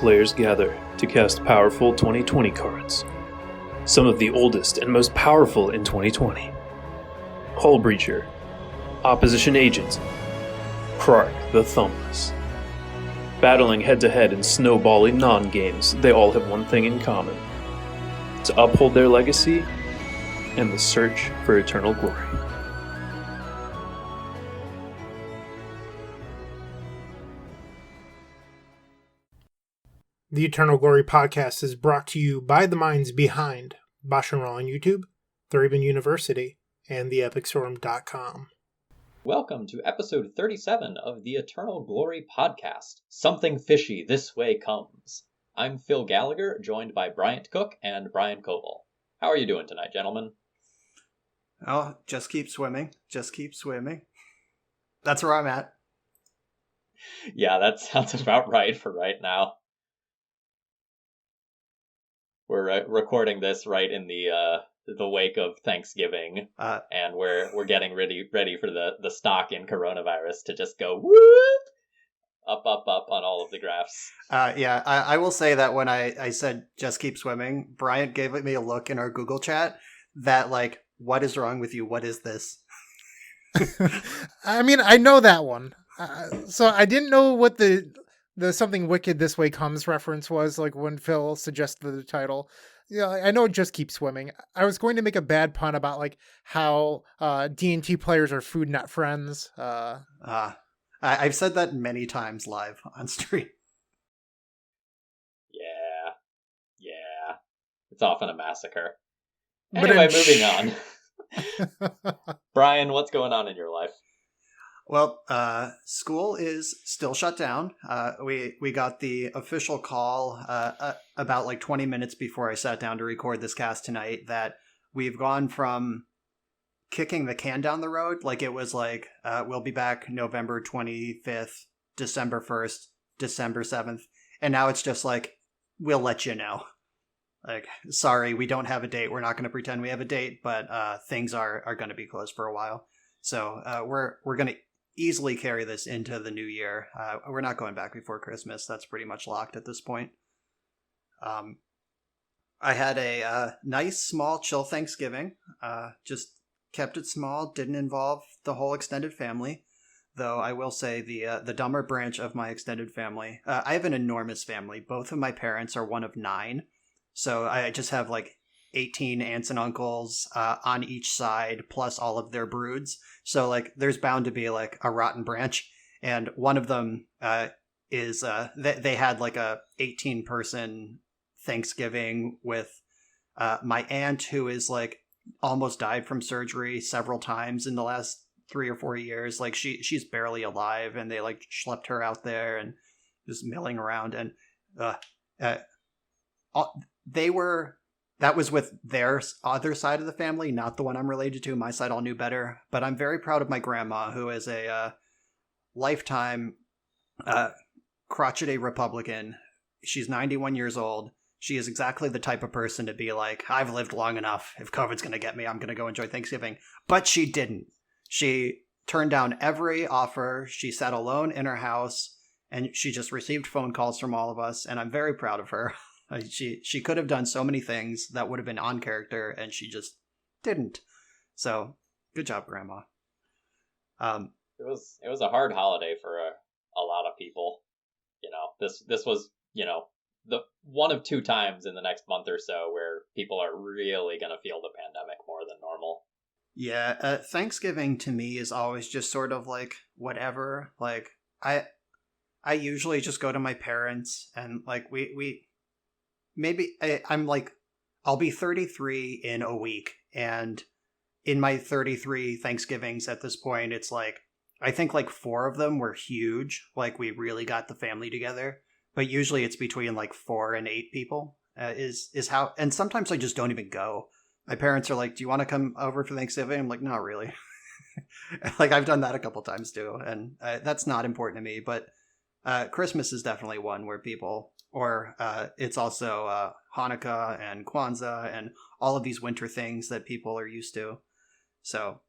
players gather to cast powerful 2020 cards. Some of the oldest and most powerful in 2020. Hull Breacher, Opposition Agent, Krark the Thumbless. Battling head-to-head in snowbally non-games, they all have one thing in common: to uphold their legacy and the search for eternal glory. The Eternal Glory podcast is brought to you by the minds behind BoshNRoll on YouTube, ThrabenU University, and theepicstorm.com. Welcome to episode 37 of the Eternal Glory podcast. Something fishy this way comes. I'm Phil Gallagher, joined by Bryant Cook and Brian Coval. How are you doing tonight, gentlemen? Oh, just keep swimming. Just keep swimming. That's where I'm at. Yeah, that sounds about right for right now. We're recording this right in the wake of Thanksgiving, and we're getting ready for the stock in coronavirus to just go whoop up on all of the graphs. I will say that when I said just keep swimming, Bryant gave me a look in our Google chat that like, what is wrong with you? What is this? I mean, I know that one. So I didn't know what the Something Wicked This Way Comes reference was, like when Phil suggested the title. Yeah, I know Just Keep Swimming. I was going to make a bad pun about like how D&T players are food, not friends. I've said that many times live on stream. Yeah. It's often a massacre. Anyway, moving on. Brian, what's going on in your life? Well, school is still shut down. We got the official call about like 20 minutes before I sat down to record this cast tonight that we've gone from kicking the can down the road, like it was like, we'll be back November 25th, December 1st, December 7th, and now it's just like, we'll let you know. Like, sorry, we don't have a date. We're not going to pretend we have a date, but things are going to be closed for a while. So we're going to easily carry this into the new year. We're not going back before Christmas. That's pretty much locked at this point. I had a nice, small, chill Thanksgiving. Just kept it small. Didn't involve the whole extended family. Though I will say the dumber branch of my extended family. I have an enormous family. Both of my parents are one of 9. So I just have like 18 aunts and uncles on each side, plus all of their broods. So like there's bound to be like a rotten branch. And one of them is they had like a 18-person Thanksgiving with my aunt, who is like almost died from surgery several times in the last 3 or 4 years. Like she's barely alive, and they like schlepped her out there and just milling around. And that was with their other side of the family, not the one I'm related to. My side all knew better. But I'm very proud of my grandma, who is a lifetime crotchety Republican. She's 91 years old. She is exactly the type of person to be like, I've lived long enough. If COVID's going to get me, I'm going to go enjoy Thanksgiving. But she didn't. She turned down every offer. She sat alone in her house, and she just received phone calls from all of us. And I'm very proud of her. She could have done so many things that would have been on character, and she just didn't. So, good job, Grandma. It was a hard holiday for a lot of people. You know, this was, you know, the one of 2 times in the next month or so where people are really going to feel the pandemic more than normal. Yeah, Thanksgiving to me is always just sort of like whatever. Like I usually just go to my parents, and like I'm like, I'll be 33 in a week, and in my 33 Thanksgivings at this point, it's like, I think like 4 of them were huge. Like we really got the family together, but usually it's between like 4 and 8 people is how, and sometimes I just don't even go. My parents are like, do you want to come over for Thanksgiving? I'm like, not really. Like I've done that a couple times too. And that's not important to me, but Christmas is definitely one where people, or it's also Hanukkah and Kwanzaa and all of these winter things that people are used to. So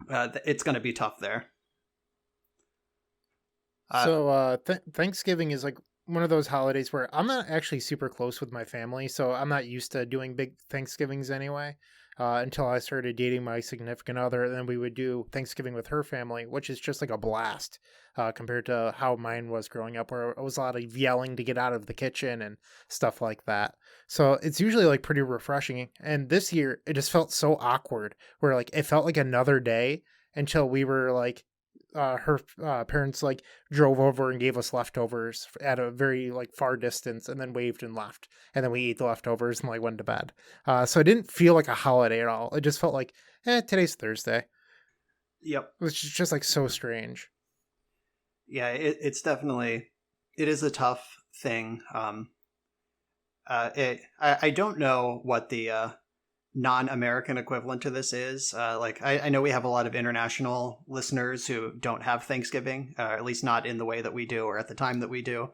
it's going to be tough there. So Thanksgiving is like one of those holidays where I'm not actually super close with my family, so I'm not used to doing big Thanksgivings anyway. Until I started dating my significant other, and then we would do Thanksgiving with her family, which is just like a blast compared to how mine was growing up, where it was a lot of yelling to get out of the kitchen and stuff like that. So it's usually like pretty refreshing. And this year, it just felt so awkward, where like it felt like another day until we were like her parents like drove over and gave us leftovers at a very like far distance and then waved and left, and then we ate the leftovers and like went to bed. So it didn't feel like a holiday at all. It just felt like today's Thursday. Yep. Which is just like so strange. Yeah, it's definitely, it is a tough thing. I don't know what the non-American equivalent to this is. Like I know we have a lot of international listeners who don't have Thanksgiving, at least not in the way that we do or at the time that we do.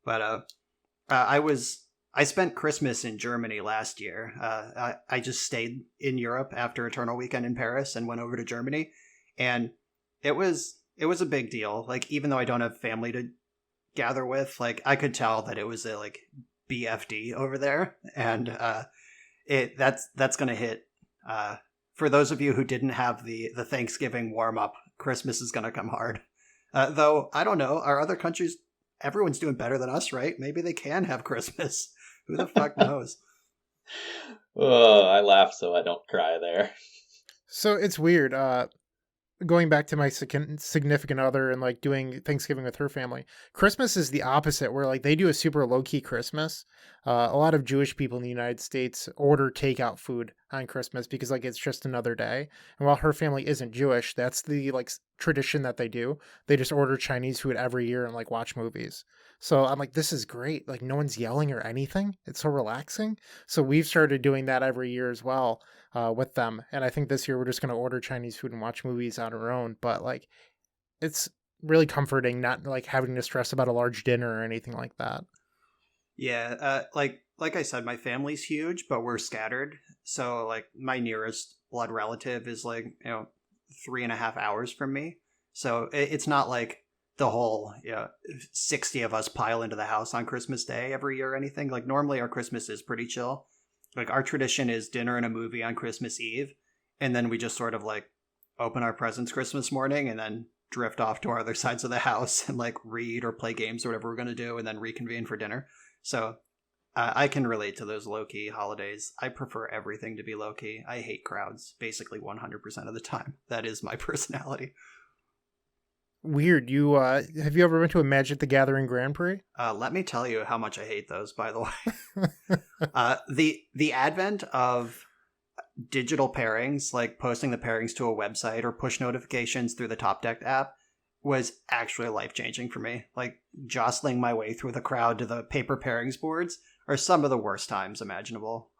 But I spent Christmas in Germany last year. I just stayed in Europe after Eternal Weekend in Paris and went over to Germany, and it was a big deal. Like, even though I don't have family to gather with, like, I could tell that it was a like BFD over there, and that's gonna hit. For those of you who didn't have the Thanksgiving warm up, Christmas is gonna come hard. Though I don't know, are other countries? Everyone's doing better than us, right? Maybe they can have Christmas. Who the fuck knows? Oh, I laugh so I don't cry there. So it's weird. Going back to my significant other and like doing Thanksgiving with her family, Christmas is the opposite, where like they do a super low-key Christmas. A lot of Jewish people in the United States order takeout food on Christmas because like it's just another day. And while her family isn't Jewish, that's the like tradition that they do. They just order Chinese food every year and like watch movies. So I'm like, this is great. Like, no one's yelling or anything. It's so relaxing. So we've started doing that every year as well with them. And I think this year we're just going to order Chinese food and watch movies on our own. But like, it's really comforting not like having to stress about a large dinner or anything like that. Yeah, like I said, my family's huge, but we're scattered. So like my nearest blood relative is like 3.5 hours from me. So it's not like the whole 60 of us pile into the house on Christmas Day every year or anything. Like, normally our Christmas is pretty chill. Like, our tradition is dinner and a movie on Christmas Eve, and then we just sort of like open our presents Christmas morning and then drift off to our other sides of the house and like read or play games or whatever we're going to do, and then reconvene for dinner. So I can relate to those low-key holidays. I prefer everything to be low-key. I hate crowds basically 100% of the time. That is my personality. Weird. You have you ever been to a Magic the Gathering Grand Prix? Let me tell you how much I hate those, by the way. The advent of digital pairings, like posting the pairings to a website or push notifications through the Top Deck app, was actually life-changing for me. Like, jostling my way through the crowd to the paper pairings boards are some of the worst times imaginable.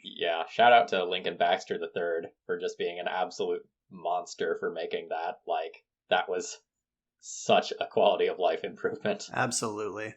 Yeah, shout out to Lincoln Baxter III for just being an absolute monster for making that. Like, that was such a quality of life improvement. Absolutely.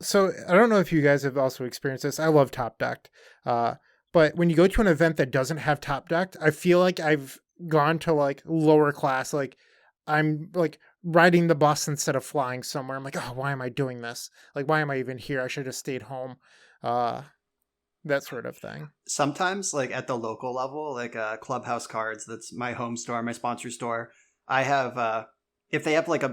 So I don't know if you guys have also experienced this. I love Top Decked. But when you go to an event that doesn't have Top Decked, I feel like I've gone to like lower class. Like, I'm like riding the bus instead of flying somewhere. I'm like, oh, why am I doing this? Like, why am I even here? I should have stayed home. That sort of thing. Sometimes, like at the local level, like Clubhouse Cards, that's my home store, my sponsor store. I have, if they have like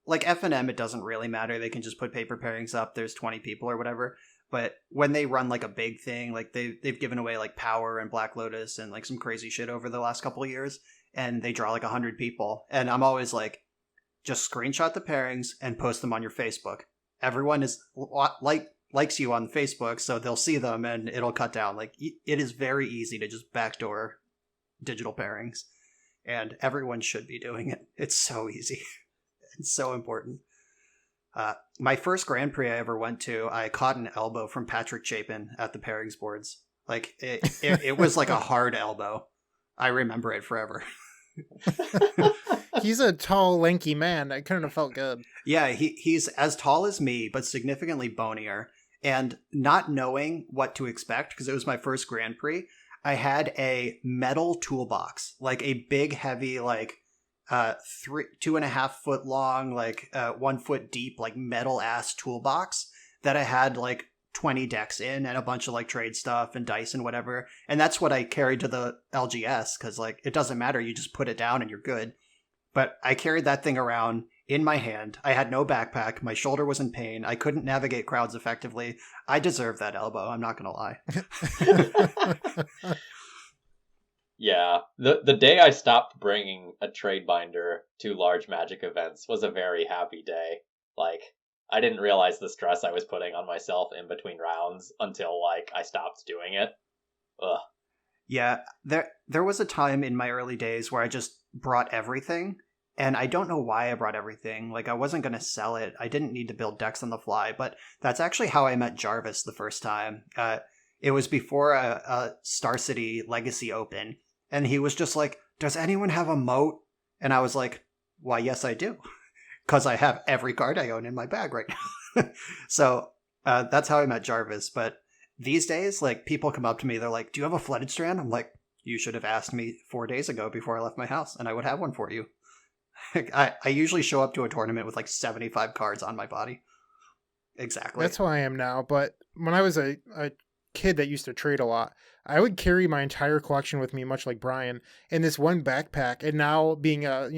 F&M, it doesn't really matter. They can just put paper pairings up. There's 20 people or whatever. But when they run like a big thing, like they've given away like Power and Black Lotus and like some crazy shit over the last couple of years, and they draw like 100 people. And I'm always like, just screenshot the pairings and post them on your Facebook. Everyone is likes you on Facebook, so they'll see them and it'll cut down. Like, it is very easy to just backdoor digital pairings, and everyone should be doing it. It's so easy. It's so important. My first Grand Prix I ever went to, I caught an elbow from Patrick Chapin at the pairings boards. Like, it was like a hard elbow. I remember it forever. He's a tall, lanky man. I couldn't have felt good. Yeah, he's as tall as me, but significantly bonier. And not knowing what to expect, because it was my first Grand Prix, I had a metal toolbox, like a big, heavy, like, 2.5 foot long, like 1 foot deep, like metal ass toolbox that I had like 20 decks in and a bunch of like trade stuff and dice and whatever. And that's what I carried to the LGS because like it doesn't matter. You just put it down and you're good. But I carried that thing around in my hand. I had no backpack. My shoulder was in pain. I couldn't navigate crowds effectively. I deserve that elbow. I'm not going to lie. Yeah, the day I stopped bringing a trade binder to large Magic events was a very happy day. Like, I didn't realize the stress I was putting on myself in between rounds until, like, I stopped doing it. Ugh. Yeah, there was a time in my early days where I just brought everything, and I don't know why I brought everything. Like, I wasn't going to sell it. I didn't need to build decks on the fly, but that's actually how I met Jarvis the first time. It was before a Star City Legacy Open, and he was just like, does anyone have a moat? And I was like, why, yes, I do. Because I have every card I own in my bag right now. So that's how I met Jarvis. But these days, like, people come up to me, they're like, do you have a flooded strand? I'm like, you should have asked me 4 days ago before I left my house, and I would have one for you. I usually show up to a tournament with like 75 cards on my body. Exactly. That's how I am now. But when I was a kid that used to trade a lot, I would carry my entire collection with me, much like Brian, in this one backpack. And now being a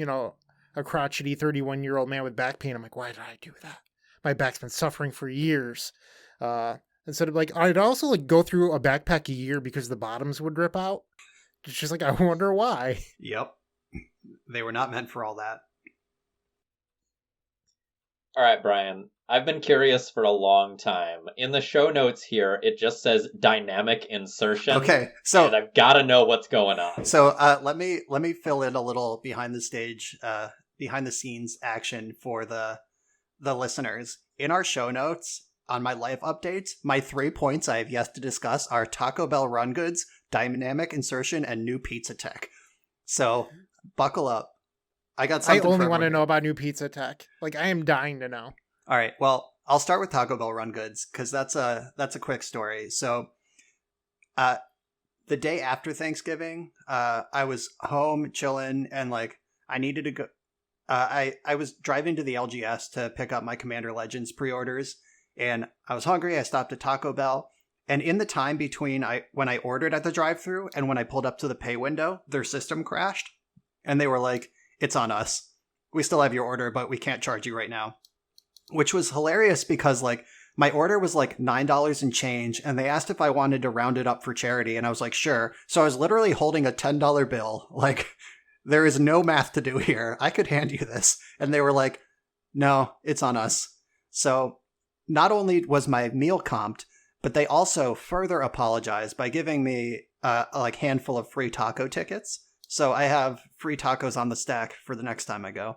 crotchety 31-year-old man with back pain, I'm like, why did I do that? My back's been suffering for years. Instead of like, I'd also like go through a backpack a year because the bottoms would rip out. It's just like, I wonder why. Yep. They were not meant for all that. All right, Brian. I've been curious for a long time. In the show notes here, it just says dynamic insertion. Okay, so and I've got to know what's going on. So let me fill in a little behind the scenes action for the listeners. In our show notes on my life updates, my 3 points I have yet to discuss are Taco Bell run goods, dynamic insertion, and new pizza tech. So buckle up. I got something. I only want to know about new pizza tech. Like, I am dying to know. All right. Well, I'll start with Taco Bell run goods because that's a quick story. So, the day after Thanksgiving, I was home chilling and like I needed to go. I was driving to the LGS to pick up my Commander Legends pre-orders, and I was hungry. I stopped at Taco Bell, and in the time between when I ordered at the drive-thru and when I pulled up to the pay window, their system crashed, and they were like, "It's on us. We still have your order, but we can't charge you right now." Which was hilarious because like my order was like $9 and change, and they asked if I wanted to round it up for charity, and I was like, sure. So I was literally holding a $10 bill. Like, there is no math to do here. I could hand you this. And they were like, no, it's on us. So not only was my meal comped, but they also further apologized by giving me a handful of free taco tickets. So I have free tacos on the stack for the next time I go.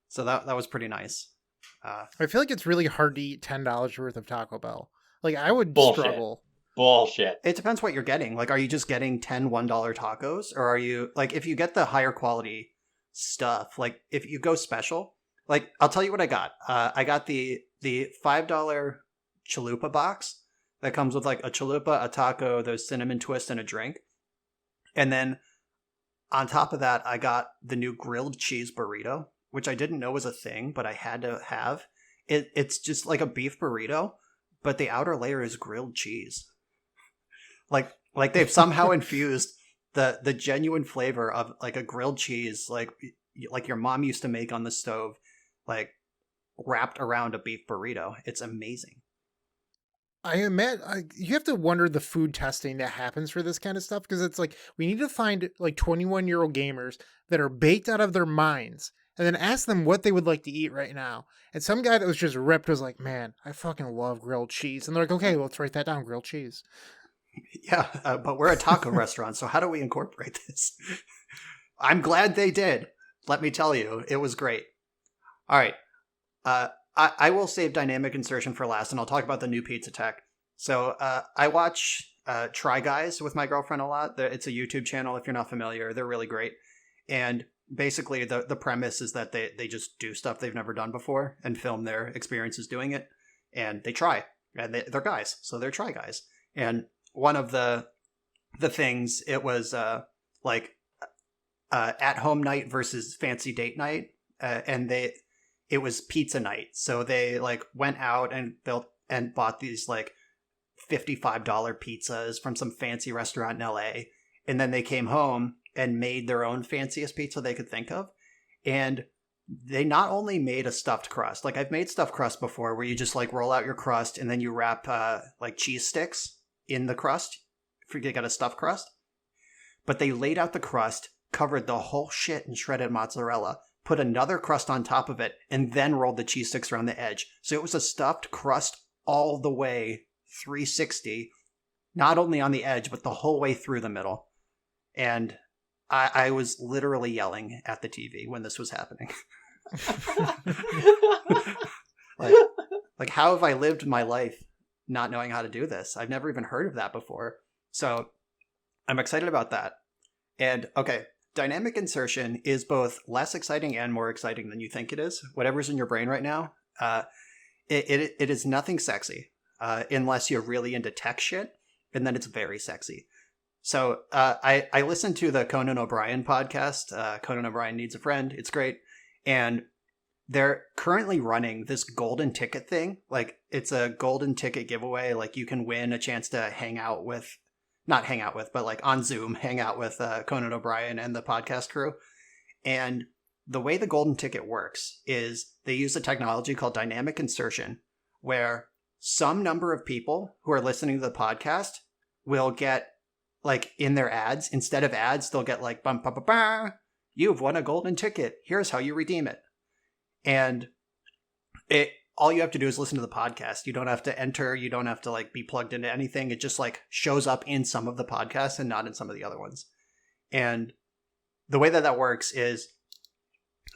So that was pretty nice. I feel like it's really hard to eat $10 worth of Taco Bell. Like, I would struggle. Bullshit. It depends what you're getting. Like, are you just getting 10 $1 tacos? Or are you, like, if you get the higher quality stuff, like, if you go special, like, I'll tell you what I got. I got the $5 chalupa box that comes with, like, a chalupa, a taco, those cinnamon twists, and a drink. And then on top of that, I got the new grilled cheese burrito, which I didn't know was a thing, but I had to have. It's just like a beef burrito, but the outer layer is grilled cheese. Like they've somehow infused the genuine flavor of like a grilled cheese, like your mom used to make on the stove, like wrapped around a beef burrito. It's amazing. I imagine you have to wonder the food testing that happens for this kind of stuff, because it's like we need to find like 21-year-old gamers that are baked out of their minds and then ask them what they would like to eat right now. And some guy that was just ripped was like, man, I fucking love grilled cheese. And they're like, okay, let's write that down, grilled cheese. Yeah, but we're a taco restaurant, so how do we incorporate this? I'm glad they did. Let me tell you, it was great. All right. I will save dynamic insertion for last, and I'll talk about the new pizza tech. So I watch Try Guys with my girlfriend a lot. It's a YouTube channel, if you're not familiar. They're really great. And basically the premise is that they just do stuff they've never done before and film their experiences doing it. And they try. And they're guys, so they're Try Guys. And one of the things, it was like at home night versus fancy date night, and it was pizza night. So they like went out and built and bought these like $55 pizzas from some fancy restaurant in LA, and then they came home and made their own fanciest pizza they could think of. And they not only made a stuffed crust, like I've made stuffed crust before where you just like roll out your crust and then you wrap like cheese sticks in the crust if you get a stuffed crust. But they laid out the crust, covered the whole shit in shredded mozzarella, put another crust on top of it, and then rolled the cheese sticks around the edge. So it was a stuffed crust all the way 360, not only on the edge, but the whole way through the middle. And I was literally yelling at the TV when this was happening. like, how have I lived my life not knowing how to do this? I've never even heard of that before. So I'm excited about that. And okay, dynamic insertion is both less exciting and more exciting than you think it is. Whatever's in your brain right now, it is nothing sexy unless you're really into tech shit, and then it's very sexy. So I listened to the Conan O'Brien podcast. Conan O'Brien Needs a Friend. It's great. And they're currently running this golden ticket thing. Like, it's a golden ticket giveaway. Like, you can win a chance to but like on Zoom, hang out with Conan O'Brien and the podcast crew. And the way the golden ticket works is they use a technology called dynamic insertion, where some number of people who are listening to the podcast will get, like, in their ads, instead of ads, they'll get like, bum, bum, bum, bum, you've won a golden ticket. Here's how you redeem it. And all you have to do is listen to the podcast. You don't have to enter. You don't have to like be plugged into anything. It just like shows up in some of the podcasts and not in some of the other ones. And the way that works is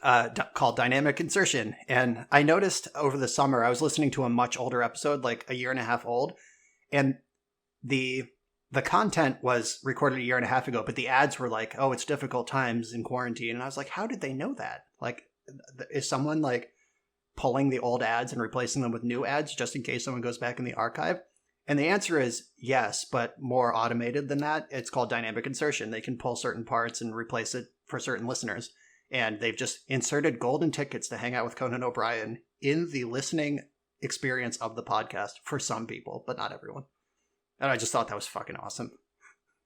called dynamic insertion. And I noticed over the summer, I was listening to a much older episode, like a year and a half old. And the content was recorded a year and a half ago, but the ads were like, oh, it's difficult times in quarantine. And I was like, how did they know that? Like, is someone like pulling the old ads and replacing them with new ads just in case someone goes back in the archive? And the answer is yes, but more automated than that. It's called dynamic insertion. They can pull certain parts and replace it for certain listeners. And they've just inserted golden tickets to hang out with Conan O'Brien in the listening experience of the podcast for some people, but not everyone. And I just thought that was fucking awesome.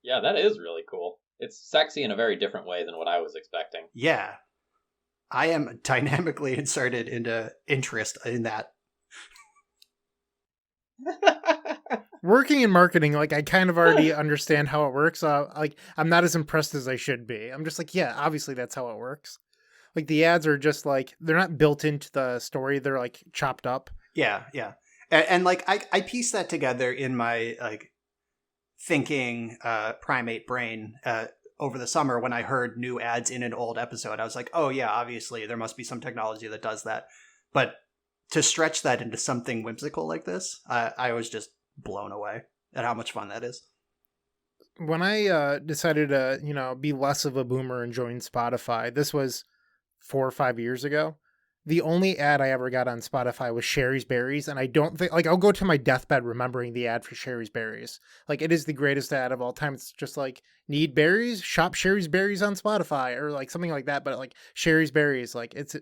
Yeah, that is really cool. It's sexy in a very different way than what I was expecting. Yeah. I am dynamically inserted into interest in that. Working in marketing, like, I kind of already understand how it works. Like, I'm not as impressed as I should be. I'm just like, yeah, obviously that's how it works. Like, the ads are just like, they're not built into the story. They're like chopped up. Yeah, yeah. And like, I pieced that together in my like thinking primate brain over the summer when I heard new ads in an old episode. I was like, oh yeah, obviously there must be some technology that does that. But to stretch that into something whimsical like this, I was just blown away at how much fun that is. When I decided to, be less of a boomer and join Spotify, this was 4 or 5 years ago. The only ad I ever got on Spotify was Sherry's Berries, and I don't think, like, I'll go to my deathbed remembering the ad for Sherry's Berries. Like, it is the greatest ad of all time. It's just like, need berries? Shop Sherry's Berries on Spotify, or like something like that. But like, Sherry's Berries, like, it's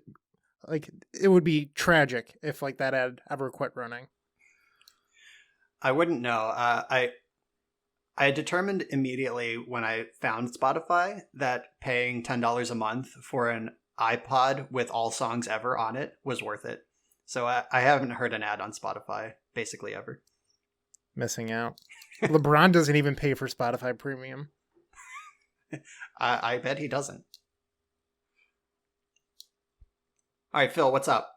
like, it would be tragic if like that ad ever quit running. I wouldn't know. I determined immediately when I found Spotify that paying $10 a month for an iPod with all songs ever on it was worth it. So I haven't heard an ad on Spotify basically ever. Missing out. LeBron doesn't even pay for Spotify Premium. I bet he doesn't. All right, Phil, what's up?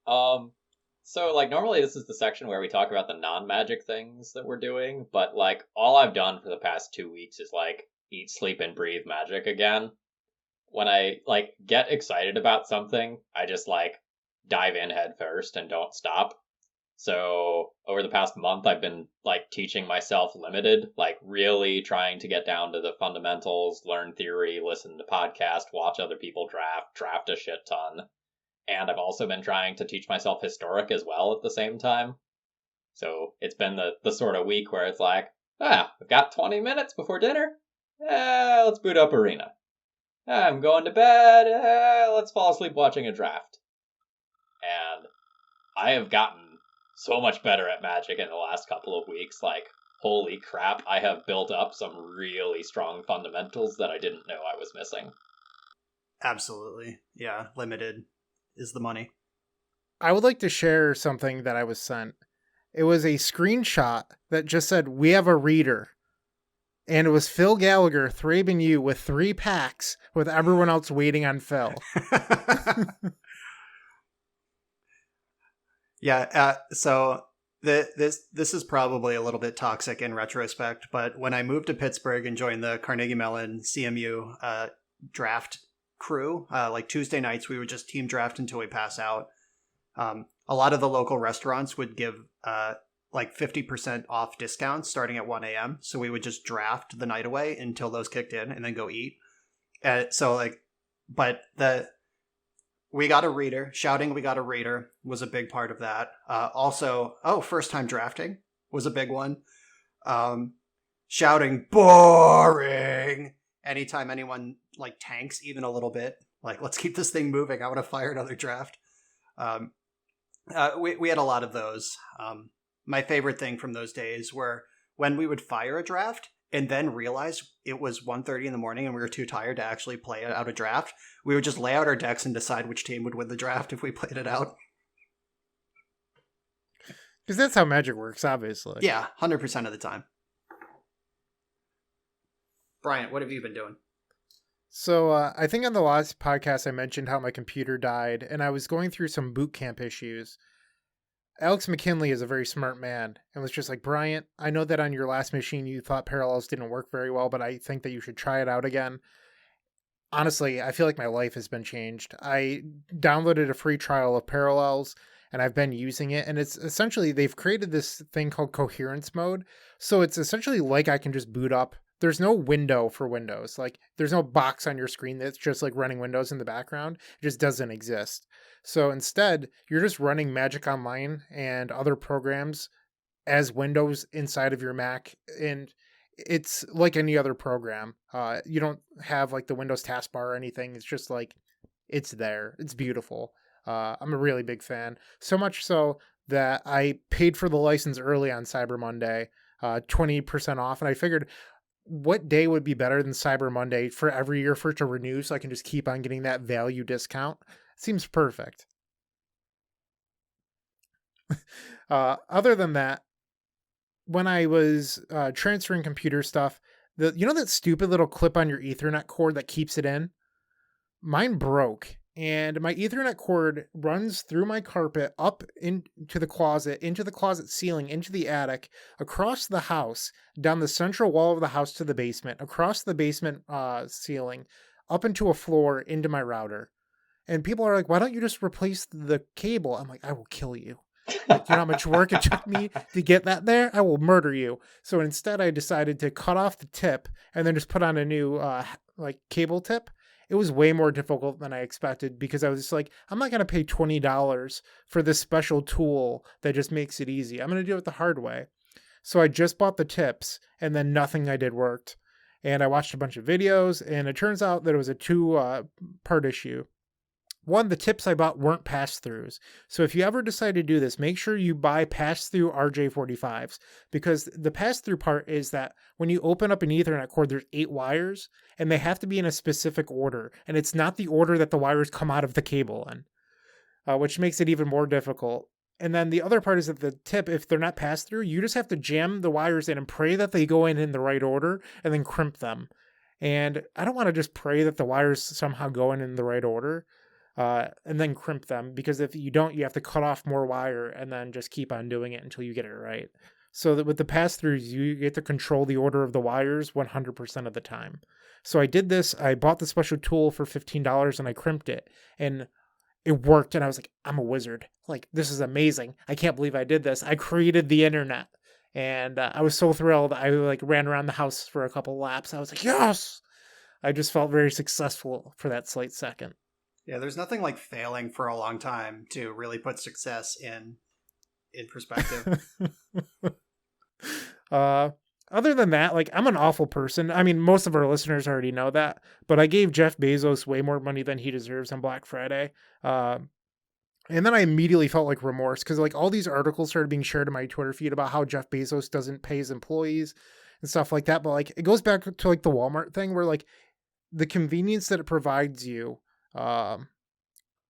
So like normally this is the section where we talk about the non-magic things that we're doing, but like all I've done for the past 2 weeks is like eat, sleep, and breathe magic again. When I like get excited about something, I just like dive in head first and don't stop. So over the past month, I've been like teaching myself limited, like really trying to get down to the fundamentals, learn theory, listen to podcasts, watch other people draft a shit ton. And I've also been trying to teach myself historic as well at the same time. So it's been the sort of week where it's like, I've got 20 minutes before dinner. Let's boot up Arena. I'm going to bed. Let's fall asleep watching a draft. And I have gotten so much better at Magic in the last couple of weeks. Like, holy crap, I have built up some really strong fundamentals that I didn't know I was missing. Absolutely. Yeah, limited is the money. I would like to share something that I was sent. It was a screenshot that just said, "We have a reader." And it was Phil Gallagher, ThrabenU, with 3 packs, with everyone else waiting on Phil. Yeah, so this is probably a little bit toxic in retrospect, but when I moved to Pittsburgh and joined the Carnegie Mellon CMU draft crew, like Tuesday nights, we would just team draft until we pass out. A lot of the local restaurants would give like 50% off discounts starting at 1 a.m. So we would just draft the night away until those kicked in and then go eat. We got a reader. Shouting "we got a reader" was a big part of that. Also, first time drafting was a big one. Shouting "boring" anytime anyone like tanks even a little bit. Like, let's keep this thing moving. I want to fire another draft. We had a lot of those. My favorite thing from those days were when we would fire a draft and then realize it was 1:30 in the morning and we were too tired to actually play out a draft. We would just lay out our decks and decide which team would win the draft if we played it out. Because that's how Magic works, obviously. Yeah, 100% of the time. Bryant, what have you been doing? So I think on the last podcast I mentioned how my computer died, and I was going through some boot camp issues. Alex McKinley is a very smart man and was just like, "Bryant, I know that on your last machine you thought Parallels didn't work very well, but I think that you should try it out again." Honestly, I feel like my life has been changed. I downloaded a free trial of Parallels and I've been using it, and it's essentially, they've created this thing called coherence mode. So it's essentially like I can just boot up. There's no window for Windows. Like, there's no box on your screen that's just like running Windows in the background. It just doesn't exist. So instead, you're just running Magic Online and other programs as Windows inside of your Mac, and it's like any other program. You don't have like the Windows taskbar or anything. It's just like, it's there. It's beautiful. I'm a really big fan. So much so that I paid for the license early on Cyber Monday, 20% off, and I figured, what day would be better than Cyber Monday for every year for it to renew so I can just keep on getting that value discount? Seems perfect. Other than that, when I was transferring computer stuff, you know that stupid little clip on your Ethernet cord that keeps it in? Mine broke, and my Ethernet cord runs through my carpet, up into the closet ceiling, into the attic, across the house, down the central wall of the house to the basement, across the basement ceiling, up into a floor, into my router. And people are like, "Why don't you just replace the cable?" I'm like, "I will kill you. Like, you know how much work it took me to get that there? I will murder you." So instead, I decided to cut off the tip and then just put on a new cable tip. It was way more difficult than I expected because I was just like, I'm not going to pay $20 for this special tool that just makes it easy. I'm going to do it the hard way. So I just bought the tips, and then nothing I did worked. And I watched a bunch of videos, and it turns out that it was a 2-part issue. One, the tips I bought weren't pass-throughs. So if you ever decide to do this, make sure you buy pass-through RJ45s, because the pass-through part is that when you open up an Ethernet cord, there's 8 wires, and they have to be in a specific order, and it's not the order that the wires come out of the cable in, which makes it even more difficult. And then the other part is that the tip, if they're not pass-through, you just have to jam the wires in and pray that they go in the right order, and then crimp them. And I don't want to just pray that the wires somehow go in the right order. And then crimp them, because if you don't, you have to cut off more wire and then just keep on doing it until you get it right. So that with the pass-throughs, you get to control the order of the wires 100% of the time. So I did this. I bought the special tool for $15 and I crimped it, and it worked. And I was like, I'm a wizard. Like, this is amazing. I can't believe I did this. I created the internet, and I was so thrilled. I ran around the house for a couple laps. I was like, yes! I just felt very successful for that slight second. Yeah, there's nothing like failing for a long time to really put success in perspective. Other other than that, like, I'm an awful person. I mean, most of our listeners already know that, but I gave Jeff Bezos way more money than he deserves on Black Friday. And then I immediately felt like remorse because like all these articles started being shared in my Twitter feed about how Jeff Bezos doesn't pay his employees and stuff like that. But like it goes back to like the Walmart thing where like the convenience that it provides you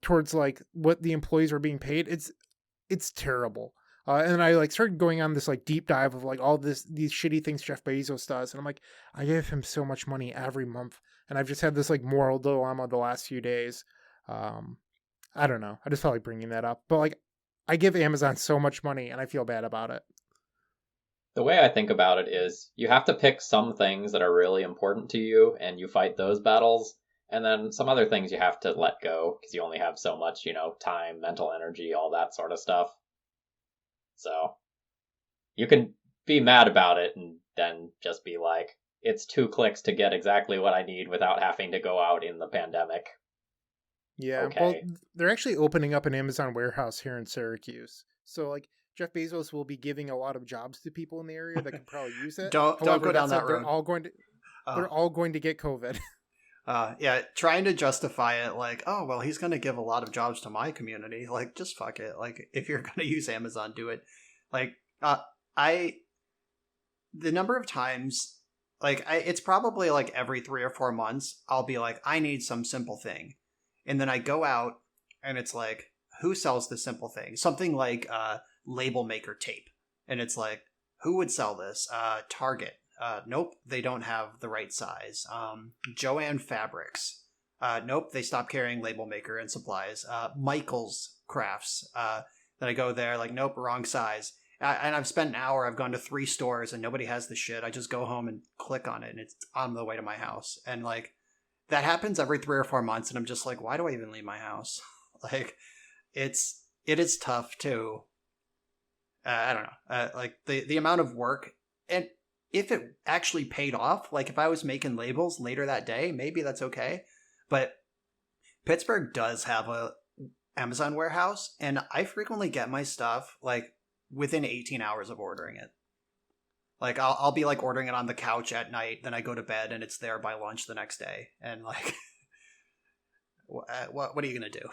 towards like what the employees are being paid, it's terrible. And I like started going on this like deep dive of like all these shitty things Jeff Bezos does. And I'm like, I give him so much money every month. And I've just had this like moral dilemma the last few days. I don't know. I just felt like bringing that up. But like, I give Amazon so much money and I feel bad about it. The way I think about it is you have to pick some things that are really important to you and you fight those battles. And then some other things you have to let go because you only have so much, time, mental energy, all that sort of stuff. So you can be mad about it and then just be like, it's 2 clicks to get exactly what I need without having to go out in the pandemic. Yeah, Okay. well, they're actually opening up an Amazon warehouse here in Syracuse. So, like, Jeff Bezos will be giving a lot of jobs to people in the area that could probably use it. Don't go down that road. They're all going to get COVID. Yeah, trying to justify it like, oh, well, he's going to give a lot of jobs to my community. Like, just fuck it. Like, if you're going to use Amazon, do it. Like, the number of times, like, it's probably like every 3 or 4 months, I'll be like, I need some simple thing. And then I go out and it's like, who sells this simple thing? Something like label maker tape. And it's like, who would sell this? Target. Nope, they don't have the right size. Joann Fabrics. Nope, they stopped carrying label maker and supplies. Michael's Crafts. Then I go there, like, nope, wrong size. And I've spent an hour, I've gone to 3 stores and nobody has the shit. I just go home and click on it and it's on the way to my house. And like, that happens every 3 or 4 months, and I'm just like, why do I even leave my house? Like, it is tough too. I don't know. Like the amount of work, and if it actually paid off, like if I was making labels later that day, maybe that's okay. But Pittsburgh does have a Amazon warehouse, and I frequently get my stuff like within 18 hours of ordering it. Like, I'll be, like, ordering it on the couch at night, then I go to bed, and it's there by lunch the next day. And, like, what are you going to do?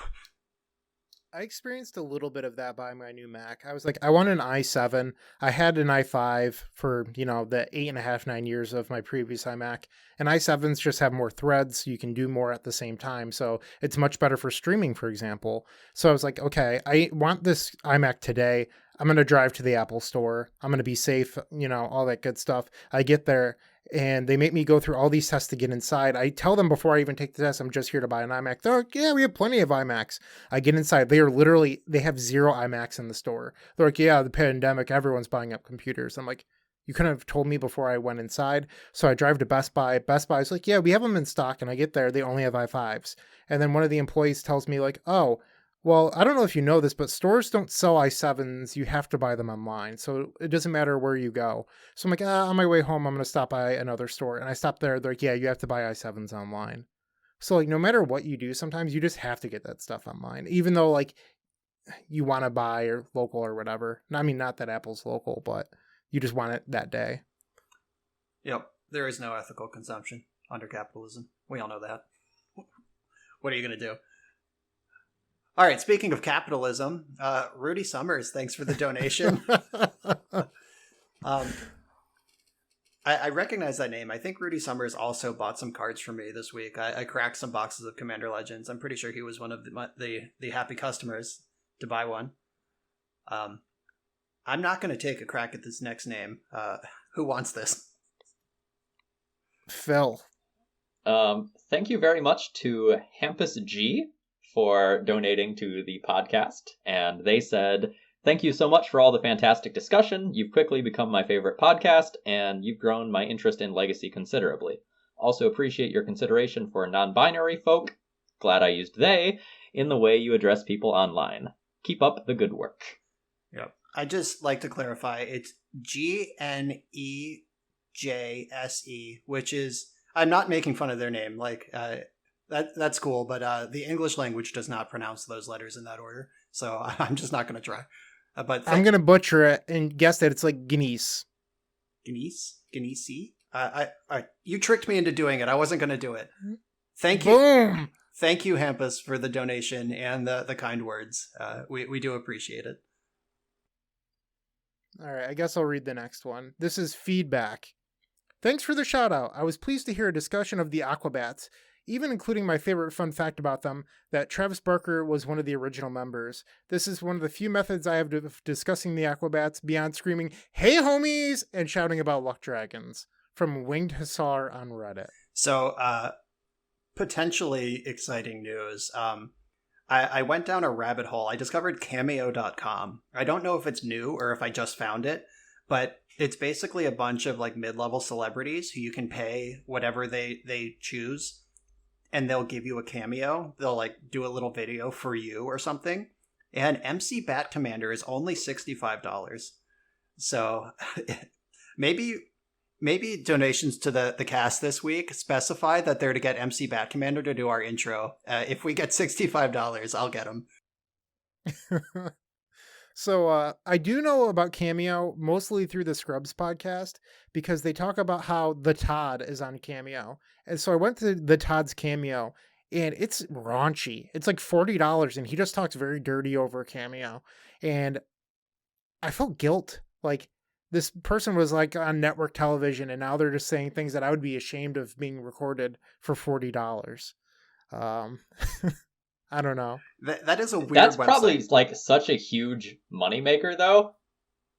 I experienced a little bit of that by my new Mac. I was like, I want an i7. I had an i5 for, the 8.5, 9 years of my previous iMac. And i7s just have more threads, so you can do more at the same time. So it's much better for streaming, for example. So I was like, okay, I want this iMac today. I'm going to drive to the Apple store. I'm going to be safe, all that good stuff. I get there and they make me go through all these tests to get inside. I tell them before I even take the test, I'm just here to buy an iMac. They're like, yeah, we have plenty of iMacs. I get inside. They have 0 iMacs in the store. They're like, yeah, the pandemic, everyone's buying up computers. I'm like, you couldn't have told me before I went inside. So I drive to Best Buy. Best Buy's like, yeah, we have them in stock. And I get there, they only have i5s. And then one of the employees tells me like, oh, well, I don't know if you know this, but stores don't sell i7s. You have to buy them online. So it doesn't matter where you go. So I'm like, on my way home, I'm going to stop by another store. And I stop there. They're like, yeah, you have to buy i7s online. So like, no matter what you do, sometimes you just have to get that stuff online, even though like you want to buy or local or whatever. I mean, not that Apple's local, but you just want it that day. Yep. There is no ethical consumption under capitalism. We all know that. What are you going to do? All right, speaking of capitalism, Rudy Summers, thanks for the donation. I recognize that name. I think Rudy Summers also bought some cards for me this week. I cracked some boxes of Commander Legends. I'm pretty sure he was one of the happy customers to buy one. I'm not going to take a crack at this next name. Who wants this? Phil. Thank you very much to Hampus G for donating to the podcast. And they said, thank you so much for all the fantastic discussion. You've quickly become my favorite podcast, and you've grown my interest in Legacy considerably. Also appreciate your consideration for non-binary folk, glad I used they, in the way you address people online. Keep up the good work. Yep. I just like to clarify, it's GNEJSE, which is, I'm not making fun of their name, like, that's cool, but the English language does not pronounce those letters in that order, so I'm just not going to try. But I'm going to butcher it and guess that it's like Guinness. Genesi? You tricked me into doing it. I wasn't going to do it. Thank you. Boom! Thank you, Hampus, for the donation and the kind words. We do appreciate it. All right, I guess I'll read the next one. This is feedback. Thanks for the shout out. I was pleased to hear a discussion of the Aquabats, even including my favorite fun fact about them, that Travis Barker was one of the original members. This is one of the few methods I have of discussing the Aquabats beyond screaming, "Hey homies!" and shouting about luck dragons. From Winged Hussar on Reddit. So, potentially exciting news. I went down a rabbit hole. I discovered Cameo.com. I don't know if it's new or if I just found it, but it's basically a bunch of like mid-level celebrities who you can pay whatever they choose, and they'll give you a cameo. They'll like do a little video for you or something. And MC Bat Commander is only $65. So maybe donations to the cast this week specify that they're to get MC Bat Commander to do our intro. If we get $65, I'll get him. So I do know about Cameo mostly through the Scrubs podcast because they talk about how the Todd is on Cameo. And so I went to the Todd's Cameo and it's raunchy. It's like $40 and he just talks very dirty over Cameo. And I felt guilt. Like this person was like on network television and now they're just saying things that I would be ashamed of being recorded for $40. I don't know. That is a weird That's website. probably like such a huge moneymaker though.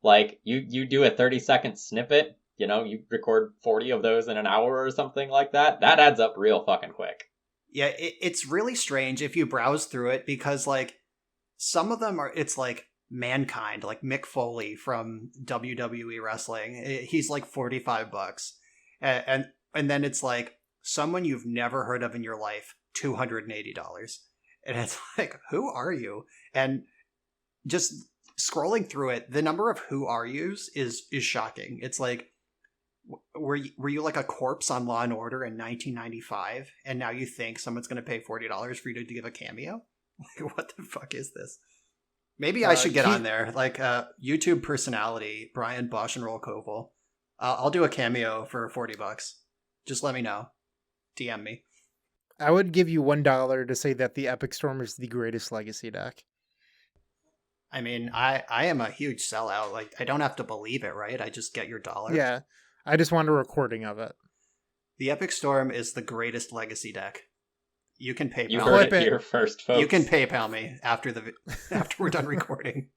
Like you do a 30-second snippet, you record 40 of those in an hour or something like that. That adds up real fucking quick. Yeah, it's really strange if you browse through it because like some of them it's like Mankind, like Mick Foley from WWE wrestling. He's like $45. And then it's like someone you've never heard of in your life, $280. And it's like, who are you? And just scrolling through it, the number of who are yous is shocking. It's like, were you like a corpse on Law and Order in 1995? And now you think someone's going to pay $40 for you to give a cameo? Like, what the fuck is this? Maybe I should get on there. Like, YouTube personality, Brian Coval. I'll do a cameo for $40. Just let me know. DM me. I would give you $1 to say that the Epic Storm is the greatest legacy deck. I mean, I am a huge sellout. Like, I don't have to believe it, right? I just get your dollar. Yeah, I just want a recording of it. The Epic Storm is the greatest legacy deck. You can PayPal. You heard it here first, folks. You can PayPal me after we're done recording.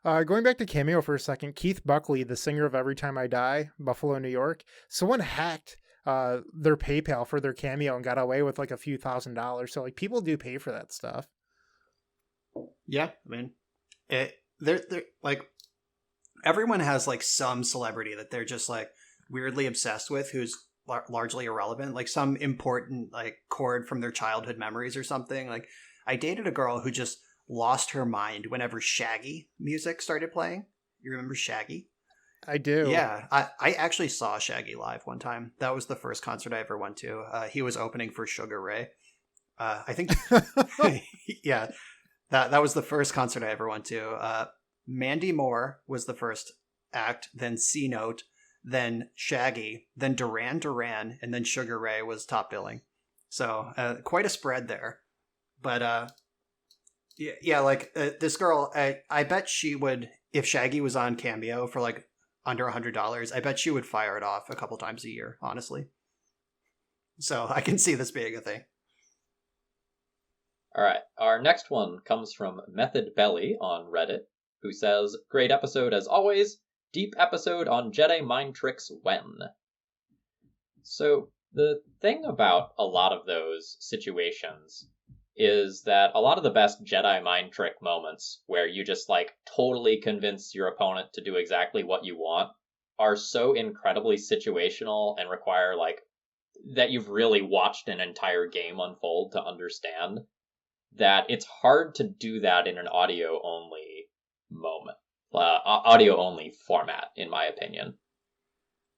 Going back to Cameo for a second, Keith Buckley, the singer of Every Time I Die, Buffalo, New York, someone hacked their PayPal for their cameo and got away with like a few $1,000s. So like people do pay for that stuff. Yeah, I mean, they're like everyone has like some celebrity that they're just like weirdly obsessed with, who's largely irrelevant, like some important like chord from their childhood memories or something. Like I dated a girl who just lost her mind whenever Shaggy music started playing. You remember Shaggy? I do. Yeah, I actually saw Shaggy live one time. That was the first concert I ever went to. He was opening for Sugar Ray. I think, yeah, that was the first concert I ever went to. Mandy Moore was the first act, then C Note, then Shaggy, then Duran Duran, and then Sugar Ray was top billing. So quite a spread there. But yeah, like this girl, I bet she would, if Shaggy was on Cameo for like under $100, I bet she would fire it off a couple times a year, honestly. So I can see this being a thing. All right, our next one comes from Method Belly on Reddit, who says, "Great episode as always. Deep episode on Jedi mind tricks when." So the thing about a lot of those situations is that a lot of the best Jedi mind trick moments where you just like totally convince your opponent to do exactly what you want are so incredibly situational and require like that you've really watched an entire game unfold to understand that it's hard to do that in an audio only moment. Audio only format, in my opinion.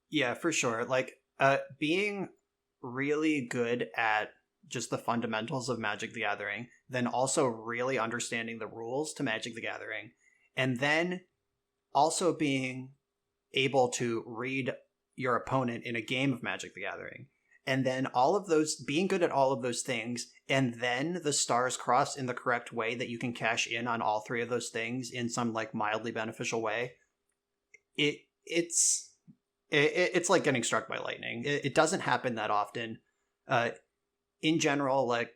Yeah, for sure. Like, being really good at just the fundamentals of Magic the Gathering, then also really understanding the rules to Magic the Gathering, and then also being able to read your opponent in a game of Magic the Gathering. And then all of those, being good at all of those things, and then the stars cross in the correct way that you can cash in on all three of those things in some like mildly beneficial way. It's like getting struck by lightning. It doesn't happen that often. In general, like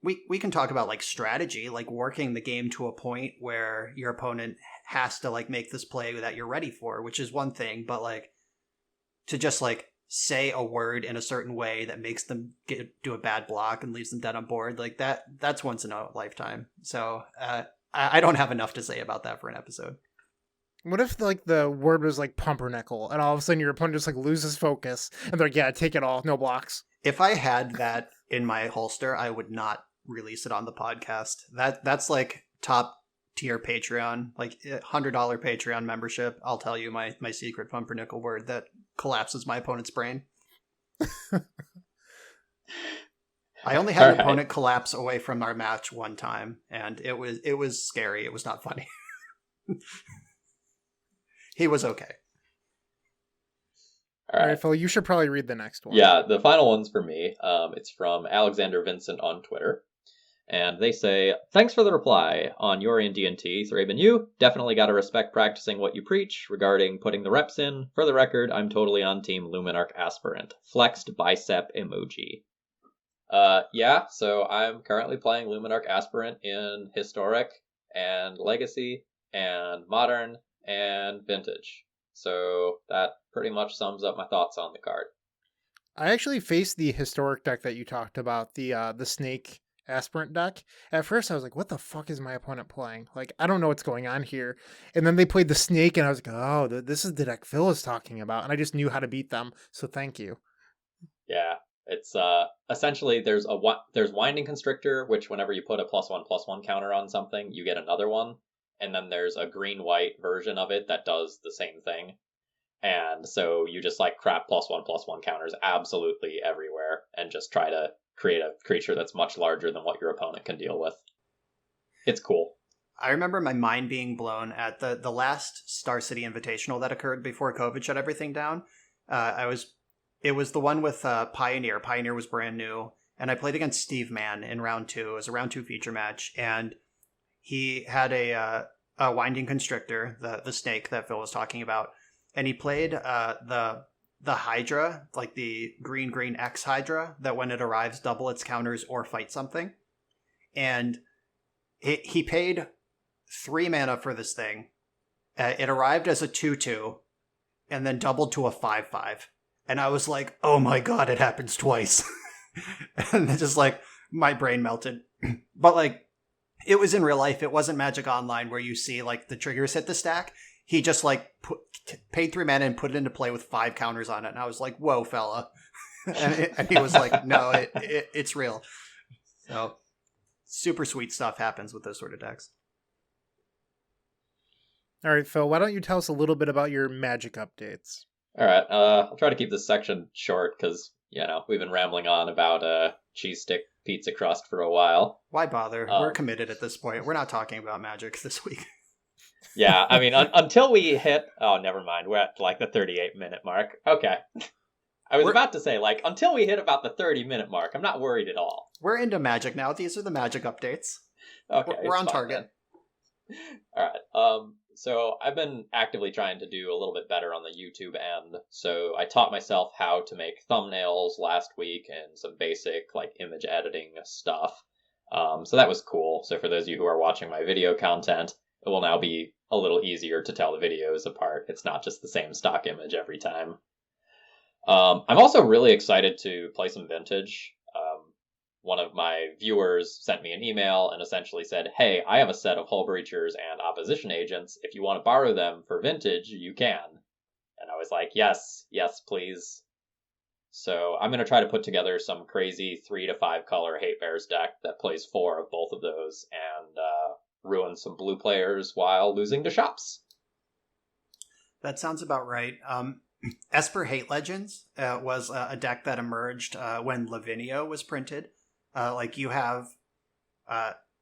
we can talk about like strategy, like working the game to a point where your opponent has to like make this play that you're ready for, which is one thing, but like to just like say a word in a certain way that makes them do a bad block and leaves them dead on board, like that's once in a lifetime. So I don't have enough to say about that for an episode. What if like the word was like pumpernickel and all of a sudden your opponent just like loses focus and they're like, yeah, take it all, no blocks? If I had that in my holster, I would not release it on the podcast. That's like top tier Patreon, like $100 Patreon membership. I'll tell you my secret pumpernickel word that collapses my opponent's brain. I only had an opponent collapse away from our match one time, and it was scary. It was not funny. He was okay. All right, Phil, you should probably read the next one. Yeah, the final one's for me. It's from Alexander Vincent on Twitter. And they say, thanks for the reply on Yori and D&T. ThrabenU, definitely gotta respect practicing what you preach regarding putting the reps in. For the record, I'm totally on Team Luminarch Aspirant. Flexed bicep emoji. Yeah, so I'm currently playing Luminarch Aspirant in Historic and Legacy and Modern and Vintage. So that pretty much sums up my thoughts on the card. I actually faced the Historic deck that you talked about, the Snake Aspirant deck. At first I was like, what the fuck is my opponent playing? Like, I don't know what's going on here. And then they played the Snake and I was like, oh, this is the deck Phil is talking about. And I just knew how to beat them. So thank you. Yeah, it's essentially there's Winding Constrictor, which whenever you put a +1/+1 counter on something, you get another one. And then there's a green-white version of it that does the same thing. And so you just like crap +1/+1 counters absolutely everywhere and just try to create a creature that's much larger than what your opponent can deal with. It's cool. I remember my mind being blown at the last Star City Invitational that occurred before COVID shut everything down. It was the one with Pioneer. Pioneer was brand new, and I played against Steve Mann in round 2. It was a round 2 feature match, and he had a Winding Constrictor, the snake that Phil was talking about, and he played the Hydra, like the green X Hydra, that when it arrives, double its counters or fight something. And he paid 3 mana for this thing. It arrived as a 2/2, and then doubled to a 5/5. And I was like, oh my god, it happens twice. And it's just like, my brain melted. But like, it was in real life. It wasn't Magic Online where you see like the triggers hit the stack. He just like paid 3 mana and put it into play with 5 counters on it. And I was like, whoa, fella. and he was like, no, it's real. So super sweet stuff happens with those sort of decks. All right, Phil, why don't you tell us a little bit about your Magic updates? All right, I'll try to keep this section short because, we've been rambling on about cheese stick pizza crust for a while. Why bother? We're committed at this point. We're not talking about Magic this week. Yeah, I mean, until we hit... Oh, never mind. We're at, like, the 38-minute mark. Okay. I was about to say, like, until we hit about the 30-minute mark, I'm not worried at all. We're into Magic now. These are the Magic updates. Okay. We're on target. All right. So I've been actively trying to do a little bit better on the YouTube end. So I taught myself how to make thumbnails last week and some basic, like, image editing stuff. So that was cool. So for those of you who are watching my video content, it will now be a little easier to tell the videos apart. It's not just the same stock image every time. I'm also really excited to play some Vintage. One of my viewers sent me an email and essentially said, hey, I have a set of Hull Breachers and Opposition Agents. If you want to borrow them for Vintage, you can. And I was like, yes, please. So I'm going to try to put together some crazy 3 to 5 color Hate Bears deck that plays 4 of both of those and ruin some blue players while losing to shops. That sounds about right. Esper Hate Legends was a deck that emerged when Lavinia was printed. Like you have,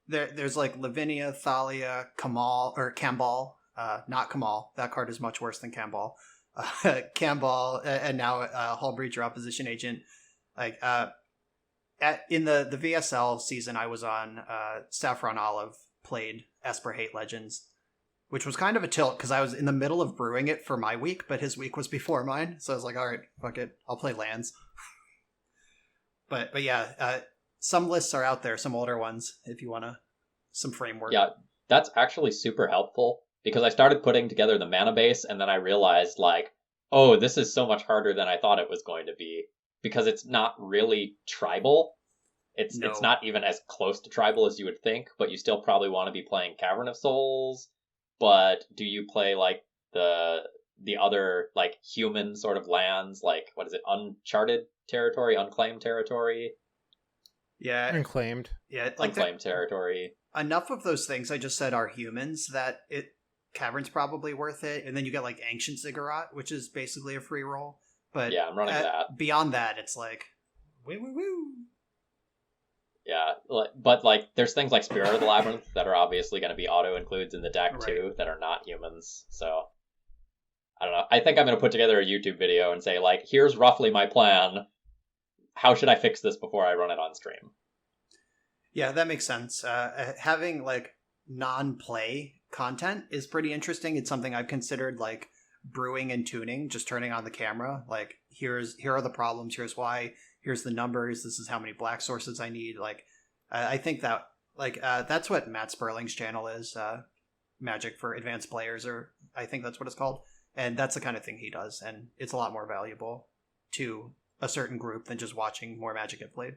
there's like Lavinia, Thalia, Kambal, Not Kamal. That card is much worse than Camball. Camball, and now Hull Breacher Opposition Agent. Like in the VSL season I was on, Saffron Olive played Esper Hate Legends, which was kind of a tilt because I was in the middle of brewing it for my week, but his week was before mine. So I was like, all right, fuck it. I'll play lands. but yeah, some lists are out there, some older ones, if you want some framework. Yeah, that's actually super helpful because I started putting together the mana base and then I realized like, oh, this is so much harder than I thought it was going to be because it's not really tribal. It's not even as close to tribal as you would think, but you still probably want to be playing Cavern of Souls. But do you play like the other like human sort of lands, like what is it, uncharted territory, unclaimed territory? Yeah, unclaimed. Yeah, like unclaimed territory. Enough of those things I just said are humans that Cavern's probably worth it, and then you get like Ancient Ziggurat, which is basically a free roll. But yeah, I'm running that. Beyond that, it's like woo. Yeah, but like there's things like Spirit of the Labyrinth that are obviously going to be auto includes in the deck too that are not humans. So I don't know. I think I'm going to put together a YouTube video and say like, here's roughly my plan. How should I fix this before I run it on stream? Yeah, that makes sense. Having like non-play content is pretty interesting. It's something I've considered like brewing and tuning, just turning on the camera. Like here are the problems. Here's why. Here's the numbers. This is how many black sources I need. Like, I think that like that's what Matt Sperling's channel is, Magic for Advanced Players, or I think that's what it's called. And that's the kind of thing he does, and it's a lot more valuable to a certain group than just watching more Magic get played.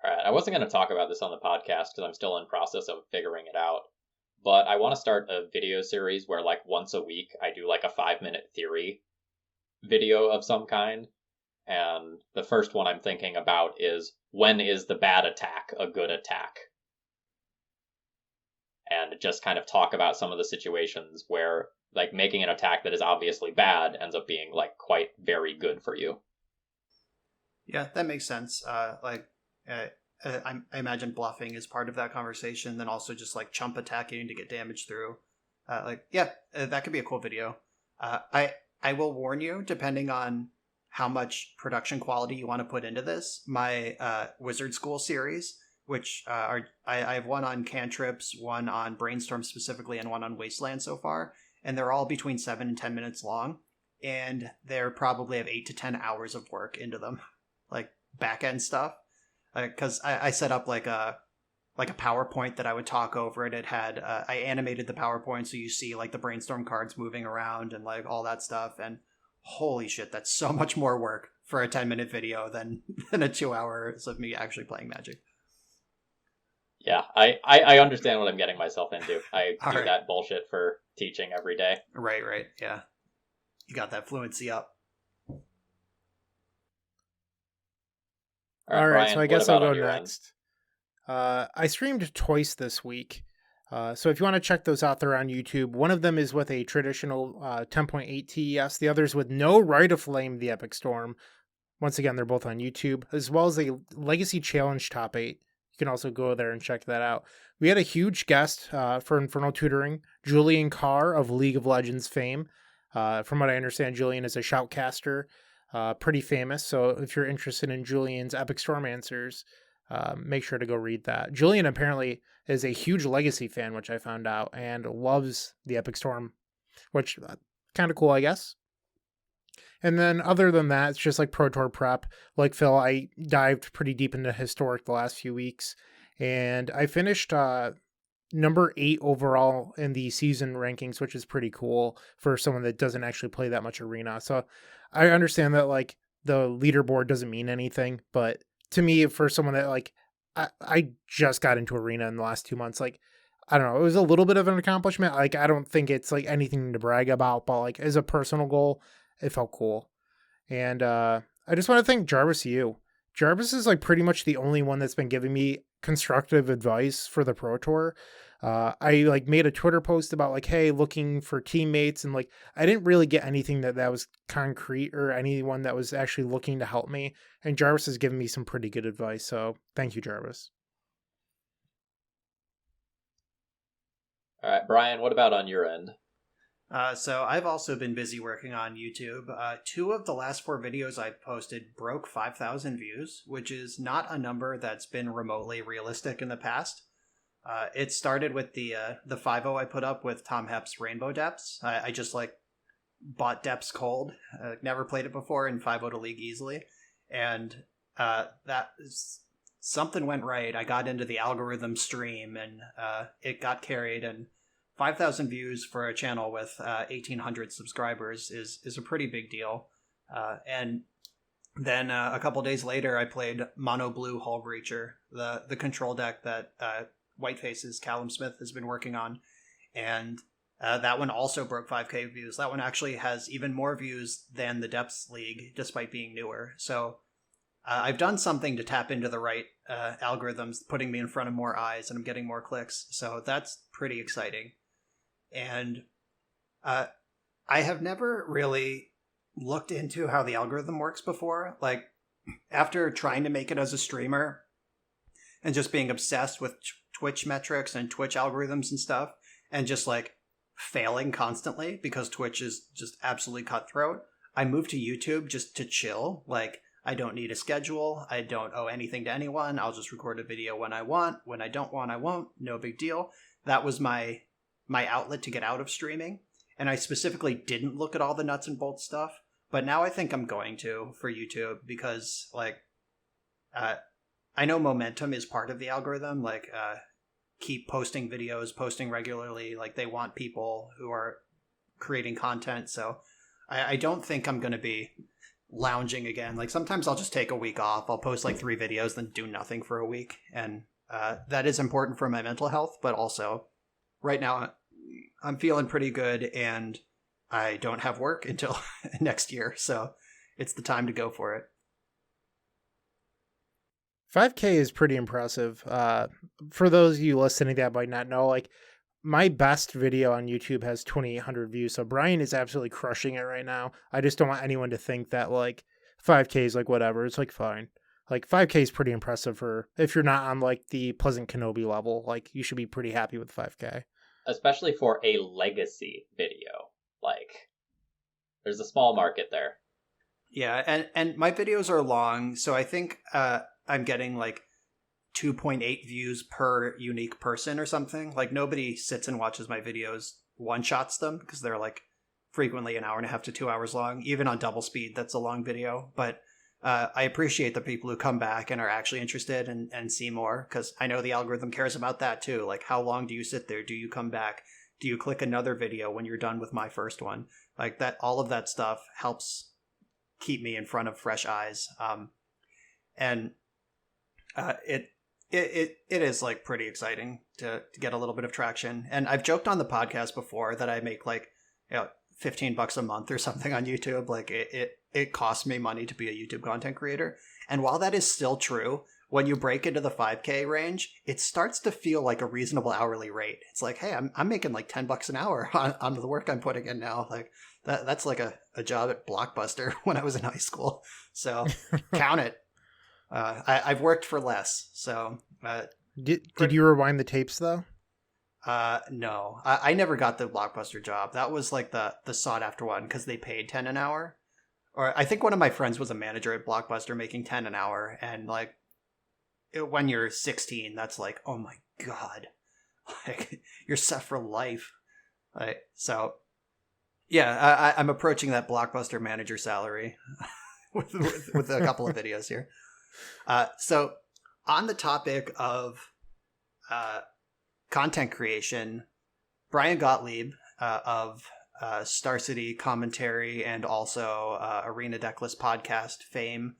All right, I wasn't going to talk about this on the podcast because I'm still in process of figuring it out. But I want to start a video series where like once a week I do like a 5-minute theory video of some kind. And the first one I'm thinking about is, when is the bad attack a good attack? And just kind of talk about some of the situations where like making an attack that is obviously bad ends up being like quite very good for you. Yeah, that makes sense. I imagine bluffing is part of that conversation. Then also just like chump attacking to get damage through. That could be a cool video. I will warn you, depending on how much production quality you want to put into this. My Wizard School series, which I have one on cantrips, one on Brainstorm specifically, and one on Wasteland so far, and they're all between 7 and 10 minutes long, and they're probably have 8 to 10 hours of work into them, like back end stuff. Because I set up like a PowerPoint that I would talk over, and it had I animated the PowerPoint so you see like the Brainstorm cards moving around and like all that stuff, and holy shit, that's so much more work for a 10-minute video than a 2 hours of me actually playing Magic. Yeah, I understand what I'm getting myself into. I do that bullshit for teaching every day. Right, yeah. You got that fluency up. All right, Brian, so I guess I'll go next. End? I streamed twice this week. So if you want to check those out, they're on YouTube. One of them is with a traditional 10.8 TES. The other is with no Rite of Flame, the Epic Storm. Once again, they're both on YouTube, as well as a Legacy Challenge Top 8. You can also go there and check that out. We had a huge guest for Infernal Tutoring, Julian Carr of League of Legends fame. From what I understand, Julian is a shoutcaster, pretty famous. So if you're interested in Julian's Epic Storm answers, make sure to go read that. Julian apparently is a huge Legacy fan, which I found out, and loves the Epic Storm, which kind of cool, I guess. And then other than that, it's just like Pro Tour prep. Like Phil, I dived pretty deep into Historic the last few weeks, and I finished number 8 overall in the season rankings, which is pretty cool for someone that doesn't actually play that much Arena. So I understand that like the leaderboard doesn't mean anything, but to me, for someone that like, I just got into Arena in the last 2 months, like, I don't know, it was a little bit of an accomplishment. Like, I don't think it's like anything to brag about, but like as a personal goal, it felt cool. And I just want to thank Jarvis U. Jarvis is like pretty much the only one that's been giving me constructive advice for the Pro Tour. I like made a Twitter post about like, hey, looking for teammates, and like I didn't really get anything that was concrete or anyone that was actually looking to help me. And Jarvis has given me some pretty good advice. So thank you, Jarvis. All right, Brian, what about on your end? So I've also been busy working on YouTube. 2 of the last 4 videos I've posted broke 5,000 views, which is not a number that's been remotely realistic in the past. It started with the 5.0 I put up with Tom Hepp's Rainbow Depths. I just bought Depths cold, never played it before, and 5.0 to League easily, and something went right. I got into the algorithm stream, and it got carried, and 5,000 views for a channel with 1,800 subscribers is a pretty big deal. And then a couple days later, I played Mono Blue Hull Breacher, the control deck that Whiteface's Callum Smith has been working on. And that one also broke 5K views. That one actually has even more views than the Depths League, despite being newer. So I've done something to tap into the right algorithms, putting me in front of more eyes, and I'm getting more clicks. So that's pretty exciting. And I have never really looked into how the algorithm works before. Like, after trying to make it as a streamer and just being obsessed with Twitch metrics and Twitch algorithms and stuff, and just failing constantly because Twitch is just absolutely cutthroat, I moved to YouTube just to chill. I don't need a schedule. I don't owe anything to anyone. I'll just record a video when I want. When I don't want, I won't. No big deal. That was my outlet to get out of streaming. And I specifically didn't look at all the nuts and bolts stuff. But now I think I'm going to for YouTube because, I know momentum is part of the algorithm. Keep posting videos, posting regularly. They want people who are creating content. So I don't think I'm going to be lounging again. Sometimes I'll just take a week off. I'll post 3 videos, then do nothing for a week. And that is important for my mental health. But also, right now, I'm feeling pretty good, and I don't have work until next year, so it's the time to go for it. 5K is pretty impressive. For those of you listening that might not know, my best video on YouTube has 2,800 views, so Brian is absolutely crushing it right now. I just don't want anyone to think that 5K is whatever. It's fine. 5K is pretty impressive for if you're not on the Pleasant Kenobi level. You should be pretty happy with 5K. Especially for a legacy video. There's a small market there. Yeah, and my videos are long, so I think I'm getting 2.8 views per unique person or something. Nobody sits and watches my videos, one-shots them, because they're frequently an hour and a half to 2 hours long. Even on double speed, that's a long video. But I appreciate the people who come back and are actually interested and see more, because I know the algorithm cares about that too. How long do you sit there? Do you come back? Do you click another video when you're done with my first one? That, all of that stuff helps keep me in front of fresh eyes. And it is pretty exciting to get a little bit of traction. And I've joked on the podcast before that I make $15 a month or something on YouTube. It costs me money to be a YouTube content creator. And while that is still true, when you break into the 5K range, it starts to feel like a reasonable hourly rate. It's hey, I'm making $10 an hour on the work I'm putting in now. That's a job at Blockbuster when I was in high school. So count it. I've worked for less. So did you rewind the tapes though? No, I never got the Blockbuster job. That was the sought after one because they paid $10 an hour. Or I think one of my friends was a manager at Blockbuster making $10 an hour, and when you're 16, that's oh my god, you're set for life. So yeah, I'm approaching that Blockbuster manager salary with a couple of videos here. So on the topic of content creation, Brian Gottlieb of Star City Commentary and also Arena Decklist podcast fame,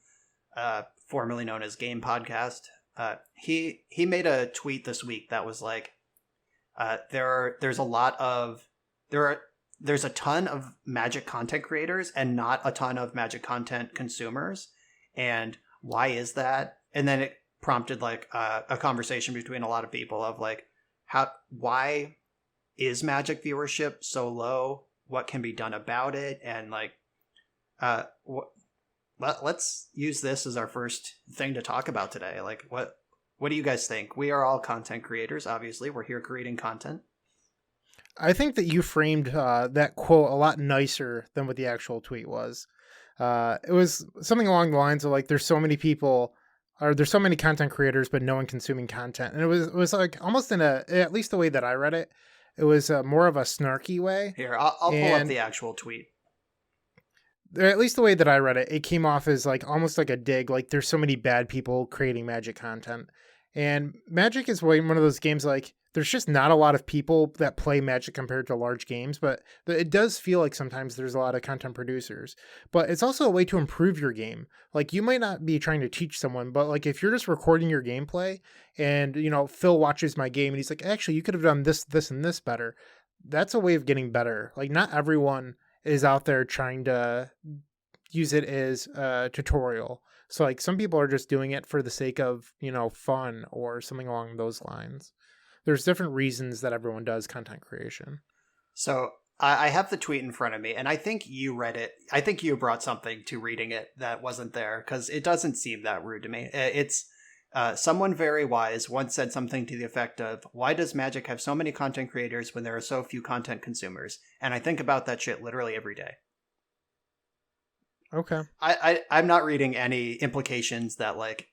formerly known as Game Podcast, he made a tweet this week that was there's a ton of Magic content creators and not a ton of Magic content consumers, and why is that? And then it prompted a conversation between a lot of people of why is Magic viewership so low? What can be done about it? And let's use this as our first thing to talk about today. What do you guys think? We are all content creators. Obviously, we're here creating content. I think that you framed that quote a lot nicer than what the actual tweet was. It was something along the lines of like, there's so many people, or there's so many content creators, but no one consuming content. And it was like almost in at least the way that I read it, it was more of a snarky way. Here, I'll pull up the actual tweet. At least the way that I read it, it came off as like almost like a dig. Like there's so many bad people creating Magic content. And Magic is one of those games like there's just not a lot of people that play Magic compared to large games, but it does feel like sometimes there's a lot of content producers. But it's also a way to improve your game. Like you might not be trying to teach someone, but like if you're just recording your gameplay and, you know, Phil watches my game and he's like, actually, you could have done this, this, and this better. That's a way of getting better. Like not everyone is out there trying to use it as a tutorial. So like some people are just doing it for the sake of, you know, fun or something along those lines. There's different reasons that everyone does content creation. So I have the tweet in front of me, and I think you read it. I think you brought something to reading it that wasn't there, because it doesn't seem that rude to me. It's someone very wise once said something to the effect of, why does Magic have so many content creators when there are so few content consumers? And I think about that shit literally every day. Okay. I'm not reading any implications that, like,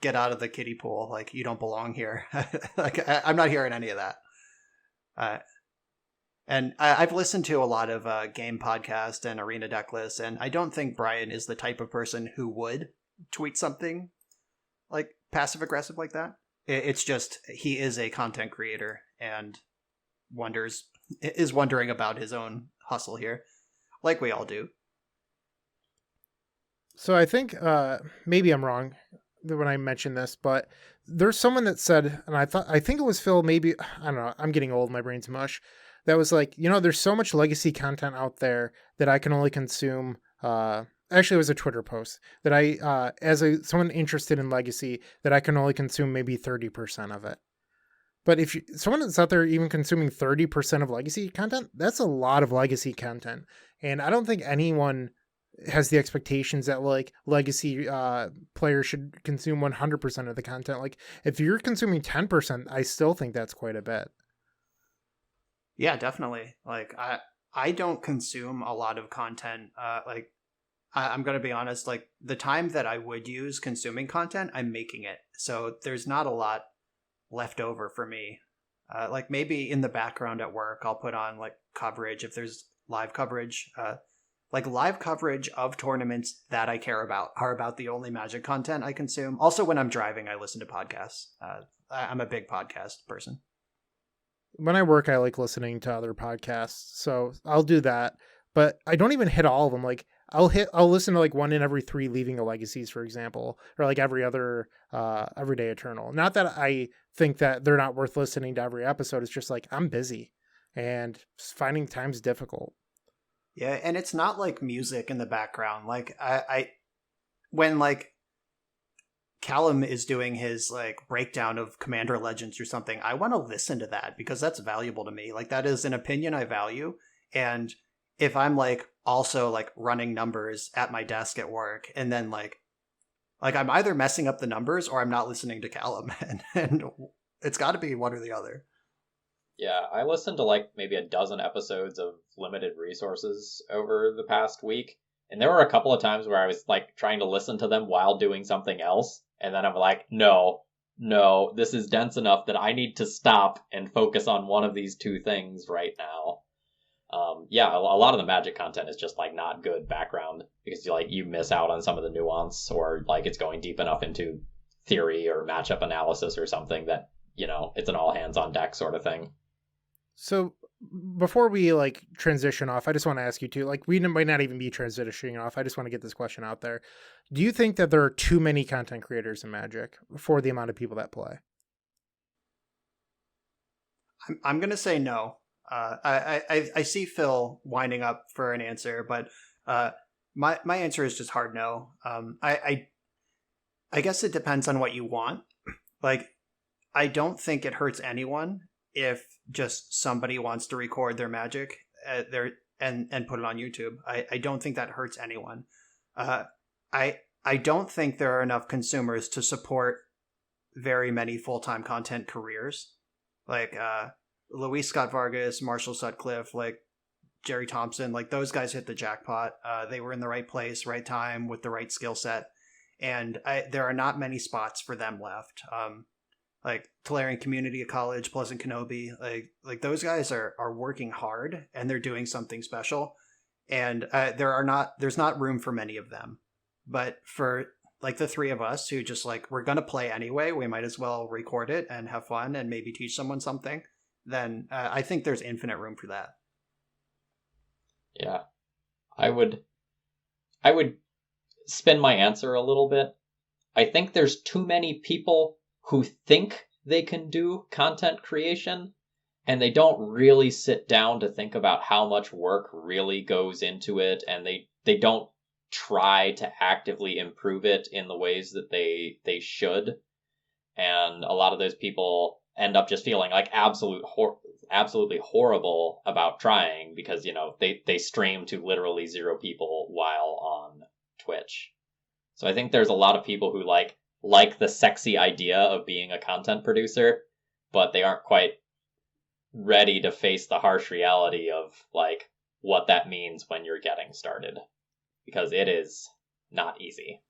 get out of the kiddie pool, like, you don't belong here. Like, I'm not hearing any of that. And I've listened to a lot of game podcast and arena deck lists, and I don't think Brian is the type of person who would tweet something like passive aggressive like that. It's just he is a content creator and is wondering about his own hustle here, like we all do. So I think maybe I'm wrong when I mentioned this, but there's someone that said, and I think it was Phil, maybe, I don't know, I'm getting old, my brain's mush, that was like, you know, there's so much legacy content out there that I can only consume, actually it was a Twitter post, that I, someone interested in legacy, that I can only consume maybe 30% of it. But if someone that's out there even consuming 30% of legacy content, that's a lot of legacy content. And I don't think anyone has the expectations that like legacy players should consume 100% of the content. Like if you're consuming 10%, I still think that's quite a bit. Yeah, definitely. Like I don't consume a lot of content. Like I'm going to be honest, like the time that I would use consuming content, I'm making it. So there's not a lot left over for me. Like maybe in the background at work, I'll put on like coverage if there's live coverage. Like live coverage of tournaments that I care about are about the only Magic content I consume. Also, when I'm driving, I listen to podcasts. I'm a big podcast person. When I work, I like listening to other podcasts, so I'll do that. But I don't even hit all of them. Like I'll listen to like one in every 3 Leaving the Legacies, for example, or like every other Everyday Eternal. Not that I think that they're not worth listening to every episode. It's just like I'm busy, and finding time's difficult. Yeah, and it's not like music in the background. Like I when like Callum is doing his like breakdown of Commander Legends or something, I want to listen to that because that's valuable to me. Like that is an opinion I value. And if I'm like also like running numbers at my desk at work, and then like I'm either messing up the numbers or I'm not listening to Callum, and it's got to be one or the other. Yeah, I listened to like maybe a dozen episodes of Limited Resources over the past week, and there were a couple of times where I was like trying to listen to them while doing something else, and then I'm like, no, this is dense enough that I need to stop and focus on one of these two things right now. Yeah, a lot of the Magic content is just like not good background because you miss out on some of the nuance, or like it's going deep enough into theory or matchup analysis or something that, you know, it's an all hands on deck sort of thing. So before we like transition off, I just want to ask you too, like we might not even be transitioning off. I just want to get this question out there. Do you think that there are too many content creators in Magic for the amount of people that play? I'm going to say no. I see Phil winding up for an answer, but my answer is just hard no. I guess it depends on what you want. Like, I don't think it hurts anyone if just somebody wants to record their Magic and put it on YouTube. I don't think that hurts anyone. I don't think there are enough consumers to support very many full-time content careers. Like Luis Scott Vargas, Marshall Sutcliffe, like Jerry Thompson, like those guys hit the jackpot. They were in the right place, right time, with the right skill set. And there are not many spots for them left. Like Tolarian Community College, Pleasant Kenobi, like those guys are working hard and they're doing something special. And there's not room for many of them. But for like the three of us who just like, we're going to play anyway, we might as well record it and have fun and maybe teach someone something. Then I think there's infinite room for that. Yeah. I would spin my answer a little bit. I think there's too many people who think they can do content creation and they don't really sit down to think about how much work really goes into it, and they don't try to actively improve it in the ways that they should. And a lot of those people end up just feeling like absolutely horrible about trying because, you know, they stream to literally 0 people while on Twitch. So I think there's a lot of people who like the sexy idea of being a content producer, but they aren't quite ready to face the harsh reality of like what that means when you're getting started, because it is not easy.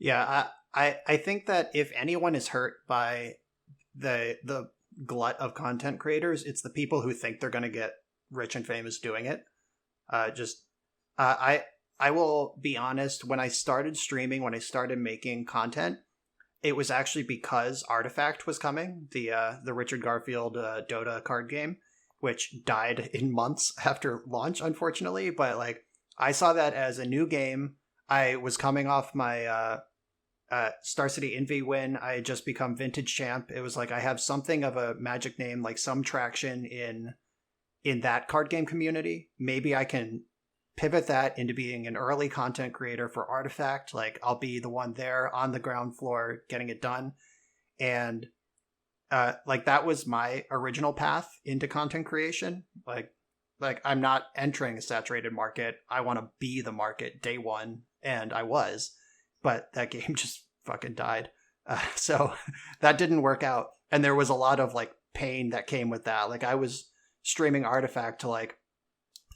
Yeah, I think that if anyone is hurt by the glut of content creators, it's the people who think they're going to get rich and famous doing it. I will be honest, when I started streaming, when I started making content, it was actually because Artifact was coming, the Richard Garfield Dota card game, which died in months after launch, unfortunately. But like, I saw that as a new game. I was coming off my Star City Envy win. I had just become Vintage Champ. It was like, I have something of a Magic name, like some traction in that card game community. Maybe I can pivot that into being an early content creator for Artifact. Like, I'll be the one there on the ground floor getting it done. And like, that was my original path into content creation. Like I'm not entering a saturated market. I want to be the market day one. And I was, but that game just fucking died. So that didn't work out. And there was a lot of like pain that came with that. Like, I was streaming Artifact to like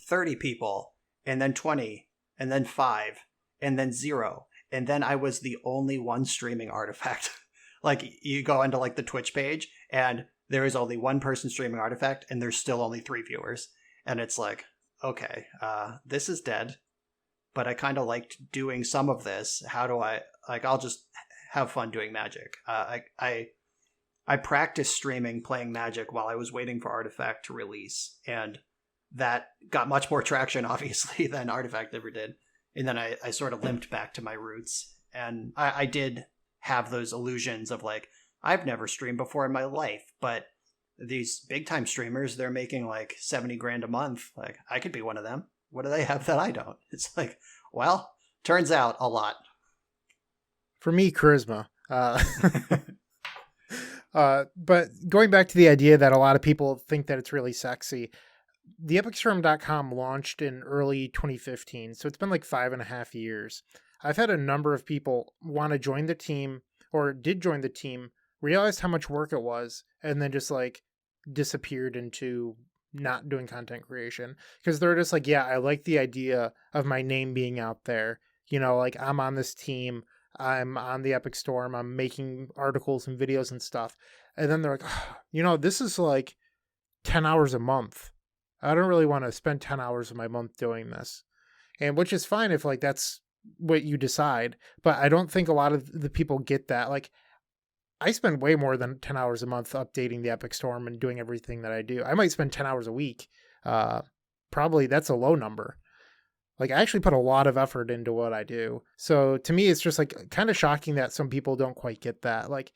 30 people, and then 20, and then 5, and then 0. And then I was the only one streaming Artifact. Like, you go into like the Twitch page and there is only one person streaming Artifact and there's still only 3 viewers. And it's like, okay, this is dead, but I kind of liked doing some of this. How do I, like, I'll just have fun doing Magic. I practiced streaming, playing Magic while I was waiting for Artifact to release. And that got much more traction, obviously, than Artifact ever did. And then I sort of limped back to my roots. And I did have those illusions of like, I've never streamed before in my life, but these big time streamers, they're making like 70 grand a month. Like, I could be one of them. What do they have that I don't? It's like, well, turns out a lot. For me, charisma. But going back to the idea that a lot of people think that it's really sexy, theepicstorm.com launched in early 2015, so it's been like 5.5 years. I've had a number of people want to join the team, or did join the team, realized how much work it was, and then just like disappeared into not doing content creation, because they're just like, yeah, I like the idea of my name being out there. You know, like, I'm on this team, I'm on the Epic Storm, I'm making articles and videos and stuff. And then they're like, oh, you know, this is like 10 hours a month. I don't really want to spend 10 hours of my month doing this. And which is fine if like that's what you decide, but I don't think a lot of the people get that. Like, I spend way more than 10 hours a month updating the Epic Storm and doing everything that I do. I might spend 10 hours a week. Probably that's a low number. Like, I actually put a lot of effort into what I do. So to me, it's just like kind of shocking that some people don't quite get that. Like,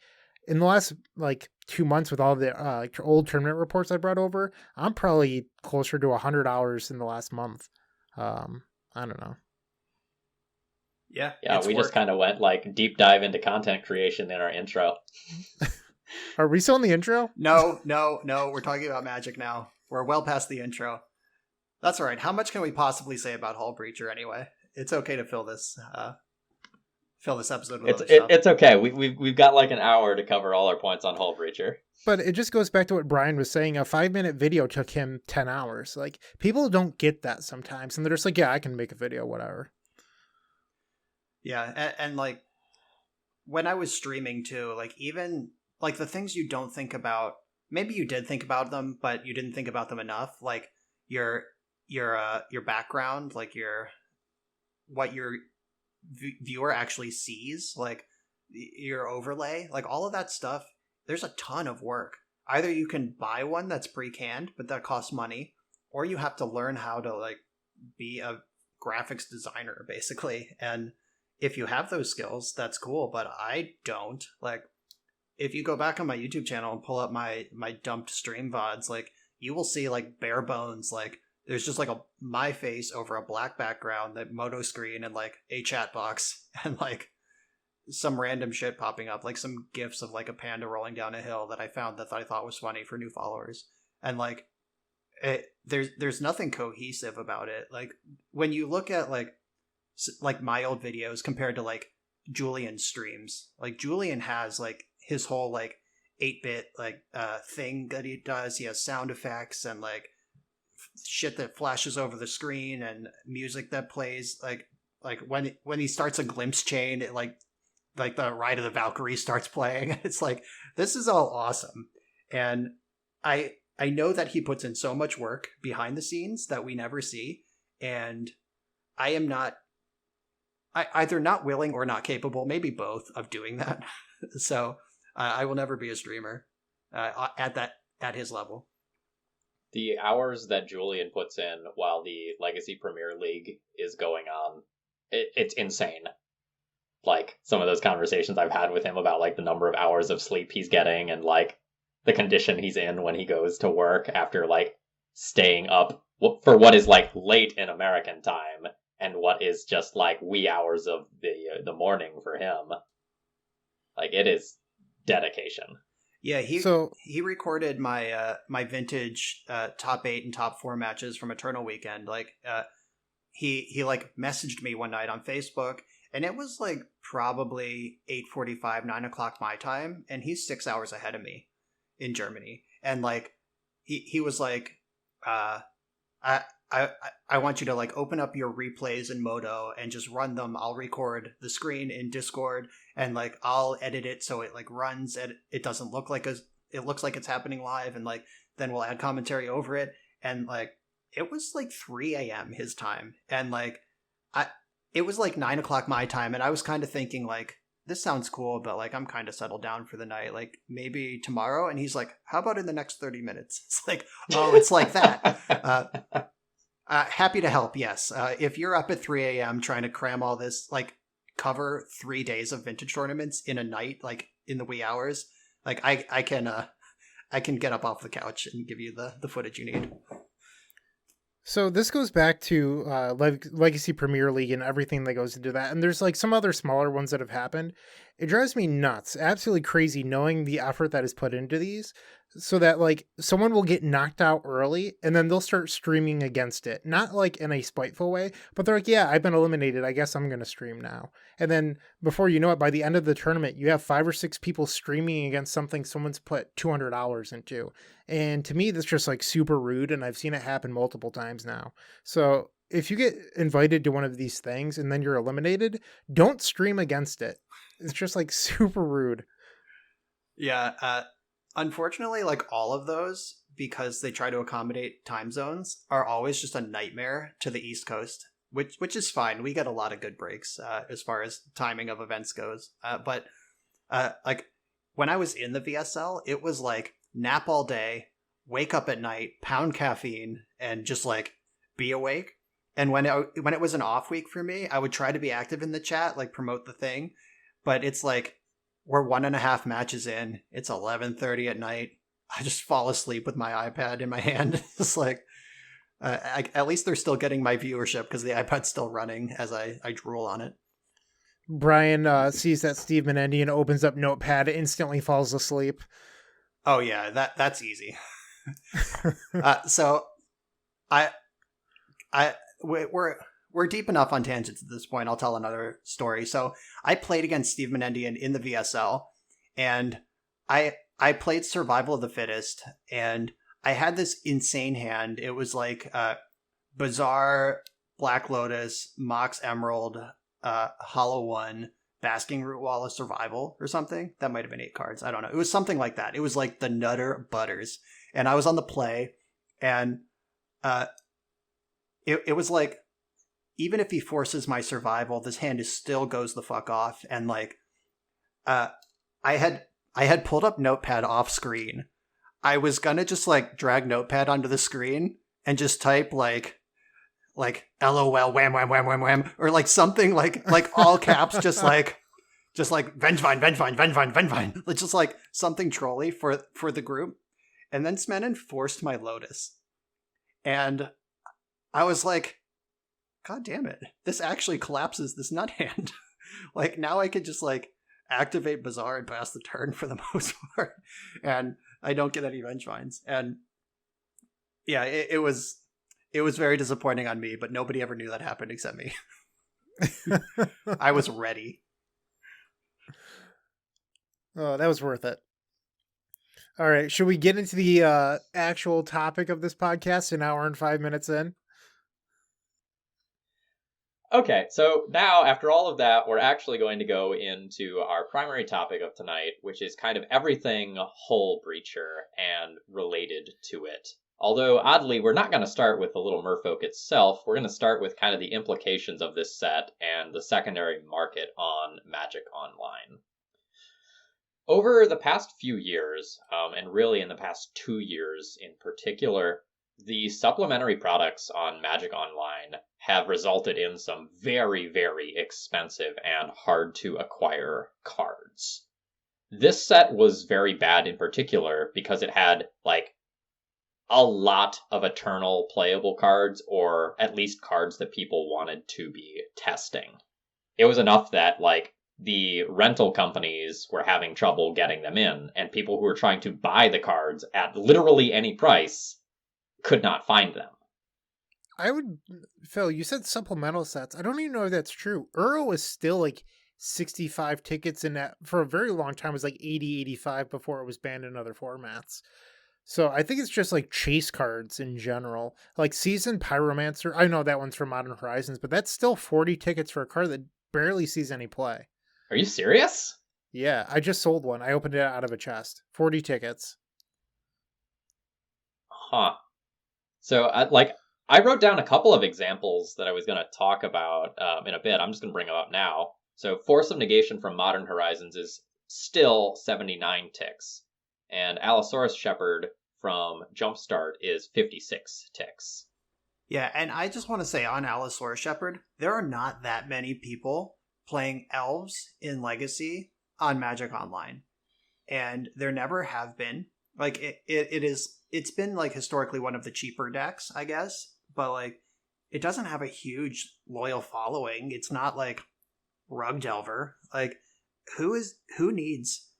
in the last like 2 months with all the like old tournament reports I brought over, I'm probably closer to 100 hours in the last month. I don't know. Yeah, we just kind of went like deep dive into content creation in our intro. Are we still in the intro? No. We're talking about Magic now. We're well past the intro. That's all right. How much can we possibly say about Hull Breacher anyway? It's okay to fill fill this episode with other stuff. It's okay. We've got like an hour to cover all our points on Hull Breacher. But it just goes back to what Brian was saying. A 5-minute video took him 10 hours. Like, people don't get that sometimes. And they're just like, yeah, I can make a video, whatever. Yeah. And like, when I was streaming too, like, even like the things you don't think about, maybe you did think about them, but you didn't think about them enough. Like your background, like what your viewer actually sees, like your overlay, like all of that stuff. There's a ton of work. Either you can buy one that's pre-canned, but that costs money, or you have to learn how to like be a graphics designer, basically. And if you have those skills, that's cool, but I don't. Like, if you go back on my YouTube channel and pull up my dumped stream VODs, like, you will see like bare bones, like there's just like my face over a black background, that moto screen, and like a chat box, and like some random shit popping up, like some gifs of like a panda rolling down a hill that I found that I thought was funny for new followers. And like there's nothing cohesive about it. Like, when you look at like my old videos compared to like Julian's streams, like Julian has like his whole like 8-bit like thing that he does. He has sound effects and like shit that flashes over the screen and music that plays, like when he starts a glimpse chain, it like the Ride of the Valkyrie starts playing. It's like, this is all awesome. And I know that he puts in so much work behind the scenes that we never see. And I am either not willing or not capable, maybe both, of doing that. So I will never be a streamer at his level. The hours that Julian puts in while the Legacy Premier League is going on, it's insane. Like, some of those conversations I've had with him about like the number of hours of sleep he's getting, and like the condition he's in when he goes to work after like staying up for what is like late in American time and what is just like wee hours of the morning for him. Like, it is dedication. Yeah, he recorded my my vintage top 8 and top 4 matches from Eternal Weekend. Like, he like messaged me one night on Facebook, and it was like probably 8:45, 9 o'clock my time, and he's 6 hours ahead of me in Germany. And like he was like, I want you to like open up your replays in Modo and just run them. I'll record the screen in Discord, and like I'll edit it so it like runs and it doesn't look like it looks like it's happening live, and like then we'll add commentary over it. And like it was like 3 a.m. his time, and like it was like 9 o'clock my time, and I was kind of thinking like, this sounds cool, but like I'm kind of settled down for the night, like maybe tomorrow. And he's like, how about in the next 30 minutes? It's like, oh, it's like that. Happy to help, yes. If you're up at 3 a.m. trying to cram all this, like cover 3 days of vintage tournaments in a night, like in the wee hours, like I can get up off the couch and give you the footage you need. So this goes back to Legacy Premier League and everything that goes into that. And there's like some other smaller ones that have happened. It drives me nuts, absolutely crazy, knowing the effort that is put into these, so that like someone will get knocked out early and then they'll start streaming against it. Not like in a spiteful way, but they're like, yeah, I've been eliminated, I guess I'm going to stream now. And then before you know it, by the end of the tournament, you have 5 or 6 people streaming against something someone's put 200 hours into. And to me, that's just like super rude. And I've seen it happen multiple times now. So if you get invited to one of these things and then you're eliminated, don't stream against it. It's just like super rude. Yeah. Unfortunately, like all of those, because they try to accommodate time zones, are always just a nightmare to the East Coast, which is fine. We get a lot of good breaks as far as timing of events goes. But like when I was in the VSL, it was like nap all day, wake up at night, pound caffeine, and just like be awake. And when it was an off week for me, I would try to be active in the chat, like promote the thing. But it's like, we're 1.5 matches in. It's 11:30 at night. I just fall asleep with my iPad in my hand. It's like, at least they're still getting my viewership because the iPad's still running as I drool on it. Brian sees that Steve Menendian opens up Notepad, instantly falls asleep. Oh yeah, that's easy. So we're we're deep enough on tangents at this point. I'll tell another story. So I played against Steve Menendian in the VSL, and I played Survival of the Fittest, and I had this insane hand. It was like Bazaar, Black Lotus, Mox Emerald, Hollow One, Basking Root Wall of Survival or something. That might have been 8 cards. I don't know. It was something like that. It was like the Nutter Butters. And I was on the play, and it was like, even if he forces my survival, this hand is still goes the fuck off. And like, I had pulled up Notepad off screen. I was gonna just like drag Notepad onto the screen and just type like LOL wham wham wham wham wham, or like something like all caps, just like Vengevine, Vengevine, Vengevine, Vengevine. It's just like something trolly for the group. And then Smenon forced my Lotus. And I was like, God damn it. This actually collapses this nut hand. Like, now I could just like activate Bazaar and pass the turn for the most part. And I don't get any Vengevines. And yeah, it was very disappointing on me, but nobody ever knew that happened except me. I was ready. Oh, that was worth it. All right, should we get into the actual topic of this podcast, an hour and 5 minutes in? Okay, so now, after all of that, we're actually going to go into our primary topic of tonight, which is kind of everything Hull Breacher and related to it. Although, oddly, we're not going to start with the Little Merfolk itself. We're going to start with kind of the implications of this set and the secondary market on Magic Online. Over the past few years, and really in the past 2 years in particular, the supplementary products on Magic Online have resulted in some very, very expensive and hard to acquire cards. This set was very bad in particular because it had, like, a lot of Eternal playable cards, or at least cards that people wanted to be testing. It was enough that, like, the rental companies were having trouble getting them in, and people who were trying to buy the cards at literally any price could not find them. Phil, you said supplemental sets. I don't even know if that's true. Earl is still like 65 tickets in that for a very long time. It was like 80, 85 before it was banned in other formats. So I think it's just like chase cards in general. Like Seasoned Pyromancer, I know that one's from Modern Horizons, but that's still 40 tickets for a card that barely sees any play. Are you serious? Yeah, I just sold one. I opened it out of a chest. 40 tickets. Huh. So, I wrote down a couple of examples that I was going to talk about in a bit. I'm just going to bring them up now. So, Force of Negation from Modern Horizons is still 79 ticks. And Allosaurus Shepherd from Jumpstart is 56 ticks. Yeah, and I just want to say on Allosaurus Shepherd, there are not that many people playing elves in Legacy on Magic Online. And there never have been. Like, it's been, like, historically one of the cheaper decks, I guess. But, like, it doesn't have a huge loyal following. It's not, like, Rug Delver. Like, who needs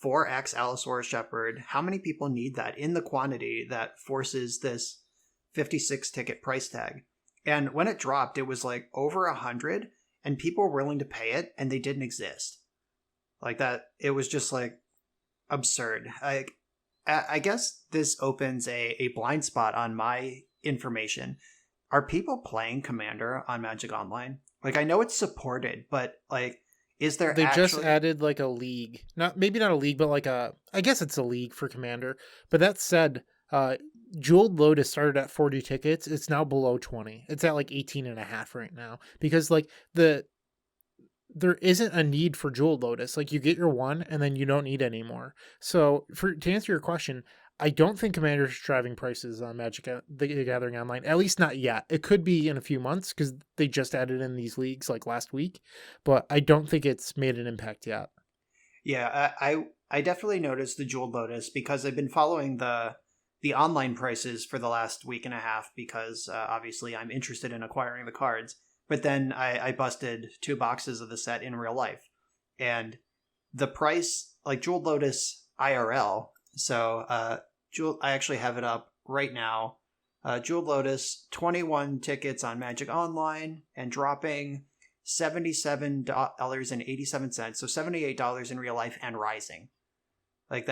4x Allosaurus Shepherd? How many people need that in the quantity that forces this 56 ticket price tag? And when it dropped, it was, like, over 100, and people were willing to pay it, and they didn't exist. Like that, it was just, like, absurd. I guess this opens a blind spot on my information. Are people playing Commander on Magic Online? Like, I know it's supported, but, like, is there They just added, like, a league. Maybe not a league, but, like, I guess it's a league for Commander. But that said, Jeweled Lotus started at 40 tickets. It's now below 20. It's at, like, 18 and a half right now. Because, like, there isn't a need for Jeweled Lotus. Like, you get your one, and then you don't need any more. So, to answer your question, I don't think Commander's driving prices on Magic the Gathering Online, at least not yet. It could be in a few months, because they just added in these leagues, like, last week. But I don't think it's made an impact yet. Yeah, I definitely noticed the Jeweled Lotus, because I've been following the online prices for the last week and a half, because obviously I'm interested in acquiring the cards. But then I busted 2 boxes of the set in real life. And the price, like Jeweled Lotus IRL, so I actually have it up right now. Jewel Lotus, 21 tickets on Magic Online, and dropping $77.87, so $78 in real life and rising. Like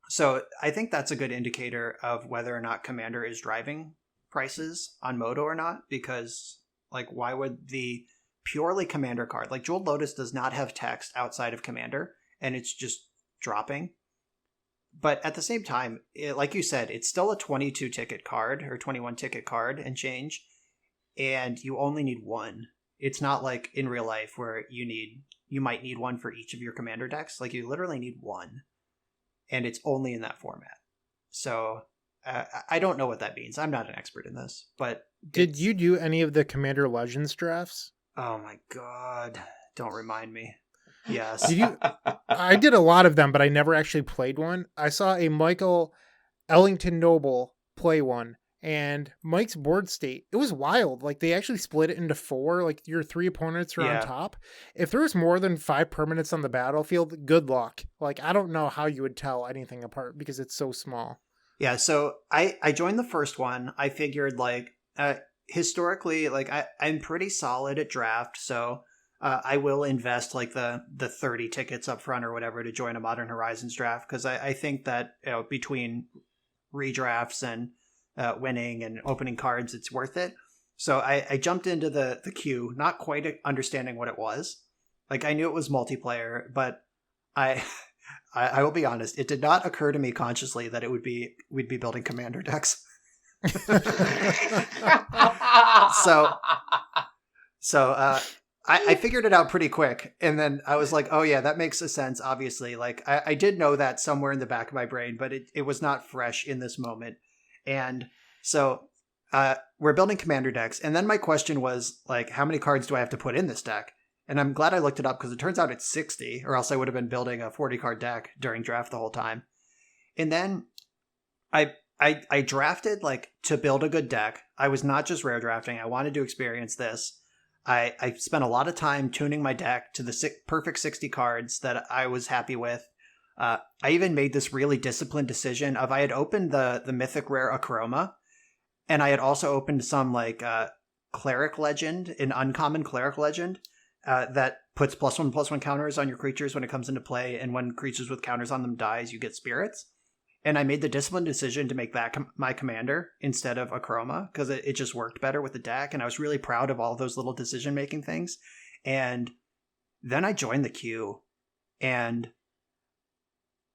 so I think that's a good indicator of whether or not Commander is driving prices on Moto or not, because like why would the purely Commander card, like Jewel Lotus does not have text outside of Commander, and it's just dropping. But at the same time, like you said, it's still a 22 ticket card or 21 ticket card and change, and you only need one. It's not like in real life where you might need one for each of your Commander decks. Like you literally need one, and it's only in that format. So I don't know what that means. I'm not an expert in this, but did you do any of the Commander Legends drafts? Oh my god! Don't remind me. Yes. Did you? I did a lot of them, but I never actually played one. I saw a Michael Ellington Noble play one, and Mike's board state, it was wild. Like they actually split it into 4. Like your 3 opponents are on top. If there was more than 5 permanents on the battlefield, good luck. Like I don't know how you would tell anything apart because it's so small. Yeah. So I joined the first one. I figured like historically, like I'm pretty solid at draft, so. I will invest like the 30 tickets up front or whatever to join a Modern Horizons draft, because I think that between redrafts and winning and opening cards, it's worth it. So I jumped into the queue, not quite understanding what it was. Like I knew it was multiplayer, but I will be honest, it did not occur to me consciously that we'd be building Commander decks. So I figured it out pretty quick, and then I was like, oh yeah, that makes a sense, obviously. Like, I did know that somewhere in the back of my brain, but it was not fresh in this moment. And so we're building Commander decks, and then my question was, like, how many cards do I have to put in this deck? And I'm glad I looked it up, because it turns out it's 60, or else I would have been building a 40-card deck during draft the whole time. And then I drafted, like, to build a good deck. I was not just rare drafting. I wanted to experience this. I spent a lot of time tuning my deck to the perfect 60 cards that I was happy with. I even made this really disciplined decision of I had opened the mythic rare Acroma, and I had also opened some like Cleric Legend, an uncommon Cleric Legend that puts +1/+1 counters on your creatures when it comes into play, and when creatures with counters on them dies, you get spirits. And I made the disciplined decision to make that my commander instead of Acroma, because it just worked better with the deck, and I was really proud of all those little decision-making things. And then I joined the queue, and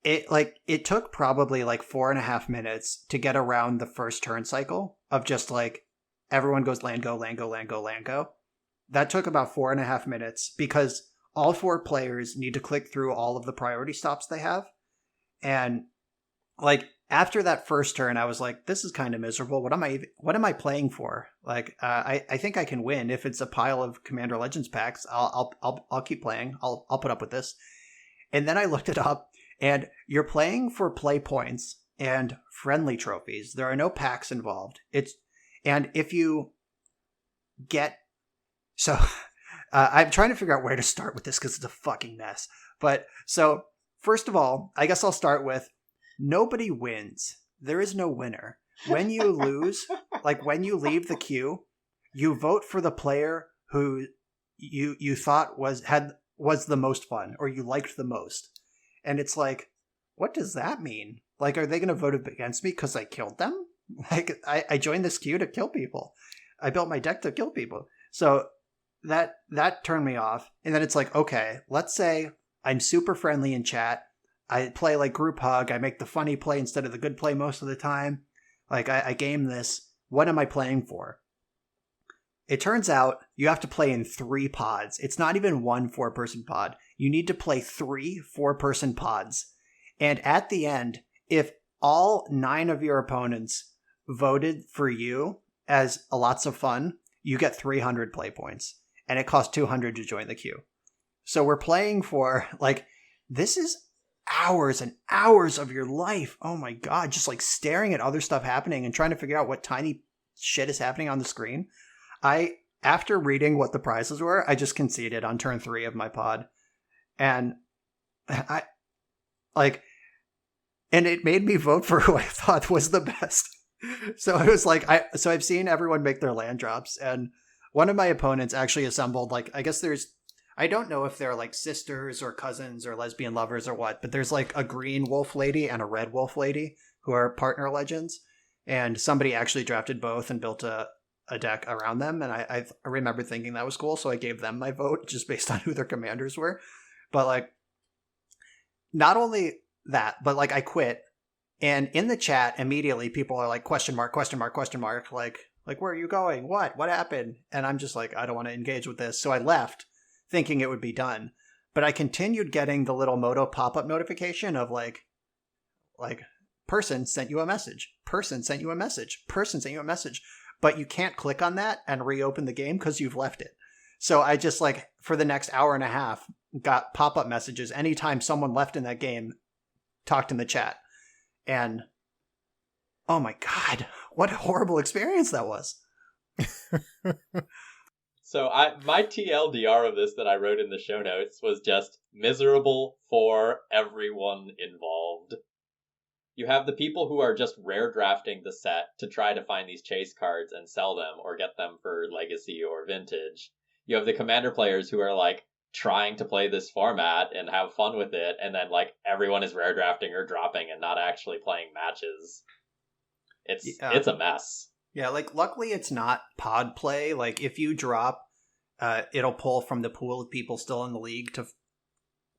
it took probably like 4.5 minutes to get around the first turn cycle of just like everyone goes land go, land go, land go, land go. That took about 4.5 minutes because all 4 players need to click through all of the priority stops they have. And like after that first turn, I was like, this is kind of miserable. What am I playing for? Like, I think I can win. If it's a pile of Commander Legends packs, I'll keep playing. I'll put up with this. And then I looked it up, and you're playing for play points and friendly trophies. There are no packs involved. And if you get, so I'm trying to figure out where to start with this because it's a fucking mess. But so first of all, I guess I'll start with, nobody wins. There is no winner. When you lose, like when you leave the queue, you vote for the player who you thought was the most fun, or you liked the most. And it's like, what does that mean? Like, are they going to vote against me because I killed them? Like, I joined this queue to kill people. I built my deck to kill people. So that turned me off. And then it's like, okay, let's say I'm super friendly in chat. I play like group hug. I make the funny play instead of the good play most of the time. Like I game this. What am I playing for? It turns out you have to play in 3 pods. It's not even 1 4-person pod. You need to play 3 4-person pods. And at the end, if all 9 of your opponents voted for you as lots of fun, you get 300 play points. And it costs 200 to join the queue. So we're playing for, like, this is hours and hours of your life. Oh my god, just like staring at other stuff happening and trying to figure out what tiny shit is happening on the screen. After reading what the prizes were, I just conceded on turn 3 of my pod. And and it made me vote for who I thought was the best. So it was like I've seen everyone make their land drops, and one of my opponents actually assembled like I guess I don't know if they're like sisters or cousins or lesbian lovers or what, but there's like a green wolf lady and a red wolf lady who are partner legends, and somebody actually drafted both and built a deck around them, and I remember thinking that was cool, so I gave them my vote just based on who their commanders were. But like, not only that, but like I quit. And in the chat, immediately people are like, question mark, question mark, question mark. Like, where are you going? What happened? And I'm just like, I don't want to engage with this. So I left thinking it would be done. But I continued getting the little Moto pop-up notification of like, person sent you a message. Person sent you a message. Person sent you a message. But you can't click on that and reopen the game because you've left it. So I just like, for the next hour and a half, got pop-up messages anytime someone left in that game, talked in the chat. And oh my God, what a horrible experience that was. So my TLDR of this that I wrote in the show notes was just miserable for everyone involved. You have the people who are just rare drafting the set to try to find these chase cards and sell them or get them for legacy or vintage. You have the commander players who are like trying to play this format and have fun with it, and then like everyone is rare drafting or dropping and not actually playing matches. It's a mess. Yeah, like luckily it's not pod play. Like if you drop, it'll pull from the pool of people still in the league to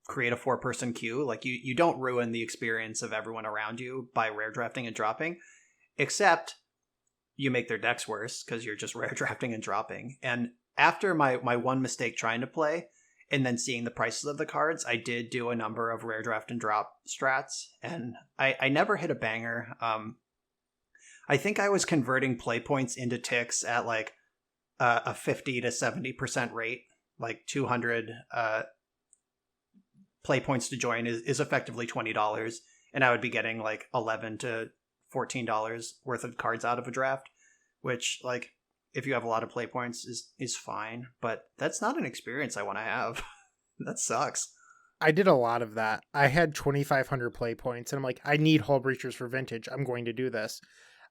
create a 4-person queue. Like you don't ruin the experience of everyone around you by rare drafting and dropping, except you make their decks worse because you're just rare drafting and dropping. And after my one mistake trying to play and then seeing the prices of the cards, I did do a number of rare draft and drop strats, and I never hit a banger. I think I was converting play points into ticks at like a 50 to 70% rate, like 200 play points to join is effectively $20, and I would be getting like $11 to $14 worth of cards out of a draft, which like if you have a lot of play points is fine, but that's not an experience I want to have. That sucks. I did a lot of that. I had 2,500 play points, and I'm like, I need Hull Breachers for vintage. I'm going to do this.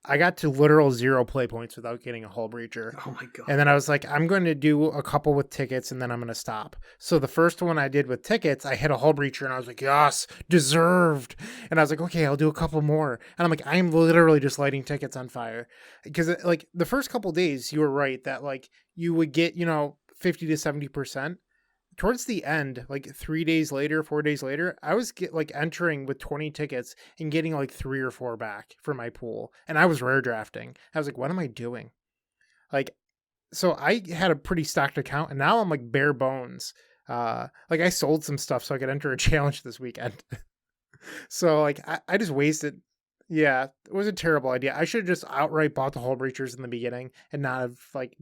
I got to literal 0 play points without getting a Hull Breacher. Oh my God. And then I was like, I'm going to do a couple with tickets, and then I'm going to stop. So the first one I did with tickets, I hit a Hull Breacher, and I was like, yes, deserved. And I was like, okay, I'll do a couple more. And I'm like, I'm literally just lighting tickets on fire. Because like the first couple days, you were right that like you would get, 50 to 70%. Towards the end, like 3 days later, 4 days later, I was entering with 20 tickets and getting like 3 or 4 back for my pool. And I was rare drafting. I was like, what am I doing? Like, so I had a pretty stocked account, and now I'm like bare bones. Like I sold some stuff so I could enter a challenge this weekend. So like I just wasted. Yeah, it was a terrible idea. I should have just outright bought the Hull Breachers in the beginning and not have like.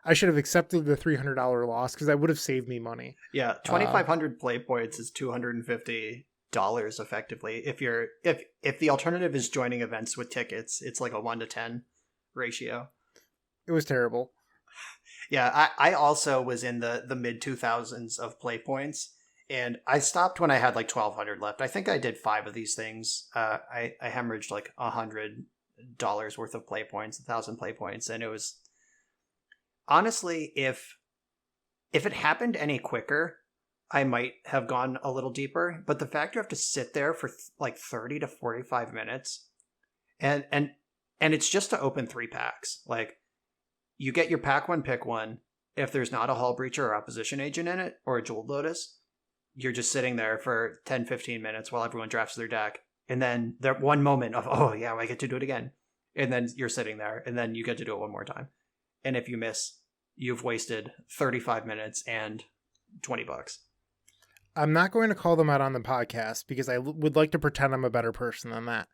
I should have accepted the $300 loss because that would have saved me money. Yeah, 2,500 play points is $250 effectively. If the alternative is joining events with tickets, it's like a 1-to-10 ratio. It was terrible. Yeah, I also was in the mid 2000s of play points, and I stopped when I had like 1,200 left. I think I did 5 of these things. I hemorrhaged like $100 worth of play points, 1,000 play points, and it was. Honestly, if it happened any quicker, I might have gone a little deeper. But the fact you have to sit there for like 30 to 45 minutes, and it's just to open 3 packs. Like, you get your pack 1, pick 1. If there's not a Hull Breacher or opposition agent in it, or a Jeweled Lotus, you're just sitting there for 10, 15 minutes while everyone drafts their deck. And then that one moment of, oh yeah, I get to do it again. And then you're sitting there, and then you get to do it one more time. And if you miss, you've wasted 35 minutes and $20. I'm not going to call them out on the podcast because I would like to pretend I'm a better person than that.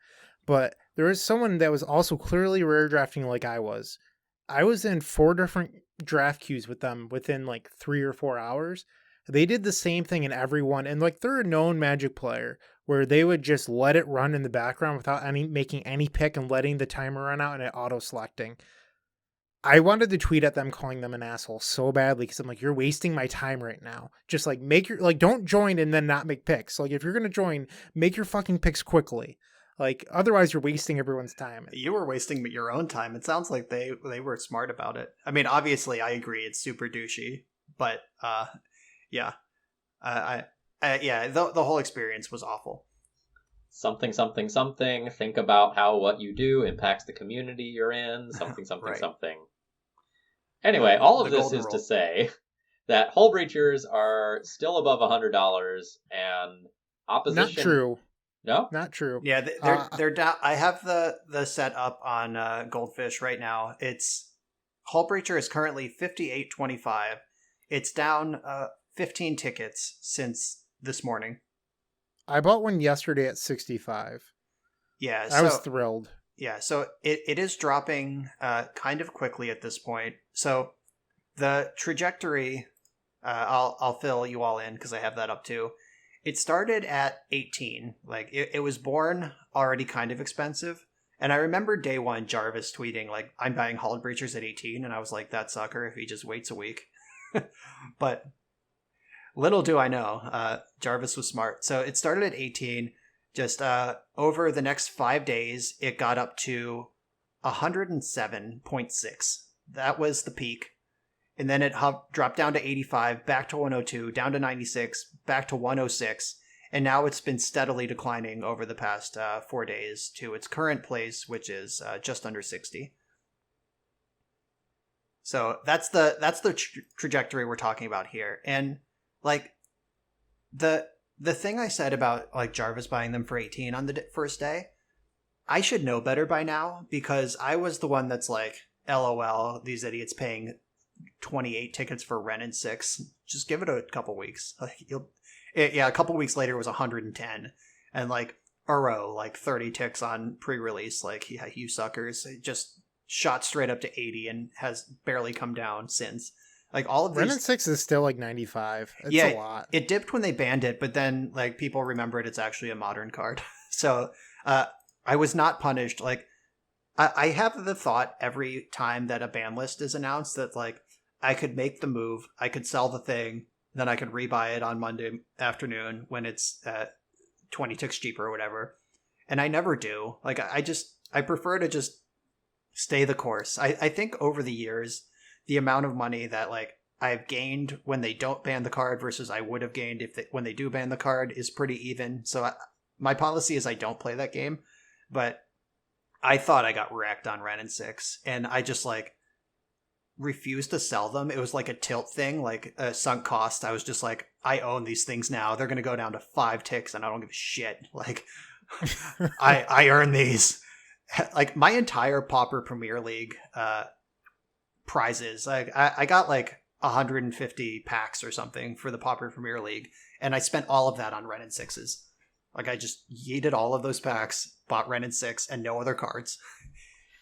But there is someone that was also clearly rare drafting like I was. I was in 4 different draft queues with them within like 3 or 4 hours. They did the same thing in every one. And like they're a known Magic player where they would just let it run in the background without making any pick and letting the timer run out and it auto selecting. I wanted to tweet at them calling them an asshole so badly because I'm like, you're wasting my time right now. Just like don't join and then not make picks. Like if you're going to join, make your fucking picks quickly. Like, otherwise you're wasting everyone's time. You were wasting your own time. It sounds like they were smart about it. I mean, obviously, I agree it's super douchey, but yeah, the whole experience was awful. Something, something, something. Think about how what you do impacts the community you're in. Something, something, Right. something. Anyway, all of The this golden is rule. to say that hull breachers are still above $100, and opposition. Not true. No? Not true. Yeah, they're down. I have the set up on Goldfish right now. It's Hull Breacher is currently 58.25. It's down 15 tickets since this morning. I bought one yesterday at 65. Yeah, I was thrilled. Yeah, so it is dropping kind of quickly at this point. So the trajectory, I'll fill you all in because I have that up too. It started at 18. Like it was born already kind of expensive. And I remember day one Jarvis tweeting like, I'm buying Hull Breachers at 18. And I was like, that sucker if he just waits a week. But little do I know, Jarvis was smart. So it started at 18. Just over the next 5 days, it got up to 107.6. That was the peak. And then it dropped down to 85, back to 102, down to 96, back to 106. And now it's been steadily declining over the past 4 days to its current place, which is just under 60. So that's the trajectory we're talking about here. And like the thing I said about like Jarvis buying them for 18 on the first day, I should know better by now because I was the one that's like, LOL, these idiots paying 28 tickets for Ren and 6. Just give it a couple weeks. Like a couple weeks later it was 110, and like Uro like 30 ticks on pre-release. Like yeah, you suckers! It just shot straight up to 80 and has barely come down since. Like all of these, Ren and 6 is still like 95. It's yeah, a lot. It dipped when they banned it, but then like people remembered it's actually a modern card. So I was not punished. Like I have the thought every time that a ban list is announced that like I could make the move, I could sell the thing, then I could rebuy it on Monday afternoon when it's 20 ticks cheaper or whatever. And I never do. Like I prefer to just stay the course. I think over the years, the amount of money that like I've gained when they don't ban the card versus I would have gained when they do ban the card is pretty even. So my policy is I don't play that game, but I thought I got wrecked on Ren and 6, and I just like refused to sell them. It was like a tilt thing, like a sunk cost. I was just like, I own these things now. They're going to go down to 5 ticks and I don't give a shit. Like I earn these. Like my entire Pauper Premier League prizes. Like I got like 150 packs or something for the Pauper Premier League, and I spent all of that on Ren and 6s. Like I just yeeted all of those packs, bought Ren and 6 and no other cards.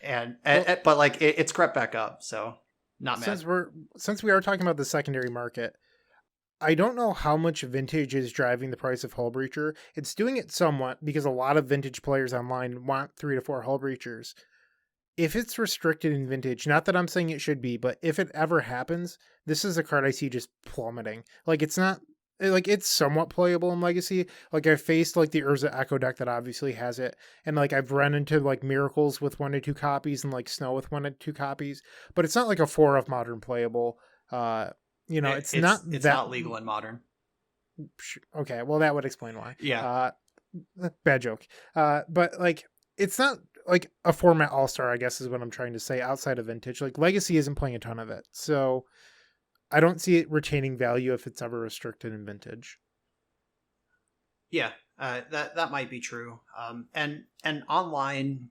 But like it's crept back up, so not mad. Since we are talking about the secondary market, I don't know how much vintage is driving the price of Hull Breacher. It's doing it somewhat because a lot of vintage players online want 3 to 4 Hull Breachers. If it's restricted in vintage, not that I'm saying it should be, but if it ever happens, this is a card I see just plummeting. Like it's not like it's somewhat playable in Legacy. Like I've faced like the Urza Echo deck that obviously has it, and like I've run into like Miracles with 1 to 2 copies and like Snow with 1 to 2 copies, but it's not like a 4 of modern playable. It's not legal in modern. Okay, well that would explain why. Yeah. Bad joke. But like it's not like a format all-star, I guess is what I'm trying to say, outside of vintage. Like Legacy isn't playing a ton of it, so I don't see it retaining value if it's ever restricted in vintage. Yeah, that might be true. And online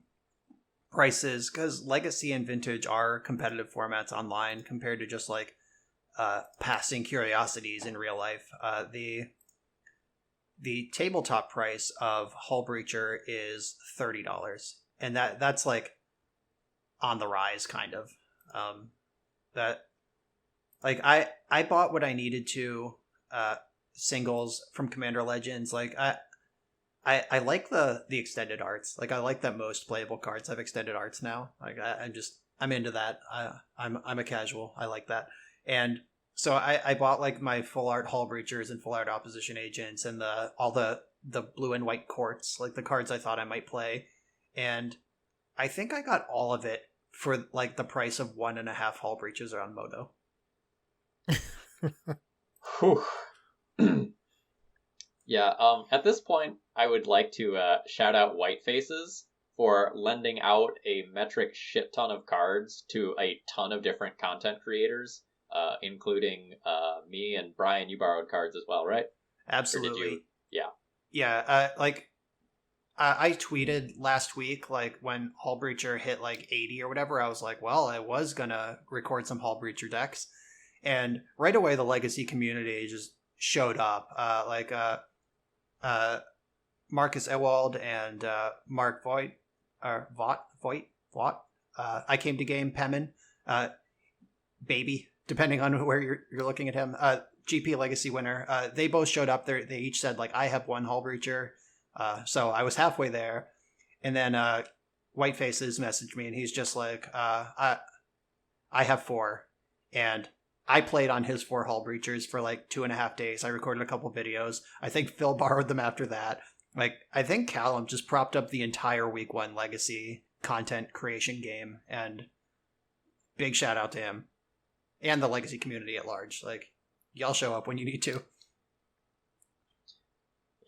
prices, because Legacy and vintage are competitive formats online compared to just like passing curiosities in real life. The tabletop price of Hull Breacher is $30, and that's like on the rise, kind of. Like I bought what I needed to singles from Commander Legends. Like I like the extended arts. Like I like that most playable cards have extended arts now. Like I'm into that. I'm a casual. I like that. And so I bought like my full art Hull Breachers and full art Opposition Agents and all the the blue and white courts, like the cards I thought I might play. And I think I got all of it for like the price of 1.5 Hull Breaches on Moto. Yeah, at this point, I would like to shout out White Faces for lending out a metric shit ton of cards to a ton of different content creators, including me and Brian. You borrowed cards as well, right? Absolutely. Or did you? Yeah. Yeah, I tweeted last week, like, when Hull Breacher hit, like, 80 or whatever, I was like, well, I was gonna record some Hull Breacher decks. And right away, the Legacy community just showed up. Marcus Ewald and Mark Voigt. I came to game Pemin. Baby, depending on where you're looking at him. GP Legacy winner. They both showed up there. They each said, like, I have one Hull Breacher. So I was halfway there. And then White Faces messaged me, and he's just like, I have 4. And I played on his 4 Hull Breachers for like 2.5 days. I recorded a couple videos. I think Phil borrowed them after that. Like, I think Callum just propped up the entire week 1 Legacy content creation game. And big shout out to him. And the Legacy community at large. Like, y'all show up when you need to.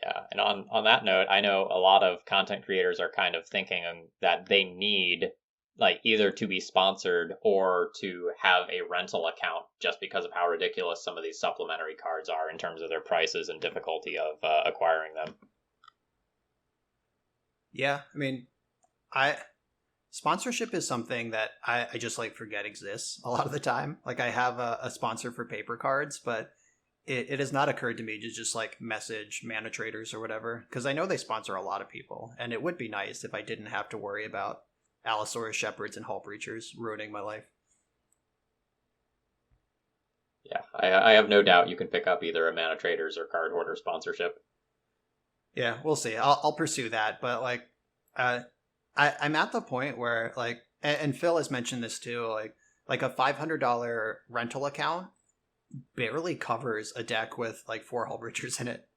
Yeah, and on that note, I know a lot of content creators are kind of thinking that they need, like, either to be sponsored or to have a rental account just because of how ridiculous some of these supplementary cards are in terms of their prices and difficulty of acquiring them. Yeah, I mean, sponsorship is something that I just, like, forget exists a lot of the time. Like, I have a sponsor for paper cards, but it has not occurred to me to just, like, message Mana Traders or whatever, because I know they sponsor a lot of people, and it would be nice if I didn't have to worry about Allosaurus Shepherds and Hull Breachers ruining my life. Yeah, I have no doubt you can pick up either a Mana Traders or Card Hoarder sponsorship. Yeah, we'll see. I'll pursue that, but, like, I'm at the point where, like, and Phil has mentioned this too, like a $500 rental account barely covers a deck with like 4 Hull Breachers in it.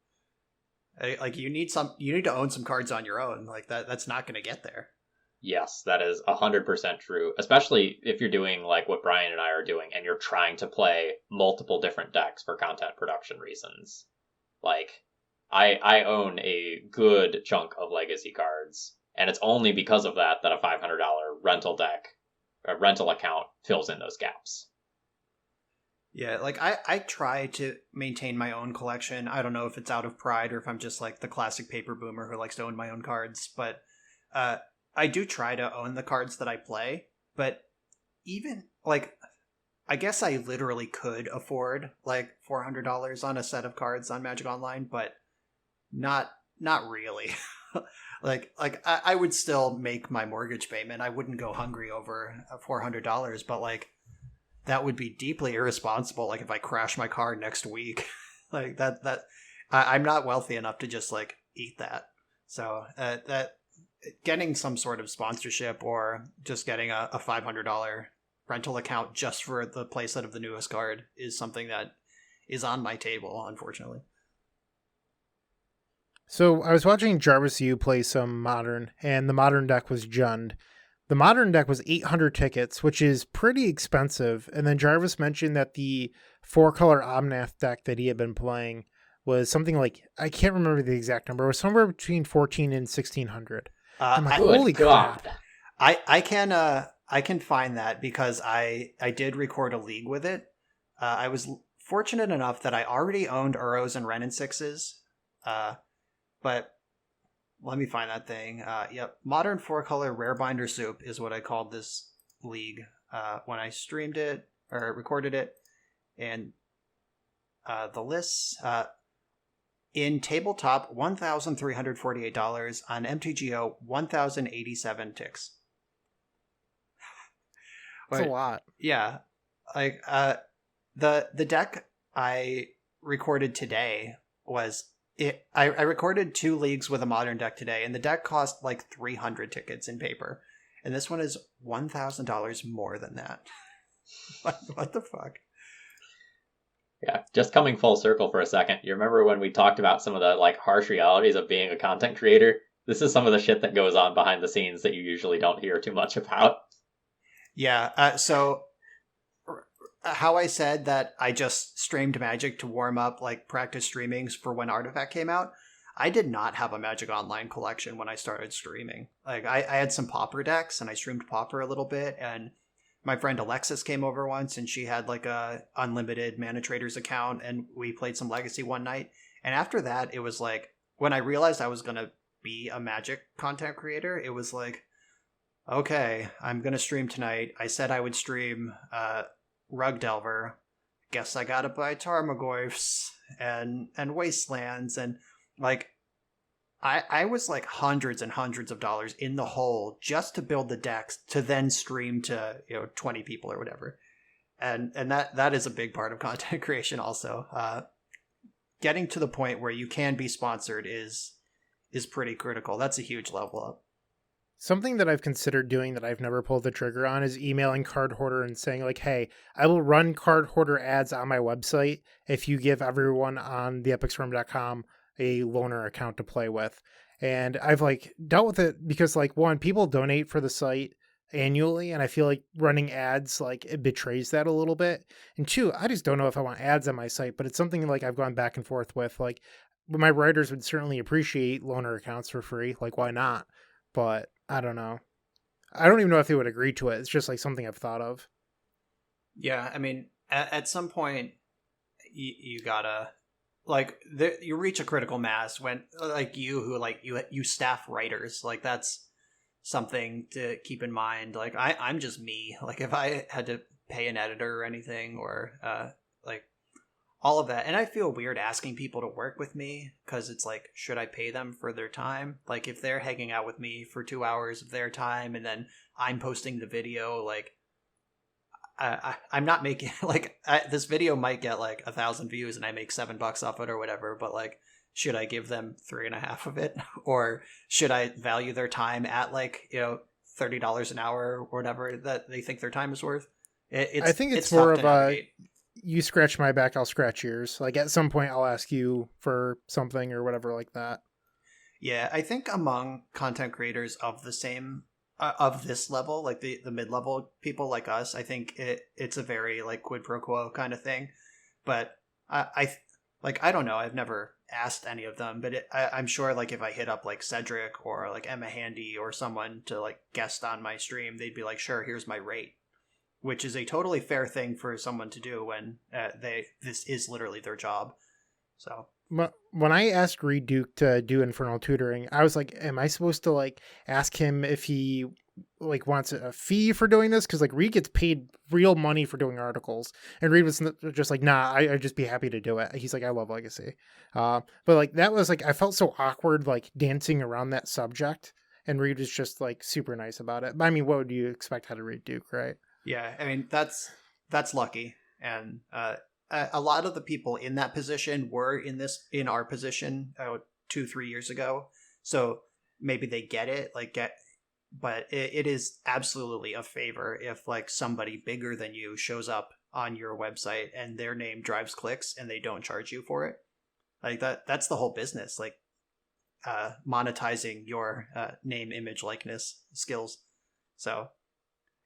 Like, you need to own some cards on your own. Like, that's not going to get there. Yes, that is 100% true, especially if you're doing like what Brian and I are doing and you're trying to play multiple different decks for content production reasons. Like, I own a good chunk of Legacy cards, and it's only because of that a $500 rental account fills in those gaps. Yeah, like, I try to maintain my own collection. I don't know if it's out of pride or if I'm just like the classic paper boomer who likes to own my own cards, but I do try to own the cards that I play. But even, like, I guess I literally could afford like $400 on a set of cards on Magic Online, but not really. like I would still make my mortgage payment. I wouldn't go hungry over $400, but like, that would be deeply irresponsible. Like, if I crash my car next week, like that I'm not wealthy enough to just like eat that. So that getting some sort of sponsorship or just getting a $500 rental account just for the playset of the newest card is something that is on my table, unfortunately. So I was watching Jarvis U play some Modern, and the Modern deck was Jund. The Modern deck was 800 tickets, which is pretty expensive. And then Jarvis mentioned that the 4-color Omnath deck that he had been playing was something like, I can't remember the exact number, it was somewhere between 14 and 1600. I'm like, holy crap. I can find that because I did record a league with it. I was fortunate enough that I already owned Uros and Ren and Sixes. But let me find that thing. Yep. Modern 4-color Rare Binder Soup is what I called this league when I streamed it or recorded it. And the lists in tabletop, $1,348. On MTGO, 1,087 ticks. That's a lot. Yeah. Like, the deck I recorded today was... I recorded 2 leagues with a Modern deck today, and the deck cost like 300 tickets in paper. And this one is $1,000 more than that. What the fuck? Yeah, just coming full circle for a second. You remember when we talked about some of the like harsh realities of being a content creator? This is some of the shit that goes on behind the scenes that you usually don't hear too much about. Yeah, so how I said that I just streamed Magic to warm up, like practice streamings for when Artifact came out. I did not have a Magic Online collection when I started streaming. Like I had some Pauper decks and I streamed Pauper a little bit, and my friend Alexis came over once and she had like a unlimited Mana Traders account and we played some Legacy one night. And after that, it was like when I realized I was going to be a Magic content creator, it was like, okay, I'm going to stream tonight. I said I would stream Rug Delver. Guess I gotta buy Tarmogoyfs and Wastelands, and like I was like hundreds and hundreds of dollars in the hole just to build the decks to then stream to 20 people or whatever, and that is a big part of content creation. Also, getting to the point where you can be sponsored is pretty critical. That's a huge level up. Something that I've considered doing that I've never pulled the trigger on is emailing Card Hoarder and saying like, hey, I will run Card Hoarder ads on my website if you give everyone on theepicstorm.com a loaner account to play with. And I've like dealt with it because like, one, people donate for the site annually, and I feel like running ads, like it betrays that a little bit. And two, I just don't know if I want ads on my site, but it's something like I've gone back and forth with. Like my writers would certainly appreciate loaner accounts for free. Like, why not? But I don't know. I don't even know if they would agree to it. It's just like something I've thought of. Yeah, I mean, at some point, you gotta like you reach a critical mass when like you staff writers. Like that's something to keep in mind. Like I'm just me. Like if I had to pay an editor or anything, or like all of that. And I feel weird asking people to work with me because it's like, should I pay them for their time? Like if they're hanging out with me for 2 hours of their time and then I'm posting the video, like I'm not making like this video might get like 1,000 views and I make $7 off it or whatever. But like, should I give them 3.5 of it, or should I value their time at like, $30 an hour or whatever that they think their time is worth? I think it's more of a, you scratch my back, I'll scratch yours. Like at some point I'll ask you for something or whatever like that. Yeah, I think among content creators of the same of this level, like the mid-level people like us, I think it's a very like quid pro quo kind of thing. But I don't know, I've never asked any of them, but I'm sure like if I hit up like Cedric or like Emma Handy or someone to like guest on my stream, they'd be like, sure, here's my rate. Which is a totally fair thing for someone to do when this is literally their job. So when I asked Reed Duke to do Infernal Tutoring, I was like, am I supposed to like ask him if he like wants a fee for doing this? Because like Reed gets paid real money for doing articles, and Reed was just like, nah, I'd just be happy to do it. He's like, I love Legacy, but like that was like I felt so awkward like dancing around that subject, and Reed was just like super nice about it. I mean, what would you expect out of Reed Duke, right? Yeah, I mean that's lucky, and a lot of the people in that position were in our position 2-3 years ago, so maybe they get it. But it is absolutely a favor if like somebody bigger than you shows up on your website and their name drives clicks and they don't charge you for it. Like that's the whole business, like monetizing your name, image, likeness skills. So.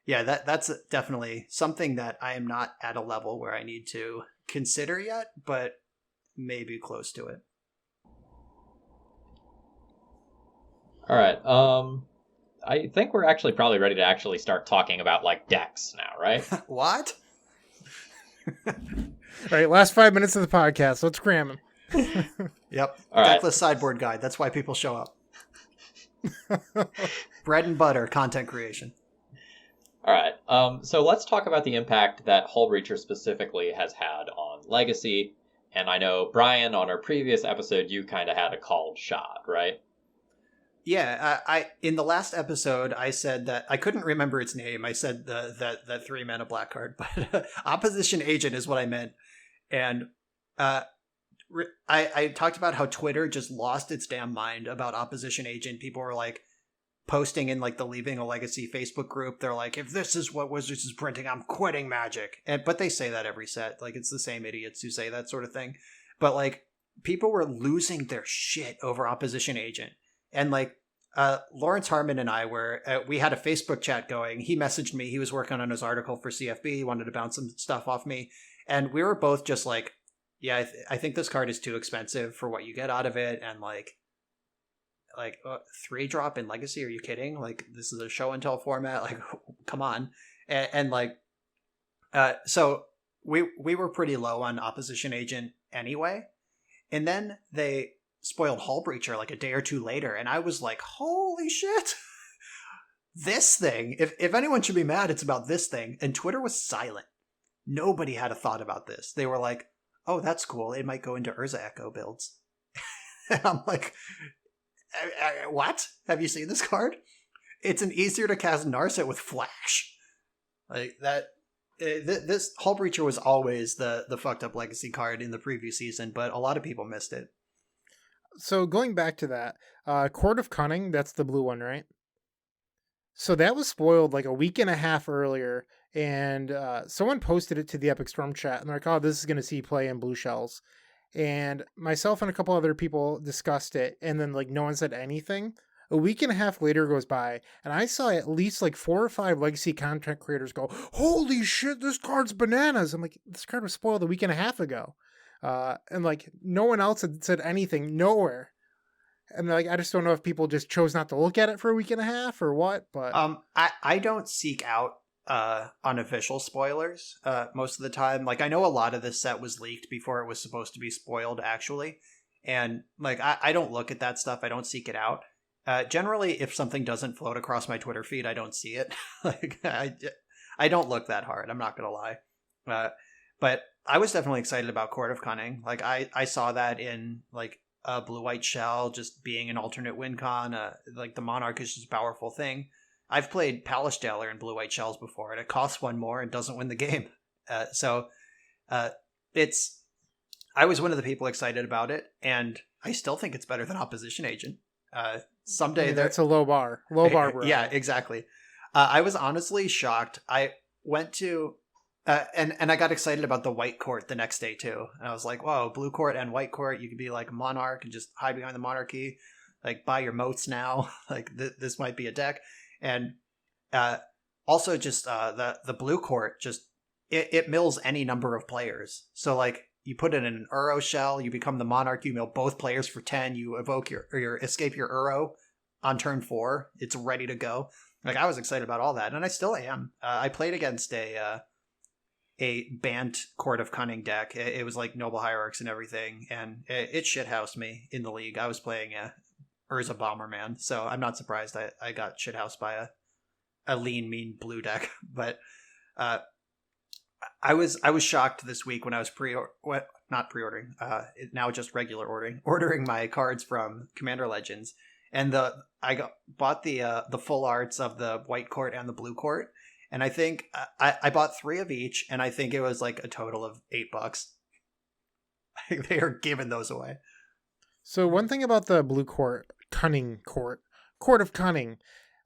Yeah, that's definitely something that I am not at a level where I need to consider yet, but maybe close to it. All right. I think we're actually probably ready to actually start talking about like decks now, right? What? All right, last 5 minutes of the podcast. Let's cram them. Yep. All right. Deckless sideboard guide. That's why people show up. Bread and butter content creation. All right, so let's talk about the impact that Hullbreacher specifically has had on Legacy. And I know, Brian, on our previous episode, you kind of had a called shot, right? Yeah, I in the last episode, I said that I couldn't remember its name. I said that 3 mana black card, but Opposition Agent is what I meant. And I talked about how Twitter just lost its damn mind about Opposition Agent. People were like, posting in like the Leaving a Legacy Facebook group. They're like, if this is what Wizards is printing, I'm quitting Magic. But they say that every set. Like, it's the same idiots who say that sort of thing. But like, people were losing their shit over Opposition Agent. And like, Lawrence Harmon and I we had a Facebook chat going. He messaged me. He was working on his article for CFB. He wanted to bounce some stuff off me. And we were both just like, yeah, I think this card is too expensive for what you get out of it. And like 3-drop in Legacy? Are you kidding? Like, this is a show and tell format. Like, come on. And like, so we were pretty low on Opposition Agent anyway. And then they spoiled Hullbreacher like a day or two later, and I was like, holy shit. This thing, if anyone should be mad, it's about this thing. And Twitter was silent. Nobody had a thought about this. They were like, oh, that's cool. It might go into Urza Echo builds. And I'm like, what? Have you seen this card? It's an easier to cast Narset with Flash. Like that. This Hullbreacher was always the fucked up Legacy card in the previous season, but a lot of people missed it. So going back to that, Court of Cunning, that's the blue one, right? So that was spoiled like a week and a half earlier, and someone posted it to the Epic Storm chat, and they're like, oh, this is going to see play in blue shells. And myself and a couple other people discussed it, and then like no one said anything. A week and a half later goes by, and I saw at least like 4 or 5 Legacy content creators go, holy shit, this card's bananas. I'm like, this card was spoiled a week and a half ago. And like no one else had said anything, nowhere. And like, I just don't know if people just chose not to look at it for a week and a half or what, but I don't seek out unofficial spoilers most of the time. Like, I know a lot of this set was leaked before it was supposed to be spoiled actually, and like I don't look at that stuff. I don't seek it out. Generally, if something doesn't float across my Twitter feed, I don't see it. Like, I don't look that hard. I'm not gonna lie. But I was definitely excited about Court of Cunning. Like, I saw that in like a blue-white shell just being an alternate win con. Like, the Monarch is just a powerful thing. I've played Palace Jailer in blue-white shells before, and it costs 1 more and doesn't win the game. So I was one of the people excited about it, and I still think it's better than Opposition Agent. Someday that's a low bar. Bro. Yeah, exactly. I was honestly shocked. I went to and I got excited about the white court the next day too. And I was like, whoa, blue court and white court, you could be like Monarch and just hide behind the monarchy, like buy your moats now. Like this might be a deck. And also just the blue court, just it mills any number of players. So like, you put it in an Uro shell, you become the Monarch, you mill both players for 10, you evoke your escape your Uro on turn 4. It's ready to go. Like, I was excited about all that, and I still am. I played against a Bant Court of Cunning deck. It was like Noble Hierarchs and everything, and it shithoused me in the league. I was playing Urza Bomberman, so I'm not surprised I got shithoused by a lean, mean blue deck. But I was shocked this week when I was now just regular ordering my cards from Commander Legends, and bought the full arts of the white court and the blue court, and I think I bought 3 of each, and I think it was like a total of $8. They are giving those away. So one thing about the blue court, Court of Cunning.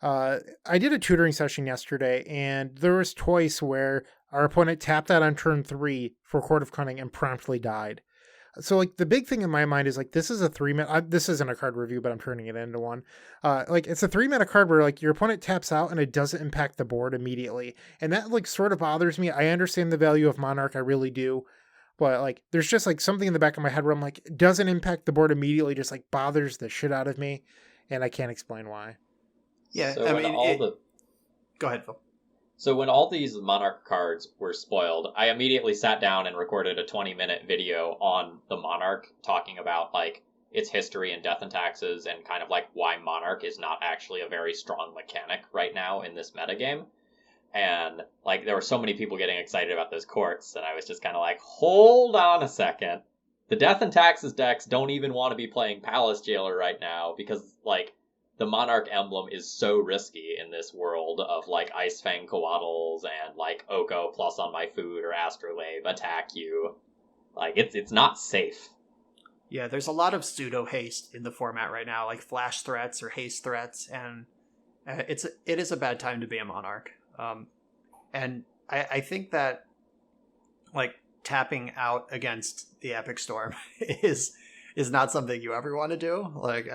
I did a tutoring session yesterday, and there was twice where our opponent tapped out on turn 3 for Court of Cunning and promptly died. So like, the big thing in my mind is like, this is a 3-mana. This isn't a card review, but I'm turning it into one. Like, it's a 3-mana card where like your opponent taps out and it doesn't impact the board immediately, and that like sort of bothers me. I understand the value of Monarch, I really do, but like, there's just like something in the back of my head where I'm like, it doesn't impact the board immediately, just like bothers the shit out of me, and I can't explain why. Yeah, so I mean, go ahead, Phil. So when all these Monarch cards were spoiled, I immediately sat down and recorded a 20-minute video on the Monarch, talking about like its history and death and taxes, and kind of like why Monarch is not actually a very strong mechanic right now in this metagame. And like, there were so many people getting excited about those courts, and I was just kind of like, hold on a second. The death and taxes decks don't even want to be playing Palace Jailer right now, because like, the Monarch emblem is so risky in this world of like Ice Fang Coatls and like Oko plus on my food or Astrolabe attack you. Like, it's not safe. Yeah, there's a lot of pseudo haste in the format right now, like flash threats or haste threats, and It is a bad time to be a Monarch. And I think that like tapping out against the Epic Storm is not something you ever want to do. Like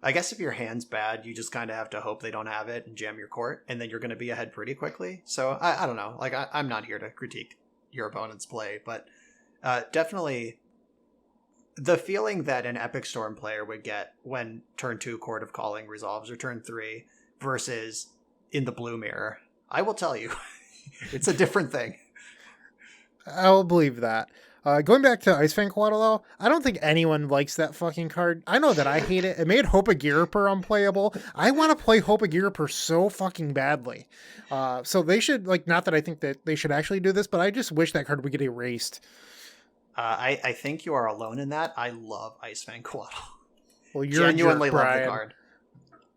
I guess if your hand's bad, you just kind of have to hope they don't have it and jam your court, and then you're going to be ahead pretty quickly. So I don't know. Like I'm not here to critique your opponent's play, but definitely the feeling that an Epic Storm player would get when turn 2 Court of Calling resolves or turn 3 versus in the blue mirror, I will tell you, it's a different thing. I'll believe that. Going back to Icefang Coatl, though, I don't think anyone likes that fucking card. I know that I hate it. It made Hope of Girper unplayable. I want to play Hope of Girper so fucking badly. So they should, like, not that I think that they should actually do this, but I just wish that card would get erased. I think you are alone in that. I love Icefang Coatl. Well, you're genuinely jerk, love the card.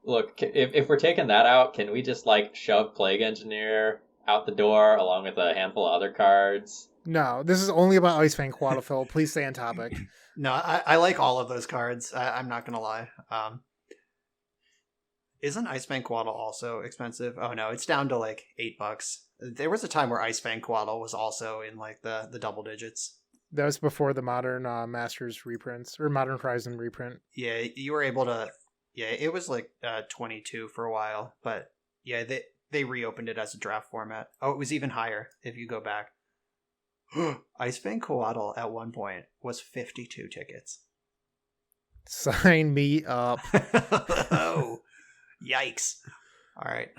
Look, if we're taking that out, can we just like shove Plague Engineer out the door along with a handful of other cards? No, this is only about Icefang Coatl, Phil. Please stay on topic. No, I like all of those cards. I'm not going to lie. Isn't Icefang Coatl also expensive? Oh no, it's down to like $8. There was a time where Icefang Coatl was also in like the double digits. That was before the Modern Masters reprints, or Modern Horizon reprint. Yeah, you were able to... Yeah, it was like 22 for a while, but yeah, they reopened it as a draft format. Oh, it was even higher if you go back. Icefang Coatl at one point was 52 tickets. Sign me up. Oh, yikes. All right,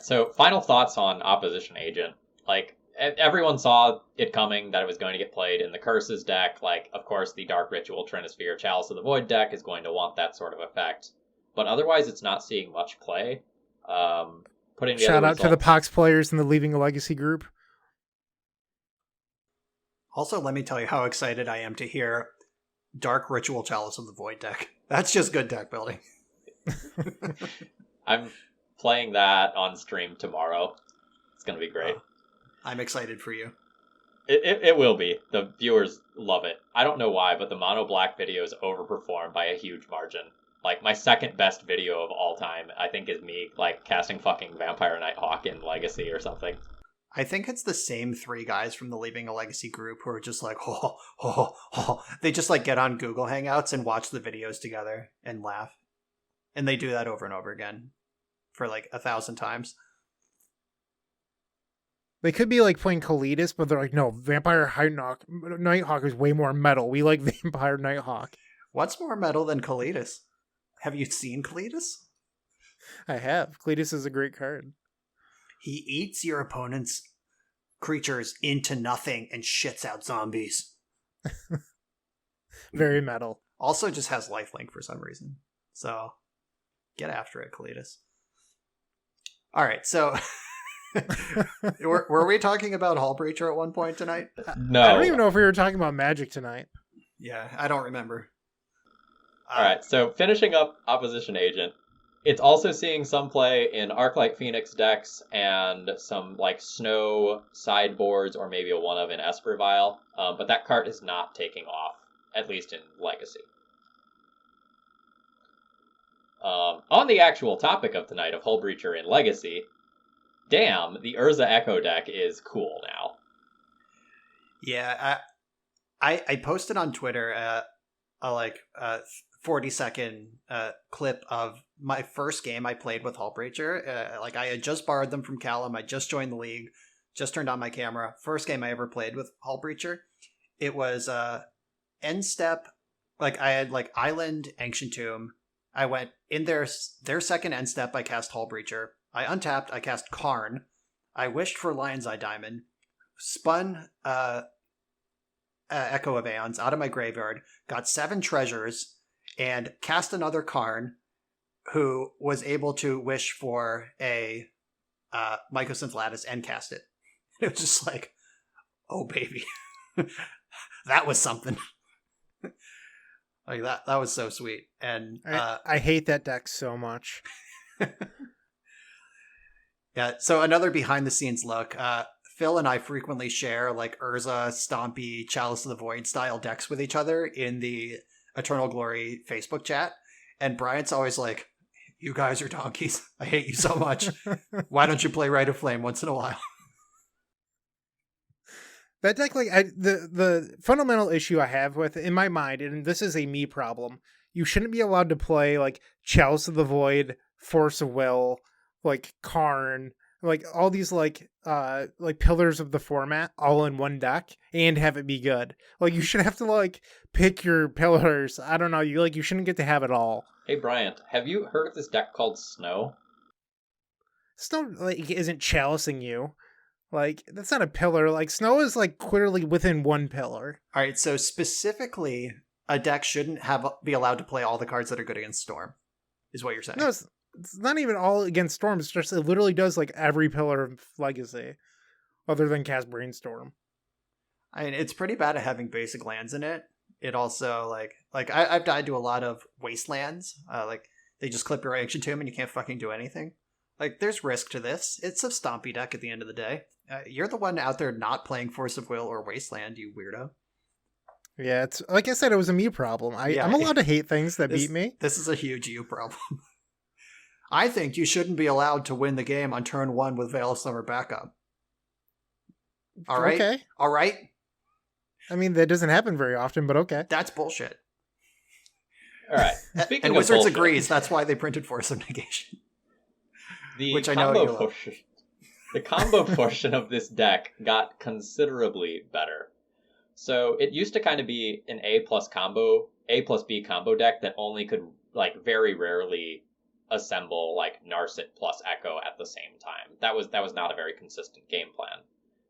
so final thoughts on Opposition Agent. Like, everyone saw it coming that it was going to get played in the Curses deck. Like, of course, the Dark Ritual, Trinisphere, Chalice of the Void deck is going to want that sort of effect. But otherwise, it's not seeing much play. Putting Shout out to the Pox players in the Leaving a Legacy group. Also, let me tell you how excited I am to hear Dark Ritual, Chalice of the Void deck. That's just good deck building. I'm playing that on stream tomorrow. It's going to be great. I'm excited for you. It will be. The viewers love it. I don't know why, but the mono black videos overperform by a huge margin. Like, my second best video of all time, I think, is me, like, casting fucking Vampire Nighthawk in Legacy or something. I think it's the same 3 guys from the Leaving a Legacy group who are just like, They just, like, get on Google Hangouts and watch the videos together and laugh. And they do that over and over again for, like, 1,000 times. They could be like playing Kalidas, but they're like, no, Vampire Nighthawk is way more metal. We like Vampire Nighthawk. What's more metal than Kalidas? Have you seen Kalidas? I have. Kalidas is a great card. He eats your opponent's creatures into nothing and shits out zombies. Very metal. Also just has lifelink for some reason. So, get after it, Kalidas. Alright, so... were we talking about Hull Breacher at one point tonight? No. I don't even know if we were talking about Magic tonight. Yeah, I don't remember. Alright, so finishing up Opposition Agent, it's also seeing some play in Arclight Phoenix decks and some like Snow sideboards or maybe a one of in Esper Vial, but that card is not taking off, at least in Legacy. On the actual topic of tonight of Hull Breacher in Legacy, damn, the Urza Echo deck is cool now. Yeah, I posted on Twitter a 40-second clip of my first game I played with Hull Breacher. Like, I had just borrowed them from Callum. I just joined the league, just turned on my camera. First game I ever played with Hull Breacher. It was end step. Like, I had like Island, Ancient Tomb. I went in their second end step. I cast Hull Breacher. I untapped. I cast Karn. I wished for Lion's Eye Diamond. Spun Echo of Aeons out of my graveyard. Got 7 treasures. And cast another Karn, who was able to wish for a Mycosynth Lattice and cast it. It was just like, oh baby, that was something. Like that was so sweet. And I hate that deck so much. Yeah. So another behind the scenes look. Phil and I frequently share like Urza, Stompy, Chalice of the Void style decks with each other in the Eternal Glory Facebook chat, and Bryant's always like, You guys are donkeys. I hate you so much. Why don't you play Rite of Flame once in a while? That deck, like, the fundamental issue I have with it, in my mind, and this is a me problem, you shouldn't be allowed to play, like, Chalice of the Void, Force of Will, like, Karn, like, all these, like pillars of the format all in one deck and have it be good. Like, you should have to, like, pick your pillars. I don't know, you shouldn't get to have it all. Hey, Bryant, have you heard of this deck called Snow? Snow, like, isn't chalicing you. Like, that's not a pillar. Like, Snow is, like, clearly within one pillar. All right, so specifically, a deck shouldn't be allowed to play all the cards that are good against Storm, is what you're saying. No, it's not even all against Storm. It's just, it literally does, like, every pillar of Legacy, other than cast Brainstorm. I mean, it's pretty bad at having basic lands in it. It also, I've died to a lot of wastelands. Like, they just clip your reaction to them and you can't fucking do anything. Like, there's risk to this. It's a stompy deck at the end of the day. You're the one out there not playing Force of Will or Wasteland, you weirdo. Yeah, it's like I said, it was a me problem. I'm allowed to hate things that beat me. This is a huge you problem. I think you shouldn't be allowed to win the game on turn 1 with Veil of Summer backup. All right? Okay. All right? I mean, that doesn't happen very often, but okay. That's bullshit. All right. Speaking and of Wizards bullshit, agrees. That's why they printed Force of Negation. Which I know you love. The combo portion of this deck got considerably better. So it used to kind of be an A plus B combo deck that only could, like, very rarely assemble, like, Narset plus Echo at the same time. That was not a very consistent game plan.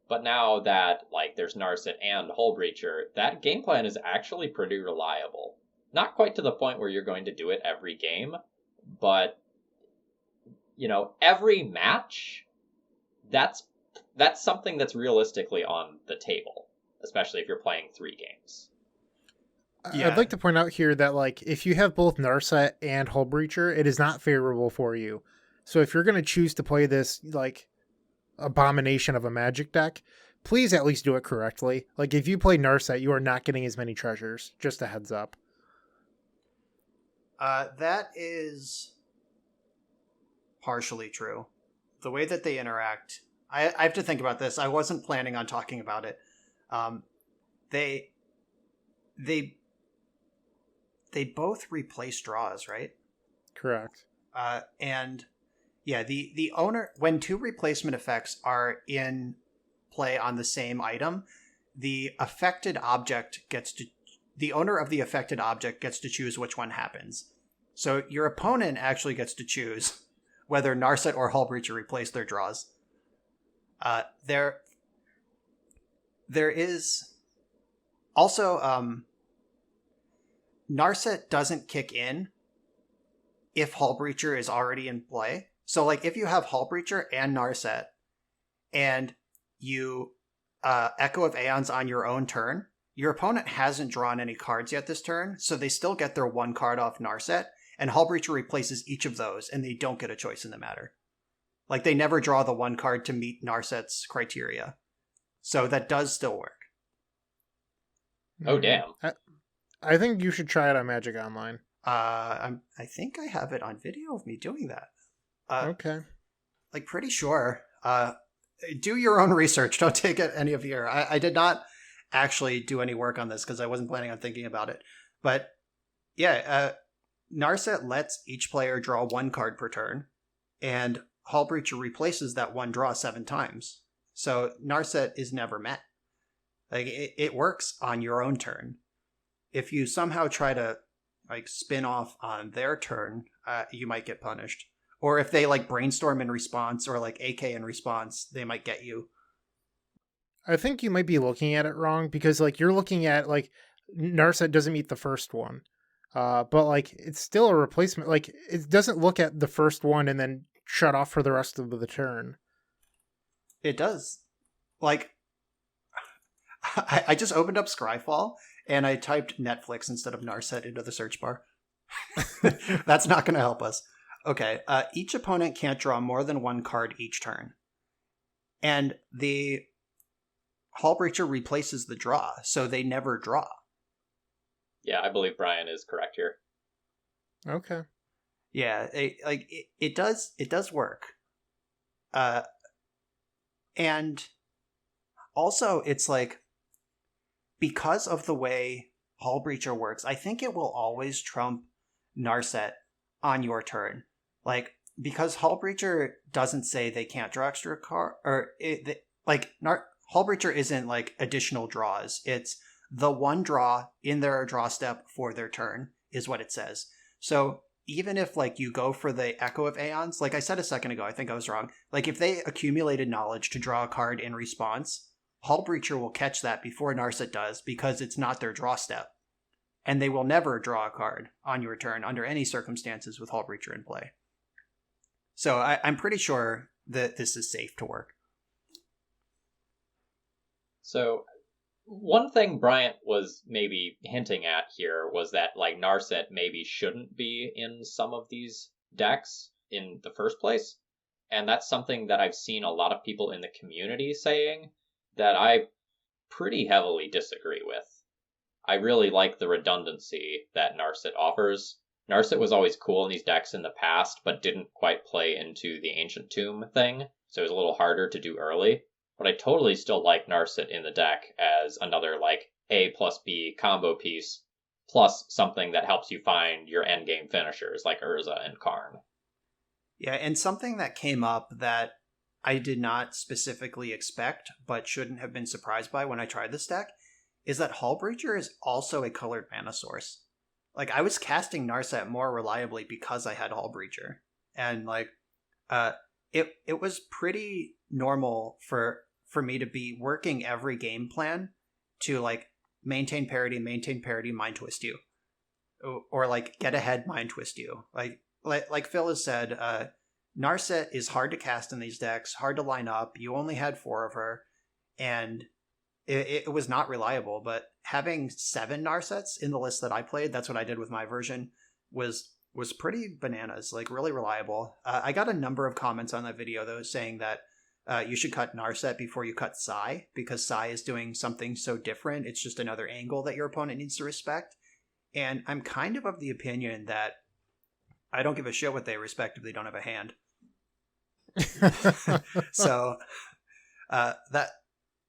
But now that, like, there's Narset and Hullbreacher, that game plan is actually pretty reliable. Not quite to the point where you're going to do it every game, but, you know, every match, that's something that's realistically on the table, especially if you're playing 3 games. Yeah. I'd like to point out here that, like, if you have both Narset and Hullbreacher, it is not favorable for you. So if you're going to choose to play this, like, abomination of a Magic deck, please at least do it correctly. Like, if you play Narset, you are not getting as many treasures. Just a heads up. That is partially true. The way that they interact, I have to think about this. I wasn't planning on talking about it. They both replace draws, right? Correct. And yeah, the owner, when 2 replacement effects are in play on the same item, the owner of the affected object gets to choose which one happens. So your opponent actually gets to choose whether Narset or Hullbreacher replace their draws. There is also Narset doesn't kick in if Hullbreacher is already in play. So, like, if you have Hullbreacher and Narset, and you Echo of Aeons on your own turn, your opponent hasn't drawn any cards yet this turn, so they still get their 1 card off Narset, and Hullbreacher replaces each of those, and they don't get a choice in the matter. Like, they never draw the 1 card to meet Narset's criteria. So that does still work. Oh, damn. I think you should try it on Magic Online. I think I have it on video of me doing that. Okay. Like, pretty sure. Do your own research. Don't take it any of the air. I did not actually do any work on this because I wasn't planning on thinking about it. But yeah, Narset lets each player draw 1 card per turn, and Hullbreacher replaces that 1 draw 7 times. So Narset is never met. Like, it works on your own turn. If you somehow try to, like, spin off on their turn, you might get punished. Or if they, like, brainstorm in response or, like, AK in response, they might get you. I think you might be looking at it wrong because, like, you're looking at, like, Narset doesn't meet the first one. But, like, it's still a replacement. Like, it doesn't look at the first one and then shut off for the rest of the turn. It does. Like, I just opened up Scryfall and I typed Netflix instead of Narset into the search bar. That's not going to help us. Okay, each opponent can't draw more than 1 card each turn. And the Hullbreacher replaces the draw, so they never draw. Yeah, I believe Brian is correct here. Okay. Yeah, it does work. And also it's like, because of the way Hull Breacher works, I think it will always trump Narset on your turn. Like, because Hull Breacher doesn't say they can't draw extra card, or Hull Breacher isn't like additional draws. It's the one draw in their draw step for their turn is what it says. So even if like you go for the Echo of Aeons, like I said a second ago, I think I was wrong. Like if they accumulated knowledge to draw a card in response, Hull Breacher will catch that before Narset does, because it's not their draw step. And they will never draw a card on your turn under any circumstances with Hull Breacher in play. So I'm pretty sure that this is safe to work. So one thing Bryant was maybe hinting at here was that like Narset maybe shouldn't be in some of these decks in the first place. And that's something that I've seen a lot of people in the community saying that I pretty heavily disagree with. I really like the redundancy that Narset offers. Narset was always cool in these decks in the past, but didn't quite play into the Ancient Tomb thing, so it was a little harder to do early. But I totally still like Narset in the deck as another like A plus B combo piece, plus something that helps you find your endgame finishers like Urza and Karn. Yeah, and something that came up that I did not specifically expect, but shouldn't have been surprised by when I tried this deck, is that Hull Breacher is also a colored mana source. Like, I was casting Narset more reliably because I had Hull Breacher. And, like, it was pretty normal for me to be working every game plan to, like, maintain parity, mind twist you. Or like, get ahead, mind twist you. Like Phil has said, Narset is hard to cast in these decks, hard to line up. You only had 4 of her, and it was not reliable. But having 7 Narsets in the list that I played, that's what I did with my version, was pretty bananas, like really reliable. I got a number of comments on that video, though, saying that you should cut Narset before you cut Sai, because Sai is doing something so different. It's just another angle that your opponent needs to respect. And I'm kind of the opinion that I don't give a shit what they respect if they don't have a hand. So that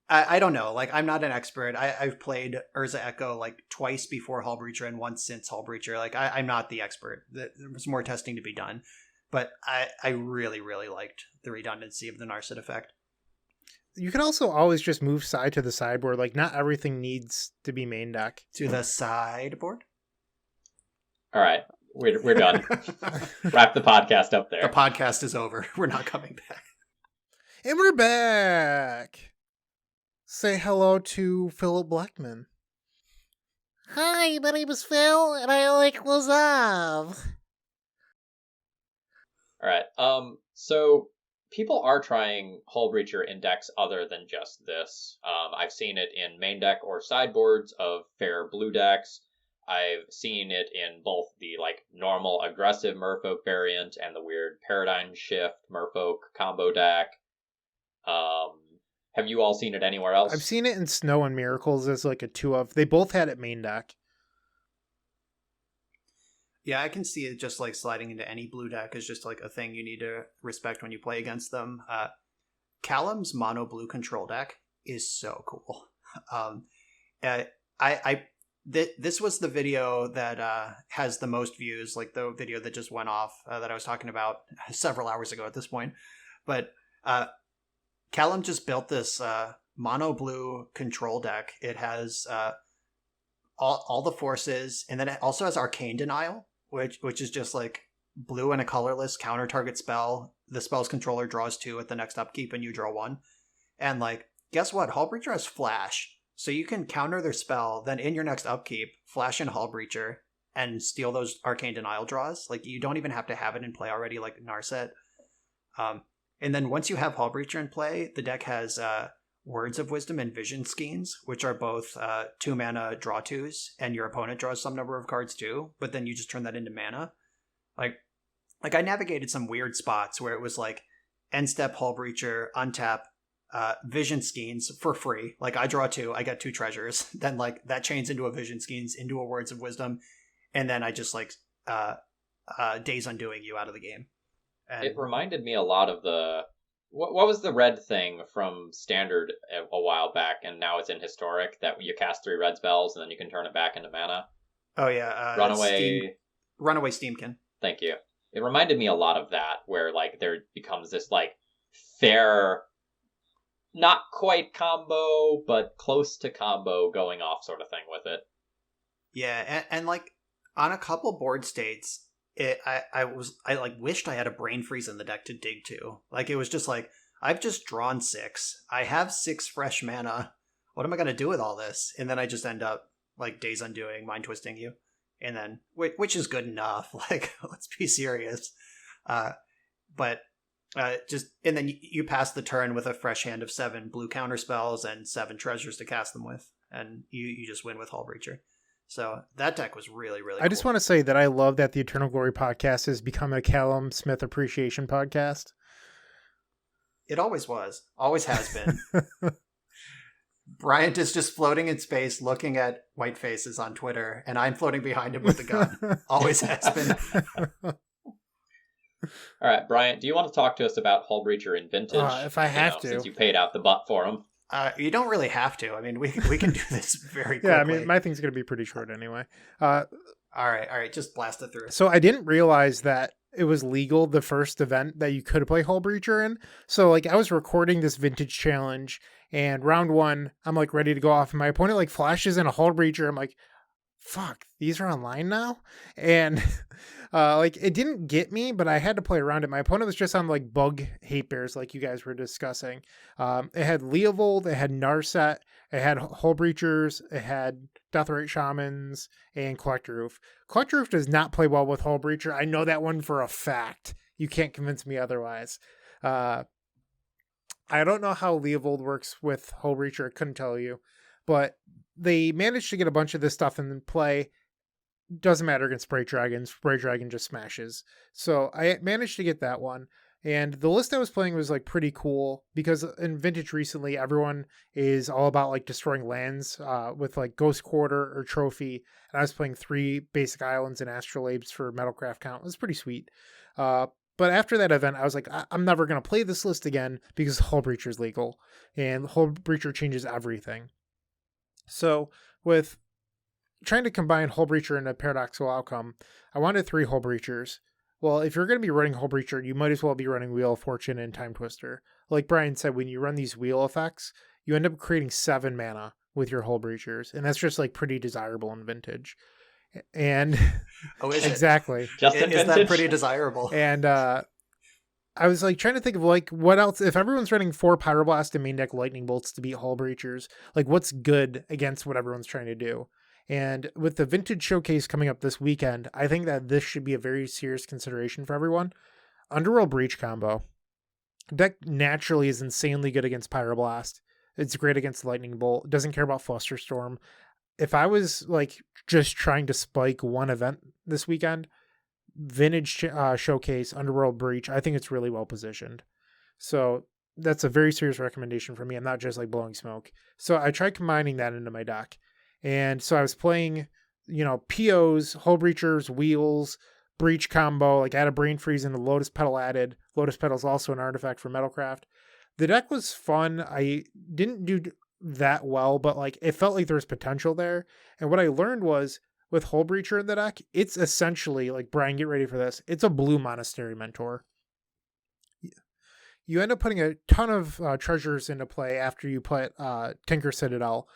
I don't know. Like, I'm not an expert. I've played Urza Echo like twice before Hull Breacher and once since Hull Breacher. Like, I'm not the expert. There was more testing to be done. But I really, really liked the redundancy of the Narset effect. You can also always just move side to the sideboard. Like, not everything needs to be main deck. To the sideboard? All right. We're done. Wrap the podcast up there. The podcast is over. We're not coming back. And we're back. Say hello to Philip Blackman. Hi, my name is Phil, and I like Lazav. All right. So people are trying Hull Breacher in decks other than just this. I've seen it in main deck or sideboards of fair blue decks. I've seen it in both the like normal aggressive Merfolk variant and the weird paradigm shift Merfolk combo deck. Have you all seen it anywhere else? I've seen it in Snow and Miracles as like a 2 of. They both had it main deck. Yeah, I can see it just like sliding into any blue deck is just like a thing you need to respect when you play against them. Callum's mono blue control deck is so cool. This was the video that has the most views, like the video that just went off that I was talking about several hours ago at this point. But Callum just built this mono blue control deck. It has all the forces, and then it also has Arcane Denial, which is just like blue and a colorless counter target spell. The spell's controller draws 2 at the next upkeep, and you draw 1. And like, guess what? Hull Breacher has Flash. So you can counter their spell, then in your next upkeep, flash in Hull Breacher, and steal those Arcane Denial draws. Like, you don't even have to have it in play already, like Narset. And then once you have Hull Breacher in play, the deck has Words of Wisdom and Vision Skeins, which are both 2 mana draw 2s, and your opponent draws some number of cards too, but then you just turn that into mana. Like I navigated some weird spots where it was like, end step Hull Breacher, untap, Vision Skeins for free. Like, I draw 2, I get 2 treasures. Then like that chains into a Vision Skeins, into a Words of Wisdom, and then I just like Days Undoing You out of the game. And it reminded me a lot of the... What was the red thing from Standard a while back, and now it's in Historic, that you cast 3 red spells and then you can turn it back into mana? Oh yeah, Runaway Steamkin. Thank you. It reminded me a lot of that, where like there becomes this like fair, not quite combo, but close to combo going off sort of thing with it. Yeah, and like on a couple board states, I like wished I had a Brain Freeze in the deck to dig to. Like it was just like, I've just drawn 6. I have 6 fresh mana. What am I gonna do with all this? And then I just end up like Days Undoing, Mind Twisting You, and then which is good enough. Like let's be serious. But just and then you pass the turn with a fresh hand of 7 blue counter spells and 7 treasures to cast them with, and you just win with Hull Breacher. So that deck was really, really cool. I just want to say that I love that the Eternal Glory podcast has become a Callum Smith appreciation podcast. It always was. Always has been. Bryant is just floating in space looking at white faces on Twitter, and I'm floating behind him with a gun. Always has been. All right, Bryant, do you want to talk to us about Hull Breacher in Vintage? If I have to. Since you paid out the butt for him. You don't really have to. I mean, we can do this very quickly. Yeah, I mean, my thing's going to be pretty short anyway. All right, just blast it through. So I didn't realize that it was legal, the first event that you could play Hull Breacher in. So like I was recording this Vintage challenge, and round 1, I'm like ready to go off, and my opponent like flashes in a Hull Breacher. I'm like, fuck, these are online now? And like it didn't get me, but I had to play around it. My opponent was just on like bug hate bears like you guys were discussing. It had Leovold, it had Narset, it had Hull Breachers, it had Deathrite Shamans, and Collector Roof. Collector Roof does not play well with Hull Breacher. I know that one for a fact. You can't convince me otherwise. I don't know how Leovold works with Hull Breacher. I couldn't tell you. But they managed to get a bunch of this stuff in play. Doesn't matter against Spray Dragon. Spray Dragon just smashes. So I managed to get that one. And the list I was playing was like pretty cool because in Vintage recently, everyone is all about like destroying lands with like Ghost Quarter or Trophy. And I was playing 3 basic islands and Astrolabes for Metalcraft count. It was pretty sweet. But after that event, I was like, I'm never going to play this list again because Hull Breacher is legal. And Hull Breacher changes everything. So with trying to combine Hull Breacher and a paradoxical outcome, I wanted 3 Hull Breachers. Well, if you're going to be running Hull Breacher, you might as well be running Wheel of Fortune and Time Twister. Like Brian said, when you run these wheel effects, you end up creating 7 mana with your Hull Breachers, and that's just like pretty desirable in Vintage. And is exactly. Just in is Vintage? that pretty desirable? And I was like trying to think of like what else, if everyone's running 4 Pyroblast and main deck Lightning Bolts to beat Hull Breachers, like what's good against what everyone's trying to do. And with the Vintage Showcase coming up this weekend, I think that this should be a very serious consideration for everyone. Underworld Breach combo. Deck naturally is insanely good against Pyroblast. It's great against Lightning Bolt. It doesn't care about Flusterstorm. If I was like just trying to spike one event this weekend, Vintage Showcase, Underworld Breach, I think it's really well positioned. So that's a very serious recommendation for me. I'm not just like blowing smoke. So I tried combining that into my deck. And so I was playing, POs, Hull Breachers, Wheels, Breach combo, like I had a Brain Freeze and a Lotus Petal added. Lotus Petal is also an artifact for Metalcraft. The deck was fun. I didn't do that well, but like it felt like there was potential there. And what I learned was with Hull Breacher in the deck, it's essentially like, Brian, get ready for this. It's a blue Monastery Mentor. You end up putting a ton of treasures into play after you put Tinker Citadel.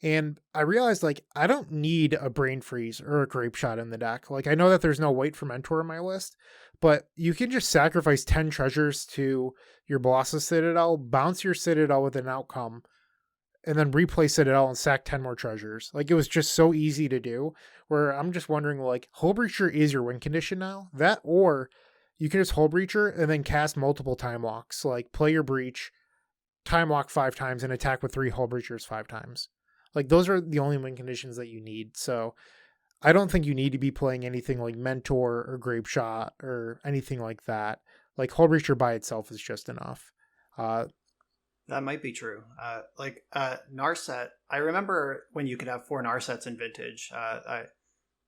And I realized, like, I don't need a Brain Freeze or a Grape Shot in the deck. Like, I know that there's no White for Mentor in my list, but you can just sacrifice 10 treasures to your Boss's Citadel, bounce your Citadel with an outcome, and then replay Citadel and sack 10 more treasures. Like, it was just so easy to do, where I'm just wondering, like, Hull Breacher is your win condition now? That, or you can just Hull Breacher and then cast multiple Time Walks. Like, play your Breach, Time Walk 5 times, and attack with 3 Hull Breachers 5 times. Like, those are the only win conditions that you need. So I don't think you need to be playing anything like Mentor or Grape Shot or anything like that. Like, Hull Breacher by itself is just enough. That might be true. Narset, I remember when you could have 4 Narsets in Vintage.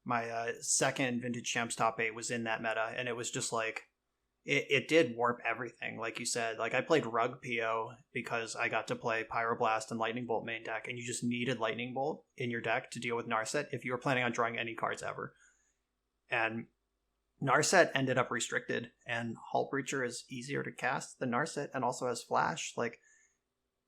My second Vintage Champs top 8 was in that meta, and it was just like, it did warp everything, like you said. Like, I played Rug PO because I got to play Pyroblast and Lightning Bolt main deck, and you just needed Lightning Bolt in your deck to deal with Narset if you were planning on drawing any cards ever. And Narset ended up restricted, and Hull Breacher is easier to cast than Narset and also has Flash. Like,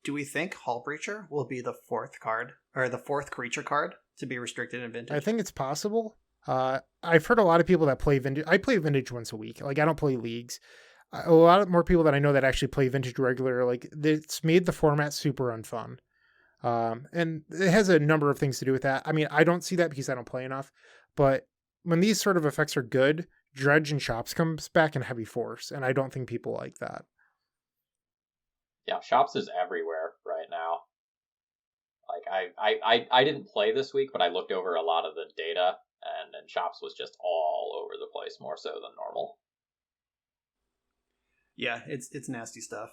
do we think Hull Breacher will be the fourth card, or the fourth creature card to be restricted in Vintage? I think it's possible. I've heard a lot of people that play Vintage. I play Vintage once a week. Like, I don't play leagues. A lot more people that I know that actually play Vintage regular. Like, it's made the format super unfun. And it has a number of things to do with that. I mean, I don't see that because I don't play enough. But when these sort of effects are good, Dredge and Shops comes back in heavy force, and I don't think people like that. Yeah, Shops is everywhere right now. Like, I didn't play this week, but I looked over a lot of the data, and Shops was just all over the place, more so than normal. Yeah, it's nasty stuff.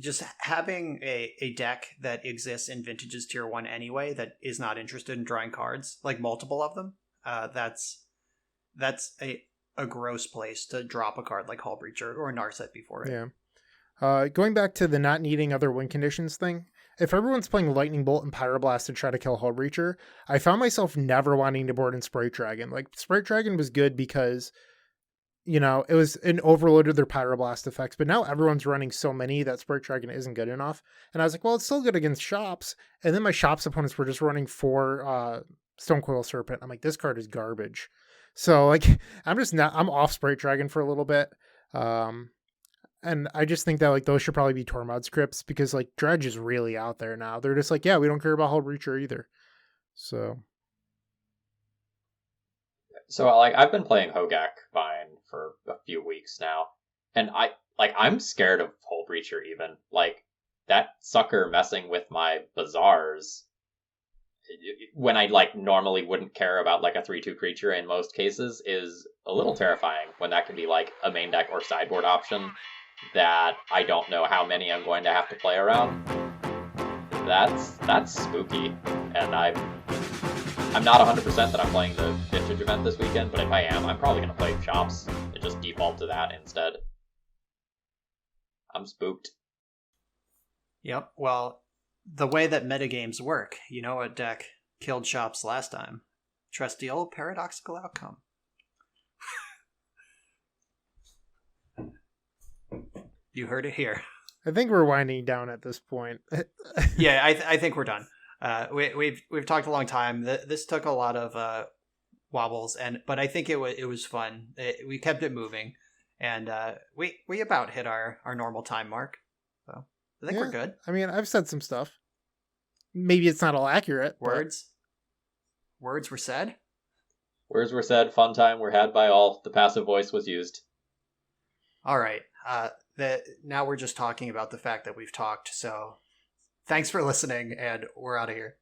Just having a deck that exists in Vintage's Tier 1 anyway that is not interested in drawing cards, like multiple of them, that's a gross place to drop a card like Hull Breacher or Narset before it. Yeah. Going back to the not needing other win conditions thing, if everyone's playing Lightning Bolt and Pyroblast to try to kill Hull Breacher, I found myself never wanting to board in Sprite Dragon. Like, Sprite Dragon was good because, you know, it was an overload of their Pyroblast effects, but now everyone's running so many that Sprite Dragon isn't good enough. And I was like, well, it's still good against Shops. And then my Shops opponents were just running 4 Stonecoil Serpent. I'm like, this card is garbage. So, like, I'm off Sprite Dragon for a little bit. And I just think that, like, those should probably be Tormod scripts because, like, Dredge is really out there now. They're just like, yeah, we don't care about Hull Breacher either. So, like, I've been playing Hogak Vine for a few weeks now, and I'm scared of Hull Breacher even. Like, that sucker messing with my Bazaars when I, like, normally wouldn't care about, like, a 3/2 creature in most cases is a little terrifying when that can be, like, a main deck or sideboard option that I don't know how many I'm going to have to play around. That's spooky, and I'm not 100% that I'm playing the Vintage event this weekend, but if I am, I'm probably going to play Shops and just default to that instead. I'm spooked. Yep, well, the way that metagames work, you know what deck killed Shops last time? Trusty old Paradoxical Outcome. You heard it here. I think we're winding down at this point. Yeah, I think we're done. We've talked a long time. This took a lot of wobbles, but I think it was fun. We kept it moving, and we about hit our normal time mark. So I think we're good. I mean, I've said some stuff. Maybe it's not all accurate. Words were said. Words were said. Fun time were had by all. The passive voice was used. All right. Now we're just talking about the fact that we've talked. So thanks for listening, and we're out of here.